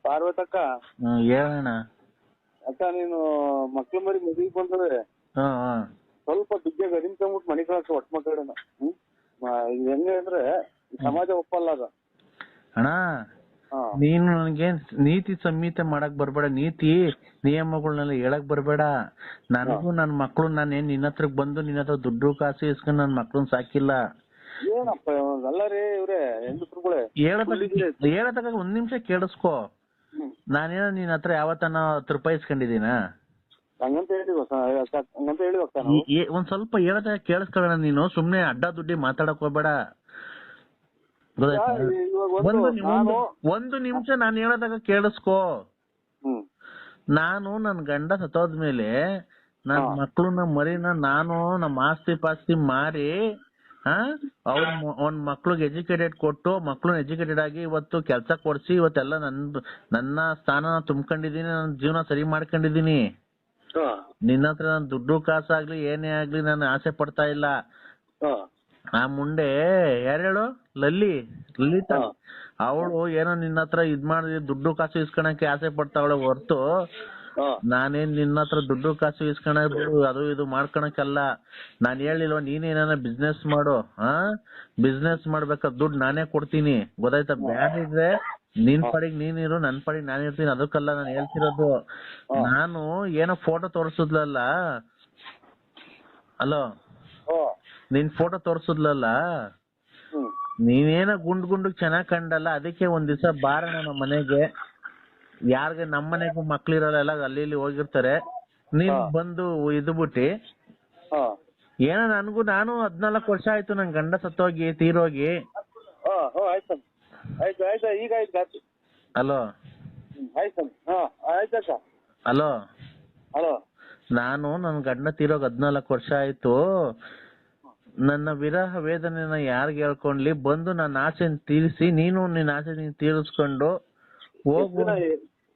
ಪಾರ್ವತಕ್ಕ? ಹೇಳಣ್ಣ. ಅಕ್ಕ ನೀನು ಮಕ್ಳು ಮರಿ ಮದುವೆ ಬಂದ್ರೆ ಸ್ವಲ್ಪ ಬಿಗ್ಗ ಗಡಿಮ್ ತಂದ್ಬಿಟ್ಟು ಮನೆ ಕಳ್ಸ ಒಟ್ಟು ಮಕ್ಕಳನ್ನ. ಹೆಂಗೆ ಅಂದ್ರೆ ಸಮಾಜ ಒಪ್ಪಲ್ಲ ಅದ ಅಣ್ಣ. ನೀನು ನನಗೆ ನೀತಿ ಸಂಹಿತೆ ಮಾಡಕ್ ಬರ್ಬೇಡ, ನೀತಿ ನಿಯಮಗಳನ್ನೆಲ್ಲ ಹೇಳಕ್ ಬರ್ಬೇಡ. ನನಗೂ ನನ್ ಮಕ್ಳು ನಾನೇನ್ ನಿನ್ನ ಹತ್ರಕ್ ಬಂದು ನಿನ್ನ ಹತ್ರ ದುಡ್ಡು ಕಾಸು ಇಸ್ಕೊಂಡ್ ನನ್ ಮಕ್ಳನ್ ಸಾಕಿಲ್ಲ. ಏನಪ್ಪ ಅಲ್ಲ ರೀ ಇವ್ರೆ ಹೆಂಗಸ್ರುಗಳೇ ಹೇಳದಾಗ ಒಂದ್ ನಿಮಿಷ ಕೇಳಿಸ್ಕೊ. ನಾನೇನೋ ನಿನ್ ಹತ್ರ ಯಾವತ್ತನ 10 ರೂಪಾಯಿ ಇಸ್ಕೊಂಡಿದೀನ? ಹಂಗಂತ ಹೇಳಿ ಒಂದ್ ಸ್ವಲ್ಪ ಹೇಳದಾಗ ಕೇಳಿಸ್ಕೊಳ್ಳೋಣ. ನೀನು ಸುಮ್ನೆ ಅಡ್ಡ ದುಡ್ಡಿ ಮಾತಾಡಕ್ ಹೋಗ್ಬೇಡ. ಒಂದು ನಿಮಿಷ ನಾನು ಹೇಳೋದಾಗ ಕೇಳಿಸ್ಕೊ. ನಾನು ನನ್ ಗಂಡ ಸತ್ತೋದ್ಮೇಲೆ ನನ್ ಮಕ್ಳನ್ನ ಮರಿನ ನಾನು ನಮ್ಮ ಆಸ್ತಿ ಪಾಸ್ತಿ ಮಾರಿ ಅವ್ನ್ ಮಕ್ಳಿಗೆ ಎಜುಕೇಟೆಡ್ ಕೊಟ್ಟು ಮಕ್ಳನ್ನ ಎಜುಕೇಟೆಡ್ ಆಗಿ ಇವತ್ತು ಕೆಲ್ಸ ಕೊಡ್ಸಿ ಇವತ್ತೆಲ್ಲ ನನ್ನ ಸ್ಥಾನ ತುಂಬ್ಕೊಂಡಿದೀನಿ, ನನ್ನ ಜೀವನ ಸರಿ ಮಾಡ್ಕೊಂಡಿದೀನಿ. ನಿನ್ನ ಹತ್ರ ನಾನು ದುಡ್ಡು ಕಾಸಾಗ್ಲಿ ಏನೇ ಆಗ್ಲಿ ನಾನು ಆಸೆ ಪಡ್ತಾ ಇಲ್ಲ. ಆ ಮುಂಡೆ ಯಾರು ಹೇಳು? ಲಲಿತಾ. ಅವಳು ಏನೋ ನಿನ್ನ ಹತ್ರ ಇದ್ ಮಾಡಿ ದುಡ್ಡು ಕಾಸು ಇಸ್ಕೊಳಕ್ಕೆ ಆಸೆ ಪಡ್ತಾವಳೆ ಹೊರ್ತು ನಾನೇನ್ ನಿನ್ನ ಹತ್ರ ದುಡ್ಡು ಕಾಸು ಇಸ್ಕೊಳೋದು ಅದು ಇದು ಮಾಡ್ಕೊಳಕ್ಕಲ್ಲ. ನಾನ್ ಹೇಳಿಲ್ವ ನೀನೇನ ಬಿಸ್ನೆಸ್ ಮಾಡು, ಬಿಸ್ನೆಸ್ ಮಾಡ್ಬೇಕಾದ್ರೆ ದುಡ್ಡು ನಾನೇ ಕೊಡ್ತೀನಿ, ಗೊತ್ತಾಯ್ತಾ? ಬ್ಯಾಡಿದ್ರೆ ನಿನ್ ಪಾಡಿಗೆ ನೀನಿರು, ನನ್ ಪಾಡಿಗೆ ನಾನಿರ್ತೀನಿ, ಅದಕ್ಕಲ್ಲ ನಾನು ಹೇಳ್ತಿರೋದು. ನಾನು ಏನೋ ಫೋಟೋ ತೋರ್ಸುದ್ಲಲ್ಲ, ಅಲೋ ನಿನ್ ಫೋಟೋ ತೋರ್ಸುದ್ಲಲ್ಲ, ನೀನೇನೋ ಗುಂಡ್ ಚೆನ್ನಾಗ್ ಕಂಡಲ್ಲ, ಅದಕ್ಕೆ ಒಂದ್ ದಿವಸ ಬಾರಣ ನಮ್ಮ ಮನೆಗೆ. ಯಾರಿಗೆ ನಮ್ಮ ಮನೆಗೂ ಮಕ್ಳಿರಲ್ಲ, ಎಲ್ಲ ಅಲ್ಲಿ ಇಲ್ಲಿ ಹೋಗಿರ್ತಾರೆ. ನೀನ್ ಬಂದು ಇದು ಬಿಟ್ಟಿ ಏನೋ ನಾನು 14 ವರ್ಷ ಆಯ್ತು ನನ್ ಗಂಡ ಸತ್ತೋಗಿ ತೀರೋಗಿ. ಹಲೋ ಹಲೋ, ನಾನು ನನ್ ಗಂಡ ತೀರೋಗ್ 14 ವರ್ಷ ಆಯ್ತು. ನನ್ನ ವಿರಹ ವೇದನೆನ ಯಾರ್ಗೆ ಹೇಳ್ಕೊಂಡ್ಲಿ, ಬಂದು ನನ್ನ ಆಸೆ ತೀರಿಸಿ, ನೀನು ನಿನ್ನ ಆಸೆ ನೀನ್ ತೀರಿಸ್ಕೊಂಡು ಹೋಗು.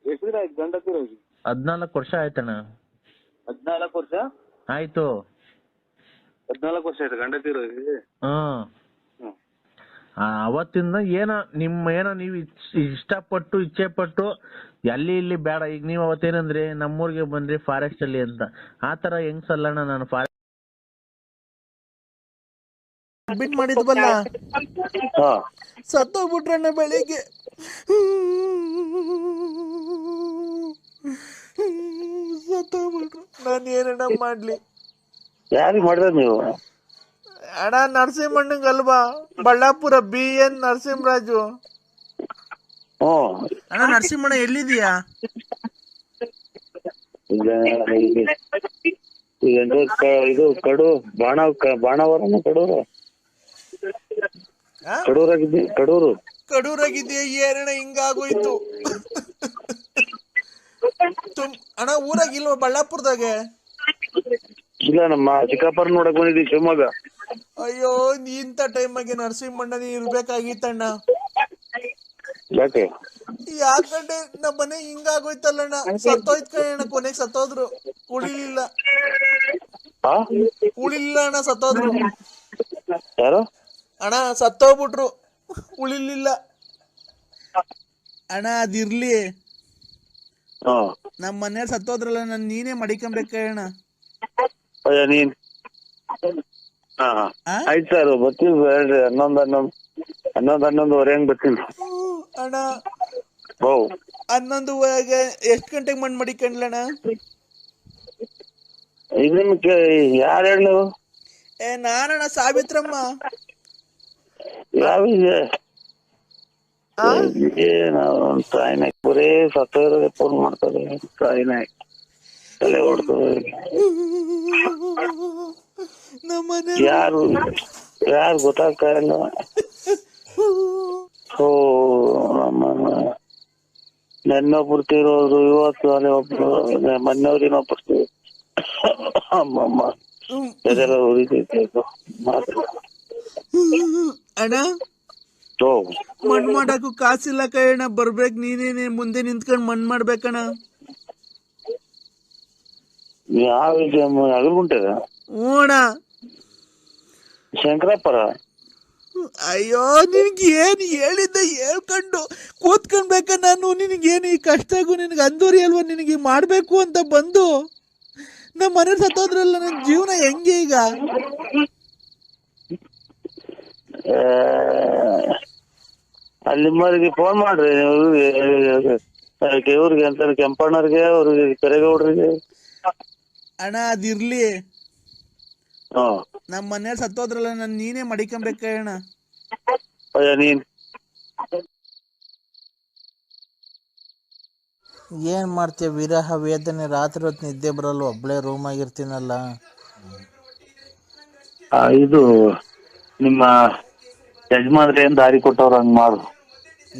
14 ವರ್ಷ ಆಯ್ತಣ್ಣ. 14 ವರ್ಷ ಆಯ್ತು. 14 ವರ್ಷ ಆಯ್ತು ಗಂಡ ತೀರೋಗಿ. ಅವತ್ತಿಂದ ಏನೋ ನೀವು ಇಷ್ಟಪಟ್ಟು ಇಚ್ಛೆ ಪಟ್ಟು ಅಲ್ಲಿ ಇಲ್ಲಿ ಬೇಡ. ಈಗ ನೀವ್ ಅವತ್ತೇನಂದ್ರಿ ನಮ್ಮೂರ್ಗೆ ಬಂದ್ರಿ ಫಾರೆಸ್ಟ್ ಅಲ್ಲಿ ಅಂತ, ಆತರ ಹೆಂಗ್ ಸಲ್ಲಣ್ಣ? ನಾನು ಅಡ್ಮಿಟ್ ಮಾಡಿದ್ವಲ್ಲ, ಸತ್ತೋಗ್ಬಿಟ್ರಣ್ಣ ಬೆಳಿಗ್ಗೆ. ಸತ್ತೋಗ್ಬಿಟ್ರು. ನಾನು ಏನಣ್ಣ ಮಾಡ್ಲಿ? ಯಾರಿಗೆ ಮಾಡಿದ ನೀವು? ಅಣ್ಣ ನರಸಿಂಹಣ್ಣಂಗ್ ಅಲ್ವಾ, ಬಳ್ಳಾಪುರ BN ನರಸಿಂಹರಾಜು. ಅಣ್ಣ ನರಸಿಂಹಣ್ಣ ಎಲ್ಲಿದೀಯಾ? ಇದು ಕಡು ಬಾಣಾವರನ ಕಡೂರಾಗಿದ್ದೀಯ? ಏನಣ್ಣ ಹಿಂಗಾಗೋಯ್ತು? ಅಣ್ಣ ಊರಾಗಿಲ್ವ ಬಳ್ಳಾಪುರದಾಗೆ? ಇಲ್ಲ, ನಮ್ಮ ಚಿಕ್ಕಪ್ಪರ್ ನೋಡಕ್ ಬಂದಿದ್ವಿ ಶಿವಮೊಗ್ಗ. ಅಯ್ಯೋ, ಇಂಥ ಟೈಮಾಗೆ ನರಸಿಂಹಣ್ಣ ನೀ ಇರ್ಬೇಕಾಗಿತ್ತಣ್ಣ. ಯಾಕೆ ಯಾಕಂದ್ರೆ ನಮ್ಮ ಮನೆ ಹಿಂಗಾಗೋಯ್ತಲ್ಲಣ್ಣ. ಸತ್ತೋಯ್ತ್ ಕಣ, ಕೊನೆಗೆ ಸತ್ತೋದ್ರು, ಉಳಿಲಿಲ್ಲ. ಹಾ ಉಳಿಲಿಲ್ಲ ಅಣ್ಣ, ಸತ್ತೋದ್ರು ಯಾರು? ಅಣ್ಣ, ಸತ್ತೋಗ್ಬಿಟ್ರು, ಉಳಿಲಿಲ್ಲ ಅಣ್ಣ. ಅದಿರ್ಲಿ, ಹಾ ನಮ್ಮ ಮನೆಯವ್ರು ಸತ್ತೋದ್ರಲ್ಲ, ನೀನೇ ಮಡಿಕೊಂಬೇಕಣ್ಣ. ನೀನ್ ಹಾ ಆಯ್ತು ಸರ್, ಬರ್ತೀವಿ ಹೇಳ್ರಿ. 11:11:11 ಹಂಗ್ ಬರ್ತೀನಿ ಅಣ್ಣ. ಓ 11 ಎಷ್ಟು ಗಂಟೆಗೆ ಮಣ್ಣು ಮಡಿಕೊಂಡ್ಲಣ್ಣ? ಇದಕ್ಕೆ ಯಾರು ಹೇಳಿ ನೀವು? ನಾನಣ್ಣ, ಸಾವಿತ್ರಮ್ಮ. ಯಾವ ತಾಯಿನಾಯ್ತು ಬರೀ ಸತ್ತೋದ್ರೆ ಫೋನ್ ಮಾಡ್ತಾರೆ. ತಾಯಿನಾಯ್ತು ತಲೆ ಹೊಡ್ತದೆ. ಯಾರು ಗೊತ್ತಾಗ್ತಾ ಇಲ್ಲ. ಓ ನಮ್ಮ ನೆನ್ನೊಬ್ರು ತೀರೋದ್ರು, ಇವತ್ತು ಅಲ್ಲೇ ಒಬ್ರು, ಮೊನ್ನೆಯವ್ರು ಇನ್ನೊಬ್ರು. ಅಮ್ಮಮ್ಮ ಅದೆಲ್ಲ ಉರಿತೈತೆ ಮಾತ್ರ. ಅಣ್ಣ, ಮಣ್ಣು ಮಾಡಕ್ಕೂ ಕಾಸಿಲ್ಲ ಕಣ, ಬರ್ಬೇಕು ನೀನೇನೆ ಮುಂದೆ ನಿಂತ್ಕೊಂಡು ಮಣ್ಣು ಮಾಡ್ಬೇಕಣ್ಣ. ಯಾವ ಅಗಲ್ಗುಂಟೆದ? ಓಣ ಶಂಕರಪ್ಪರ. ಅಯ್ಯೋ, ನಿನ್ಗೆ ಏನು ಹೇಳಿದ್ದೆ ಹೇಳ್ಕೊಂಡು ಕೂತ್ಕೊಂಡ್ಬೇಕ ನಾನು. ನಿನಗೇನು ಈ ಕಷ್ಟಗೂ ನಿನಗೆ ಅಂದೂರಿ ಅಲ್ವಾ, ನಿನಗೆ ಮಾಡಬೇಕು ಅಂತ ಬಂದು ನಮ್ಮ ಮನೆ ಸತ್ತೋದ್ರಲ್ಲ, ನನ್ನ ಜೀವನ ಹೆಂಗೆ ಈಗ? ಅಲ್ಲಿಮ್ಮರಿಗೆ ಫೋನ್ ಮಾಡ್ರಿ ಇವ್ರಿಗೆ ಅಂತ, ಕೆಂಪಣ್ಣವ್ರಿಗೆ, ಅವ್ರಿಗೆ ಕರೆಗೌಡ್ರಿಗೆ. ಅಣ್ಣ, ಅದಿರ್ಲಿ, ನಮ್ಮ ಮನೆಯವ್ರು ಸತ್ತೋದ್ರಲ್ಲ, ನೀನೇ ಮಡಿಕೊಂಬೇಕಣ್ಣ. ನೀನ್ ಏನ್ ಮಾಡ್ತೀಯ, ವಿರಹ ವೇದನೆ, ರಾತ್ರಿ ಹೊತ್ತು ನಿದ್ದೆ ಬರಲ್ಲ, ಒಬ್ಳೆ ರೂಮ್ ಆಗಿರ್ತೀನಲ್ಲ. ಇದು ನಿಮ್ಮ ಯಜಮಾನ್ರ ಏನ್ ದಾರಿ ಕೊಟ್ಟವ್ರ ಹಂಗ್ ಮಾಡು.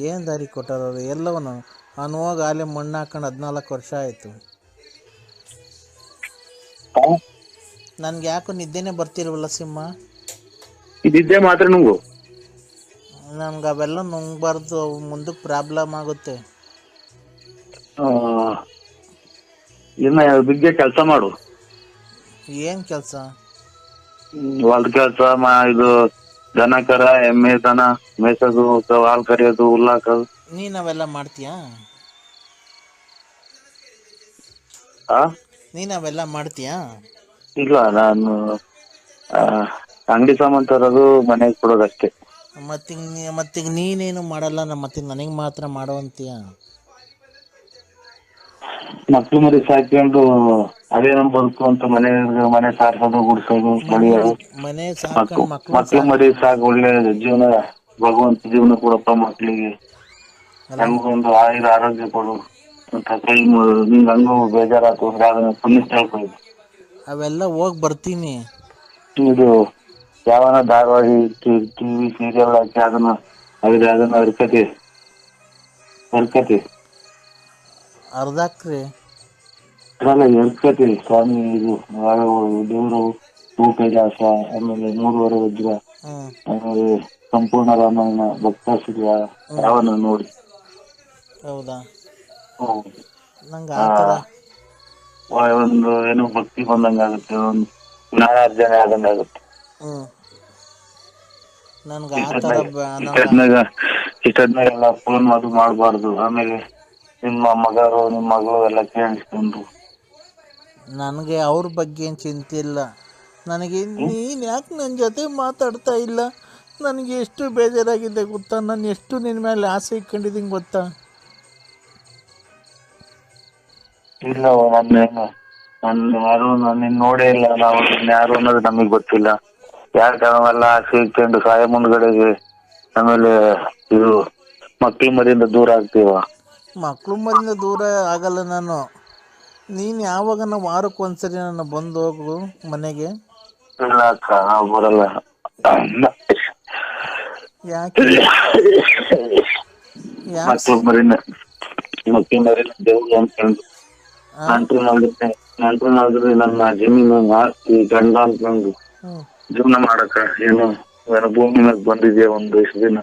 ಏನ್ ದಾರಿ ಕೊಟ್ಟಾರವ್ರು? ಎಲ್ಲವನು ಅವ್ನು ಹೋಗಿ ಅಲ್ಲಿ ಮಣ್ಣು ಹಾಕೊಂಡು 14 ವರ್ಷ ಆಯ್ತು. ನನ್ಗೆ ಯಾಕೋ ನಿದ್ದೆನೆ ಬರ್ತಿಲ್ವಲ್ಲ ಸಿಂಹ. ಇದಿದ್ದೆ ಮಾತ್ರ ನುಂಗು. ನನ್ಗೆ ಅವೆಲ್ಲ ನುಂಗ್ಬಾರ್ದು, ಮುಂದಕ್ಕೆ ಪ್ರಾಬ್ಲಮ್ ಆಗುತ್ತೆ. ಇನ್ನ ಬಿಗ್ಗೆ ಕೆಲಸ ಮಾಡು. ಏನ್ ಕೆಲಸ? ಹೊಲ್ದ ಕೆಲಸ, ಇದು ದನ ಕರ, ಎಮ್ಮೆ ದನ ಮೇಯ್ಸೋದು, ಹಾಲ್ ಕರಿಯೋದು, ಹುಲ್ಲಾಕೋದು. ನೀನ್ ಅವೆಲ್ಲ ಮಾಡ್ತೀಯಾ? ನೀನ್ ಅವೆಲ್ಲ ಮಾಡ್ತೀಯಾ? ಇಲ್ಲ, ನಾನು ಅಂಗಡಿ ಸಾಮಾನ್ ತರೋದು, ಮನೆಗೆ ಕೊಡೋದಷ್ಟೇ. ಮತ್ತೀಗ ನೀನೇನು ಮಾಡಲ್ಲ, ಮತ್ತೆ ನನಗೆ ಮಾತ್ರ ಮಾಡುವಂತೀಯ? ಮಕ್ಳು ಮರಿ ಸಾಕೊಂಡು ಅದೇ ನಮ್ ಬದುಕು ಅಂತ ಮನೆ ಸಾರ್ಸೋದು, ಗುಡ್ಸೋದು, ಬಳಿಯೋದು. ಮನೆ ಸಾಕೊಂಡು ಮಕ್ಳು ಮರಿ ಸಾಕು, ಒಳ್ಳೆ ಜೀವನ, ಭಗವಂತ ಜೀವನ ಕೊಡಪ್ಪ ಮಕ್ಳಿಗೆ, ನಮ್ಗೊಂದು ಆರೋಗ್ಯ ಕೊಡು ಅಂತ ಕೈ ನಿಂಗೆ ಹಂಗೂ ಬೇಜಾರಾತು ಅಂದ್ರೆ ಅದನ್ನ ಪುನಃ ಹೇಳ್ಕೊಳ್ಳಿ. ಅವೆಲ್ಲ ಹೋಗಿ ಬರ್ತೀನಿ. ಇದು ಯಾವನ ಧಾರವಾಹಿ, ಟಿವಿ ಸೀರಿಯಲ್ ಹಾಕಿ ಅದನ್ನ ಅರ್ಕತಿ ಅರ್ಧಾಕ್ರಿ ಅದ್ರಲ್ಲ ಎರ್ಕತಿ ಸ್ವಾಮಿ. ಇದು ದೇವರು ಭೂಕೈಲಾಸ, ಆಮೇಲೆ 3 ವಜ್ರ, ಆಮೇಲೆ ಸಂಪೂರ್ಣ ರಾಮಾಯಣ, ಭಕ್ತಾಸುರ, ಯಾವನ ನೋಡಿ. ಹೌದಾ? ನಂಗೆ ಒಂದು ಏನೋ ಭಕ್ತಿ ಬಂದಂಗಾಗುತ್ತೆ, ಒಂದು ಜ್ಞಾನಾರ್ಜನೆ ಆದಂಗಾಗುತ್ತೆ. ಇಷ್ಟದ್ನಾಗೆಲ್ಲ ಫೋನ್ ಮಾಡಬಾರ್ದು. ಆಮೇಲೆ ನಿಮ್ಮ ಮಗಳು ಎಲ್ಲ ಕೇಳಿಸ್ಕೊಂಡು. ನನಗೆ ಅವ್ರ ಬಗ್ಗೆ ಏನು ಚಿಂತೆ ಇಲ್ಲ. ನನಗೆ ನೀನು ಯಾಕೆ ನನ್ನ ಜೊತೆ ಮಾತಾಡ್ತಾ ಇಲ್ಲ? ನನಗೆ ಎಷ್ಟು ಬೇಜಾರಾಗಿದೆ ಗೊತ್ತಾ? ನಾನು ಎಷ್ಟು ನಿನ್ನ ಮೇಲೆ ಆಸೆ ಇಟ್ಕೊಂಡಿದ್ದೀನಿ ಗೊತ್ತಾ? ಇಲ್ಲ, ನಿನ್ನ ನೋಡೇ ಇಲ್ಲ ನಾವು. ಯಾರು ಅನ್ನೋದು ನಮಗ್ ಗೊತ್ತಿಲ್ಲ. ಯಾಕೆ ನಾವೆಲ್ಲ ಆಸೆ ಇಟ್ಕೊಂಡು ಸಾಯ ಮುಂದ್ಗಡೆಗೆ ಆಮೇಲೆ ಇದು ಮಕ್ಳ ಮರಿಯಿಂದ ದೂರ ಆಗ್ತೀವ? ಮಕ್ಳು ಮರಿಯಿಂದ ದೂರ ಆಗಲ್ಲ ನಾನು. ನೀನು ಯಾವಾಗ ವಾರಕ್ಕೆ ಒಂದ್ಸರಿ ನನ್ನ ಬಂದು ಹೋಗು ಮನೆಗೆ. ಇಲ್ಲ ಅಕ್ಕ, ನಾವು ಬರಲ್ಲ. ಯಾಕೆ? ಮಕ್ಳ ಮರಿನ ದೇವ್ರು ಅನ್ಕೊಂಡು ನಂಟ್ರು ನನ್ನ ಜಮೀನು ಆಸ್ತಿ ಗಂಡ ಅನ್ಕೊಂಡು ಜೀವನ ಮಾಡಕ ಏನು ಭೂಮಿ ಮೇಲೆ ಬಂದಿದ್ಯಾ ಒಂದು ಇಷ್ಟು ದಿನ,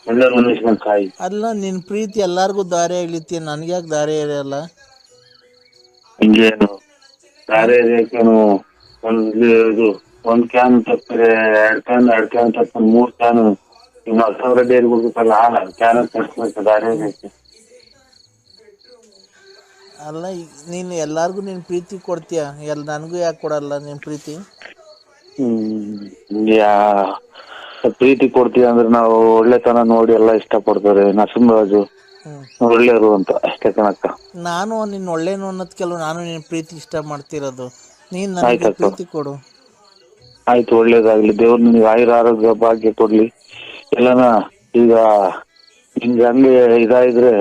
ಎಲ್ಲರೂ ಮನುಷ್ಯನ ಕಾಯಿ. ಅಲ್ಲ, ನಿನ್ ಪ್ರೀತಿ ಎಲ್ಲಾರ್ಗು ದಾರಿ ಆಗ್ಲಿತ್ತಿ, ನನ್ಗೆ ಯಾಕೆ ದಾರಿ ಇರಲ್ಲ? ಹಿಂಗೇನು ದಾರಿ ಇರಕ್ಕೇನು ಇದು ಒಂದ್ ಕ್ಯಾನ್ ತಪ್ಪಿದ್ರೆ 2 ಕ್ಯಾನ್ ತಪ್ಪಿದ್ರೆ 3 ಕ್ಯಾನ್ ಇನ್ನು 10,000 ಡೈರಿ ಕೊಡ್ಬೇಕಲ್ಲ ಕ್ಯಾನ್ ತರಿಸ್ಬೇಕು ದಾರಿ ಐತೆ. ಅಲ್ಲ ಈಗ ನೀನು ಎಲ್ಲಾರ್ಗು ನೀನು ಪ್ರೀತಿ ಕೊಡ್ತೀಯ, ನನಗೂ ಯಾಕೆ ಕೊಡಲ್ಲ ನೀನು ಪ್ರೀತಿ? ಯಾ ಪ್ರೀತಿ ಕೊಡ್ತೀವಿ ಅಂದ್ರೆ ನಾವು ಒಳ್ಳೆತನ ನೋಡಿ ಎಲ್ಲ ಇಷ್ಟಪಡ್ತಾರೆ. ನರಸಿಂಹರಾಜು ಒಳ್ಳೆಯವರು ಅಂತ ಅಷ್ಟೇ ಕಣಕ್ಕ. ನಾನು ನಿನ್ನ ಒಳ್ಳೇನು ಅನ್ನೋದ್ ಕೆಲವು ನಾನು ನಿನ್ನ ಪ್ರೀತಿ ಇಷ್ಟ ಮಾಡ್ತಿರೋದು. ನೀನು ನನಗೆ ಆಯ್ತಕ್ಕ, ಪ್ರೀತಿ ಕೊಡು. ಆಯ್ತು, ಒಳ್ಳೇದಾಗ್ಲಿ. ದೇವ್ರು ನಿನಗೆ ಆಯುರ ಆರೋಗ್ಯ ಭಾಗ್ಯ ಕೊಡ್ಲಿ. ಎಲ್ಲನ ಈಗ ನಿಮ್ಗೆ ಹಂಗೆ ಇದಾಯಿದ್ರೆ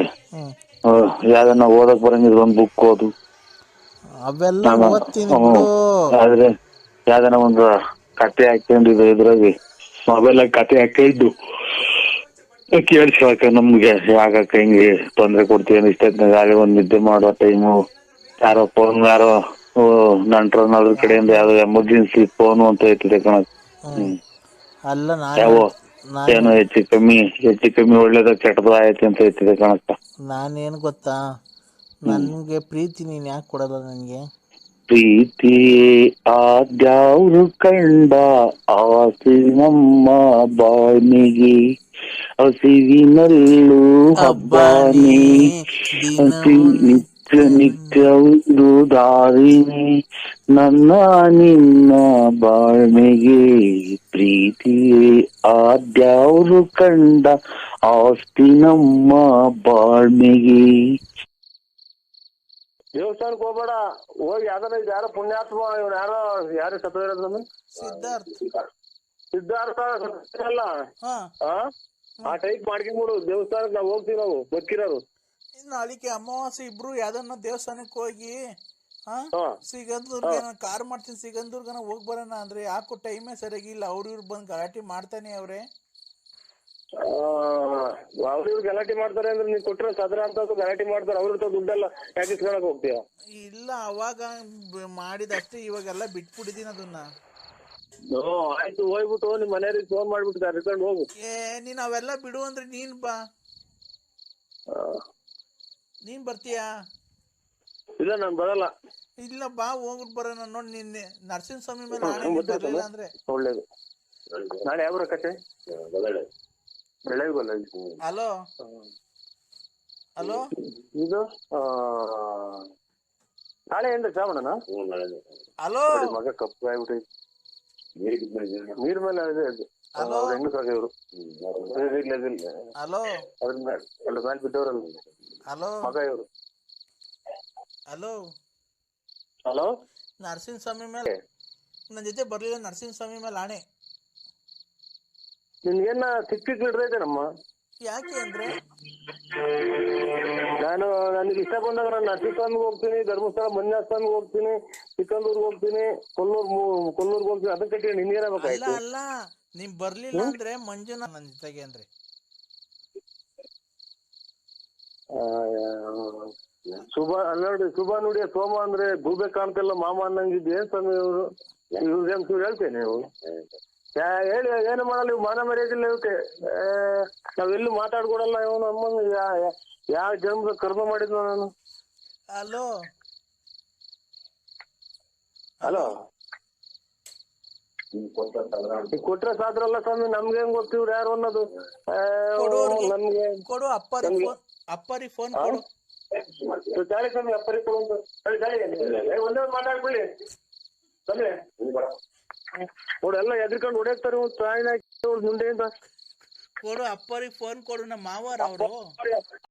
ಯಾವ್ದನ್ನ ಓದಕ್ ಬರಂಗಿದ್ರೆ ಒಂದ್ ಬುಕ್ ಓದು. ಅವೆಲ್ಲ ಓದ್ತೀನಿ ಬಿಡು. ಆದ್ರೆ ಯಾವ್ದನ ಒಂದು ಕತೆ ಹಾಕೊಂಡಿದ್ದು ಇದ್ರಾಗಿ ಮೊಬೈಲ್ ಕತೆ ಹಾಕಿದ್ದು ಕೇಳಿಸ್ಕೊಳಕ ನಮ್ಗೆ ಯಾಕಕ್ಕ ಹಿಂಗೆ ತೊಂದ್ರೆ ಕೊಡ್ತೀವಿ ಇಷ್ಟೊತ್ತಿನಾಗ ಒಂದ್ ನಿದ್ದೆ ಮಾಡೋ ಟೈಮು ಯಾರೋ ಫೋನ್ ಯಾರೋ ನಂಟ್ರನ್ನೋದ್ರ ಕಡೆಯಿಂದ ಯಾವ್ದೋ ಎಮರ್ಜೆನ್ಸಿ ಫೋನ್ ಅಂತ ಇರ್ತದೆ ಕಣಕ್. ಅಲ್ಲ ಯಾವ ಏನೋ ಹೆಚ್ಚು ಕಮ್ಮಿ ಒಳ್ಳೇದ ಕೆಟ್ಟದ ಆಯ್ತು ಅಂತ ಇರ್ತದೆ ಕಣಕ್ಕ. ನಾನೇನು ಗೊತ್ತಾ, ನನ್ಗೆ ಪ್ರೀತಿ ನೀನ್ ಯಾಕೆ ಕೊಡಲ್ಲ ನನಗೆ? ಪ್ರೀತಿ ಆದ್ಯಾವ್ರು ಕಂಡ ಆಸೆ ನಮ್ಮ ಬಾನಿಗೆ, ಹಸಿವಿನಲ್ಲೂ ಹಬ್ಬಾನಿ ನಿತ್ಯವುದು ದಾರಿನಿ ನನ್ನ ನಿನ್ನ ಬಾಳ್ಮೆಗೆ. ಪ್ರೀತಿ ಆದ್ಯಾವ್ರು ಕಂಡ ಆಸ್ತಿ ನಮ್ಮ ಬಾಳ್ಮೆಗೆ. ದೇವಸ್ಥಾನಕ್ಕೆ ಹೋಗ್ಬೇಡ, ಹೋಗಿ ಯಾರೋ ಪುಣ್ಯಾತ್ಮ ಇವ್ರು ಯಾರು ಸತ್ತೋಗಿರೋದು ಸಿದ್ಧಾರ್ಥ ಅಲ್ಲ ಆ ಟೈಪ್ ಮಾಡ್ಕೊಂಡ್ಬಿಡು. ದೇವಸ್ಥಾನಕ್ಕೆ ನಾವು ಹೋಗ್ತೀವಿ, ನಾವು ಬದುಕಿರೋರು. ನಾಳಿಕೆ ಅಮಾವಾಸ್ಯೆ ಇಬ್ರು ಯಾವ್ದನ್ನ ದೇವಸ್ಥಾನಕ್ಕೆ ಹೋಗಿ ಸಿಗಂದೂರ್ಗೆ ನಾನು ಕಾರ್ ಮಾಡ್ತೀನಿ, ಸಿಗಂದೂರ್ಗನ ಹೋಗಿ ಬರೋಣ ಅಂದ್ರೆ ಯಾಕೋ ಟೈಮೇ ಸರಿಯಾಗಿಲ್ಲ. ಇವ್ರು ಬಂದು ಗಲಾಟೆ ಮಾಡ್ತಾನೆ ಅವ್ರೆ. ಅವ್ರು ಗಲಾಟೆ ಮಾಡ್ತಾರೆ ಅಂದ್ರೆ ನೀನ್ ಕೊಟ್ಟಿರೋ ಸದರ ಅಂತ ಗಲಾಟೆ ಮಾಡ್ತಾರೆ. ಅವ್ರ ದುಡ್ಡೆಲ್ಲ ಯಾಕೆ ಇಸ್ಕೊಳಕ್ ಹೋಗ್ತೀಯ? ಇಲ್ಲ, ಅವಾಗ ಮಾಡಿದಷ್ಟೇ, ಇವಾಗೆಲ್ಲ ಬಿಟ್ಬಿಟ್ಟಿದೀನಿ ಅದನ್ನ. ಆಯ್ತು, ಹೋಗ್ಬಿಟ್ಟು ನಿಮ್ ಮನೆಯವ್ರಿಗೆ ಫೋನ್ ಮಾಡ್ಬಿಟ್ಟು ರಿಟರ್ನ್ ಹೋಗು. ನೀನ್ ಅವೆಲ್ಲ ಬಿಡು ಅಂದ್ರೆ ನೀನ್ ಬಾ. ನೀನ್ ಬರ್ತೀಯಾ? ಇಲ್ಲ, ನಾನ್ ಬರಲ್ಲ. ಇಲ್ಲ, ಬಾ, ಹೋಗ್ಬಿಟ್ಟು ಬರೋಣ. ನೋಡಿ ನಿನ್ನೆ ನರಸಿಂಹಸ್ವಾಮಿ ಮೇಲೆ ಬರ್ಲಿಲ್ಲ ಅಂದ್ರೆ ಒಳ್ಳೇದು. ನಾಳೆ ಯಾವ ಕತೆ ಬೆಳಗ್ಗೆ ಹಲೋ ಹಲೋ ಇದು ನಾಳೆ ಏನ್ರಿ ಶ್ರಾವಣನ? ಹಲೋ ಮಗ ಕಪ್ಪು ಆಗ್ಬಿಟ್ಟು ನೀರ್ ಮೇಲೆ ಹೆಂಗ ಸಾಗಿವ್ರು ಹಲೋ ಅದ್ರ ಮೇಲೆ ಬಿದ್ದವ್ರಲ್ಲ ಹಲೋ ಮಗ ಇವ್ರು. ಹಲೋ ಹಲೋ, ನರಸಿಂಹಸ್ವಾಮಿ ಮೇಲೆ ನನ್ನ ಜೊತೆ ಬರ್ಲಿಲ್ಲ. ನರಸಿಂಹಸ್ವಾಮಿ ಮೇಲೆ ಆಣೆ. ನಿನ್ಗೇನ ಸಿಕ್ಕಿಡ್ರೈತೇನಮ್ಮ? ಯಾಕೆ ಅಂದ್ರೆ ನನಗೆ ಇಷ್ಟ ಬಂದಾಗ ನಾನು ನರಸಿಂಹಸ್ವಾಮಿಗೆ ಹೋಗ್ತೀನಿ, ಧರ್ಮಸ್ಥಳ ಮಂಜುನಾಥ ಹೋಗ್ತೀನಿ, ಚಿಕ್ಕಂದೂರ್ಗೆ ಹೋಗ್ತೀನಿ, ಕೊಲ್ಲೂರ್ಗೆ ಹೋಗ್ತೀನಿ. ಅದಕ್ಕೆ ನಿನ್ಗೇನಾಗಬೇಕಾಯ್ತು? ಅಲ್ಲ, ನೀವ್ ಬರ್ಲಿಲ್ಲ ಅಂದ್ರೆ ಮಂಜುನಾಥ್ ನನ್ನ ಜೊತೆಗೆ ಅಂದ್ರೆ ನೋಡಿ ಶುಭ ನುಡಿಯ ಸೋಮ ಅಂದ್ರೆ ಗೂಬೆ ಕಾಣ್ತಿಲ್ಲ ಮಾಮ ಅನ್ನಂಗಿದ್ ಏನ್ ಸ್ವಾಮಿ ಇವ್ರು? ಇವ್ರು ಹೇಳ್ತೇನೆ ನೀವು ಹೇಳಿ ಏನು ಮಾಡಲ್ಲ. ಇವ್ ಮಾನ ಮರ್ಯಾದಿಲ್ಲ ಇವಕ್ಕೆ. ನಾವೆಲ್ಲೂ ಮಾತಾಡ್ಕೊಡಲ್ಲ. ಇವನು ಅಮ್ಮಂಗ ಯಾವ ಜನ್ಮದ ಕರ್ಮ ಮಾಡಿದ್ನ ನಾನು. ಹಲೋ ಹಲೋ, ಕೊಟ್ರೆ ಸಾದ್ರಲ್ಲ ಸ್ವಾಮಿ, ನಮ್ಗೆ ಹೆಂಗ್ ಗೊತ್ತಿವ್ರು ಯಾರು ಅನ್ನೋದು? ನಮ್ಗೆ ಕೊಡು, ಅಪ್ಪರಿ ಫೋನ್ ಕೊಡು. ಗಾಳಿ ಸ್ವಾಮಿ, ಅಪ್ಪರಿ ಕೊಡು. ಒಂದೇ ಮಾತಾಡ್ಕೊಳ್ಳಿ ಸ್ವಾಮಿ. ನೋಡಿ ಎಲ್ಲ ಎದ್ರಿಕೊಂಡು ಹೊಡೆಯಕ್ತಾರೆ ತಾಯಿನ ಮುಂದೆಯಿಂದ. ಕೊಡು, ಅಪ್ಪರಿಗೆ ಫೋನ್ ಕೊಡು. ನಮ್ಮ ಮಾವಾರ ಅವರು.